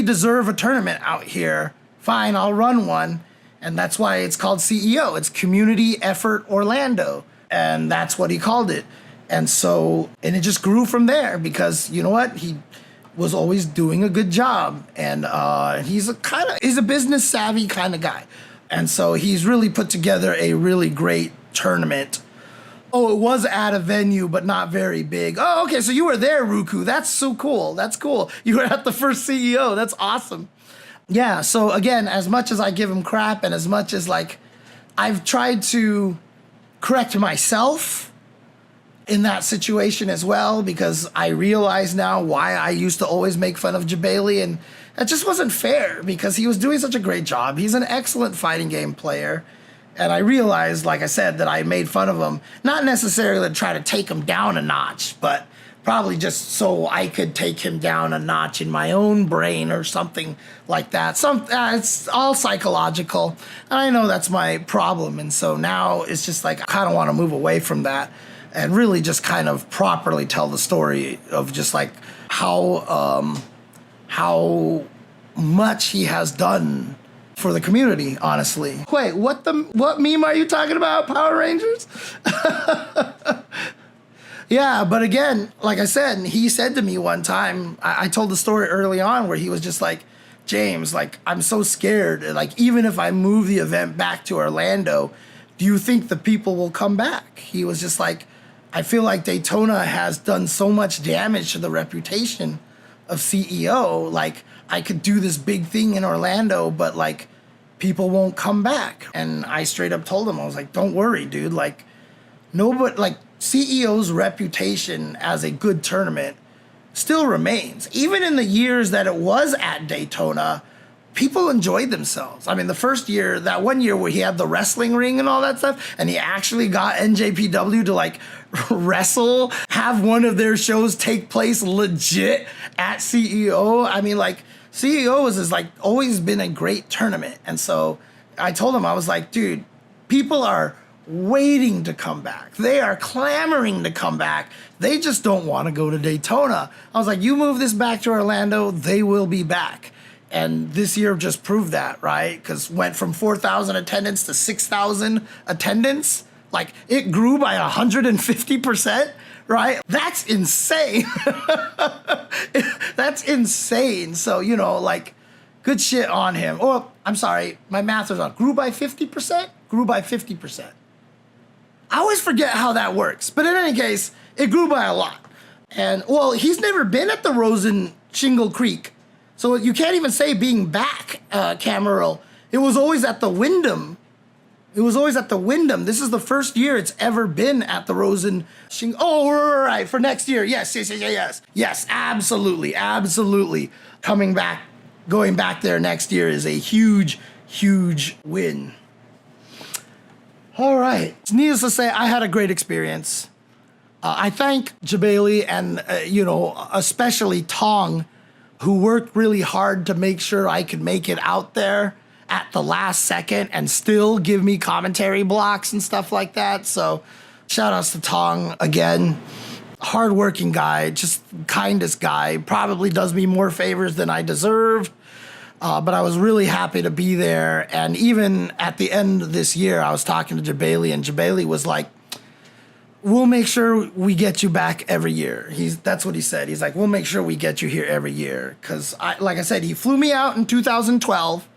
deserve a tournament out here. Fine, I'll run one. And that's why it's called CEO. It's Community Effort Orlando. And that's what he called it. And so, and it just grew from there because, you know what? He was always doing a good job. And he's a business savvy kind of guy. And so he's really put together a really great tournament. Oh, it was at a venue, but not very big. Oh, okay, so you were there, Ruku. That's so cool. That's cool. You were at the first CEO. That's awesome. Yeah, so again, as much as I give him crap and as much as like I've tried to correct myself in that situation as well, because I realize now why I used to always make fun of Jabali, and that just wasn't fair because he was doing such a great job. He's an excellent fighting game player. And I realized, like I said, that I made fun of him, not necessarily to try to take him down a notch, but probably just so I could take him down a notch in my own brain or something like that. It's all psychological. And I know that's my problem. And so now it's just like I kind of want to move away from that and really just kind of properly tell the story of just like how much he has done for the community, honestly. Wait, what meme are you talking about? Power Rangers? Yeah, but again, like I said, he said to me one time, I told the story early on where he was just like, James, like, I'm so scared. Like, even if I move the event back to Orlando, do you think the people will come back? He was just like, I feel like Daytona has done so much damage to the reputation of CEO. Like, I could do this big thing in Orlando, but like, people won't come back. And I straight up told him, I was like, don't worry, dude. Like, nobody, like, CEO's reputation as a good tournament still remains. Even in the years that it was at Daytona, people enjoyed themselves. I mean, the first year, that one year where he had the wrestling ring and all that stuff, and he actually got NJPW to like wrestle, have one of their shows take place legit at CEO. I mean, like, CEO has like always been a great tournament. And so I told him, I was like, dude, people are waiting to come back. They are clamoring to come back. They just don't want to go to Daytona. I was like, you move this back to Orlando, they will be back. And this year just proved that, right? Because went from 4,000 attendance to 6,000 attendance. Like, it grew by 150%, right? That's insane. That's insane. So, you know, like, good shit on him. Or, I'm sorry, my math was wrong. Grew by 50%? Grew by 50%. I always forget how that works. But in any case, it grew by a lot. And, well, he's never been at the Rosen Shingle Creek. So you can't even say being back, Camarillo. It was always at the Wyndham. It was always at the Wyndham. This is the first year it's ever been at the Rosen Shingle. Oh, right, for next year. Yes. Yes, absolutely. Going back there next year is a huge, huge win. All right. Needless to say, I had a great experience. I thank Jabali and, especially Tong, who worked really hard to make sure I could make it out there at the last second and still give me commentary blocks and stuff like that. So shout outs to Tong again. Hardworking guy, just kindest guy. Probably does me more favors than I deserve. But I was really happy to be there. And even at the end of this year, I was talking to Jabali, and Jabali was like, we'll make sure we get you back every year. That's what he said. He's like, we'll make sure we get you here every year. Because, like I said, he flew me out in 2012.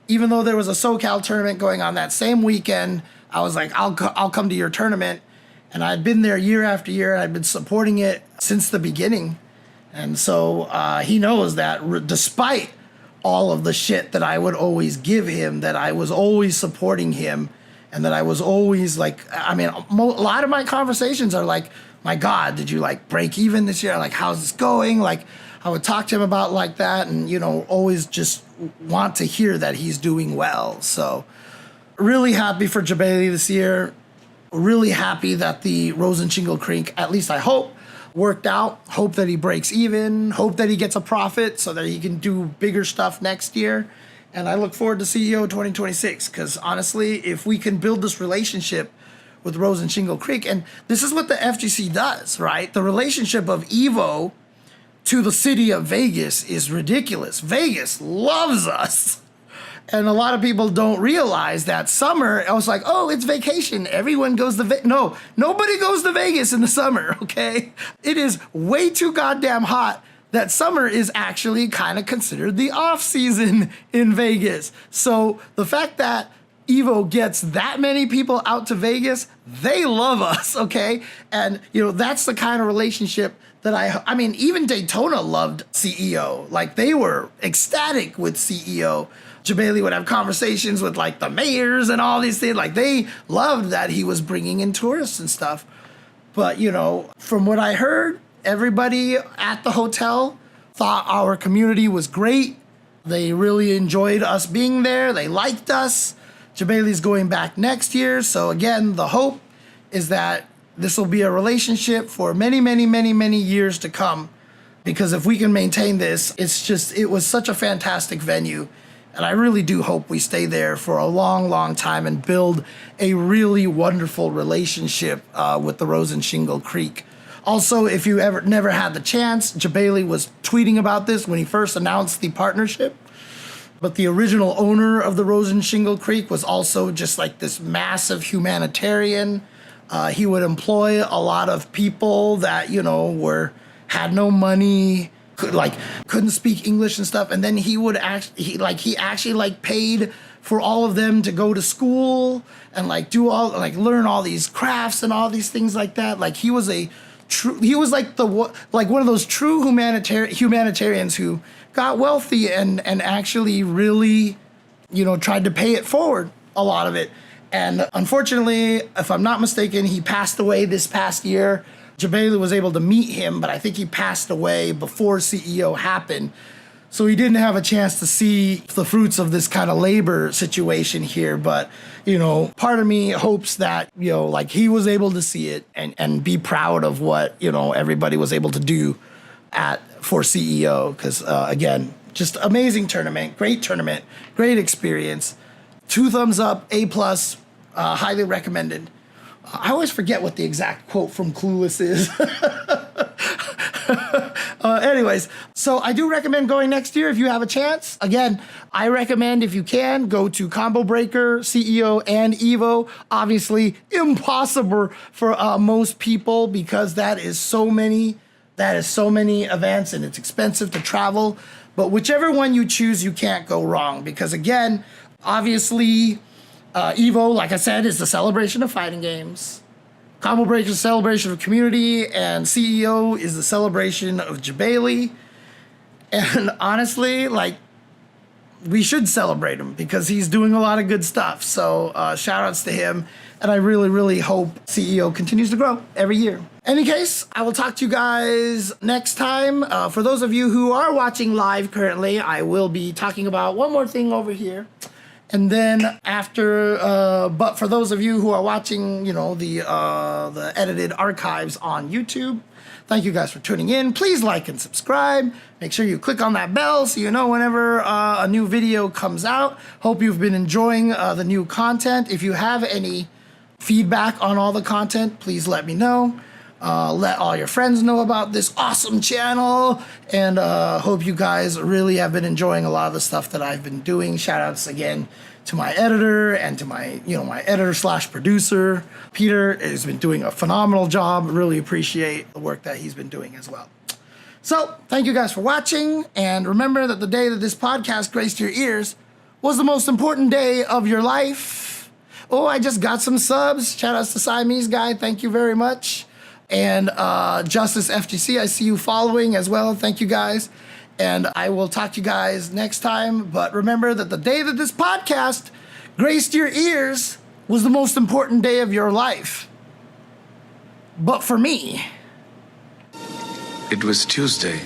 Even though there was a SoCal tournament going on that same weekend, I was like, I'll come to your tournament. And I'd been there year after year. I'd been supporting it since the beginning. And so he knows that despite all of the shit that I would always give him, that I was always supporting him, and that I was always like, I mean, a lot of my conversations are like, my God, did you like break even this year? Like, how's this going? Like, I would talk to him about like that, and, you know, always just want to hear that he's doing well. So really happy for Jabali this year. Really happy that the Rosen Shingle Creek, at least I hope, worked out. Hope that he breaks even. Hope that he gets a profit so that he can do bigger stuff next year. And I look forward to CEO 2026, because honestly, if we can build this relationship with Rosen Shingle Creek, and this is what the FGC does, right? The relationship of Evo to the city of Vegas is ridiculous. Vegas loves us. And a lot of people don't realize that summer, I was like, oh, it's vacation. Everyone goes to Vegas. No, nobody goes to Vegas in the summer, okay? It is way too goddamn hot that summer is actually kind of considered the off season in Vegas. So the fact that Evo gets that many people out to Vegas, they love us, okay? And, you know, that's the kind of relationship that I mean, even Daytona loved CEO. Like, they were ecstatic with CEO. Jabali would have conversations with like the mayors and all these things. Like, they loved that he was bringing in tourists and stuff. But, you know, from what I heard, everybody at the hotel thought our community was great. They really enjoyed us being there. They liked us. Jabali's going back next year. So again, the hope is that this will be a relationship for many, many, many, many years to come. Because if we can maintain this, it was such a fantastic venue. And I really do hope we stay there for a long, long time and build a really wonderful relationship with the Rosen Shingle Creek. Also, if you never had the chance, Jabali was tweeting about this when he first announced the partnership. But the original owner of the Rosen Shingle Creek was also just like this massive humanitarian. He would employ a lot of people that, you know, had no money, couldn't speak English and stuff, and then he actually paid for all of them to go to school and learn all these crafts and all these things like that. Like, he was one of those true humanitarians who got wealthy and actually really, you know, tried to pay it forward, a lot of it. And unfortunately, if I'm not mistaken, he passed away this past year. Jabali was able to meet him, but I think he passed away before CEO happened. So he didn't have a chance to see the fruits of this kind of labor situation here. But, you know, part of me hopes that, you know, like, he was able to see it and be proud of what, you know, everybody was able to do for CEO. Because, again, just amazing tournament, great experience. 2 thumbs up, A+, highly recommended. I always forget what the exact quote from Clueless is. Anyways, so I do recommend going next year if you have a chance. Again, I recommend, if you can, go to Combo Breaker, CEO, and Evo. Obviously, impossible for most people because that is so many events and it's expensive to travel. But whichever one you choose, you can't go wrong because, again, obviously, Evo, like I said, is the celebration of fighting games. Combo Breaker is the celebration of community, and CEO is the celebration of Jabali. And honestly, like, we should celebrate him because he's doing a lot of good stuff. So shout outs to him. And I really, really hope CEO continues to grow every year. Any case, I will talk to you guys next time. For those of you who are watching live currently, I will be talking about one more thing over here. And then after, but for those of you who are watching, you know, the edited archives on YouTube, thank you guys for tuning in. Please like and subscribe. Make sure you click on that bell so you know whenever a new video comes out. Hope you've been enjoying the new content. If you have any feedback on all the content, please let me know. Let all your friends know about this awesome channel, and hope you guys really have been enjoying a lot of the stuff that I've been doing. Shout outs again to my editor and to my editor/producer. Peter has been doing a phenomenal job. Really appreciate the work that he's been doing as well. So thank you guys for watching, and remember that the day that this podcast graced your ears was the most important day of your life. Oh, I just got some subs. Shout outs to Siamese Guy. Thank you very much. And Justice FGC, I see you following as well. Thank you guys. And I will talk to you guys next time. But remember that the day that this podcast graced your ears was the most important day of your life. But for me, It was Tuesday.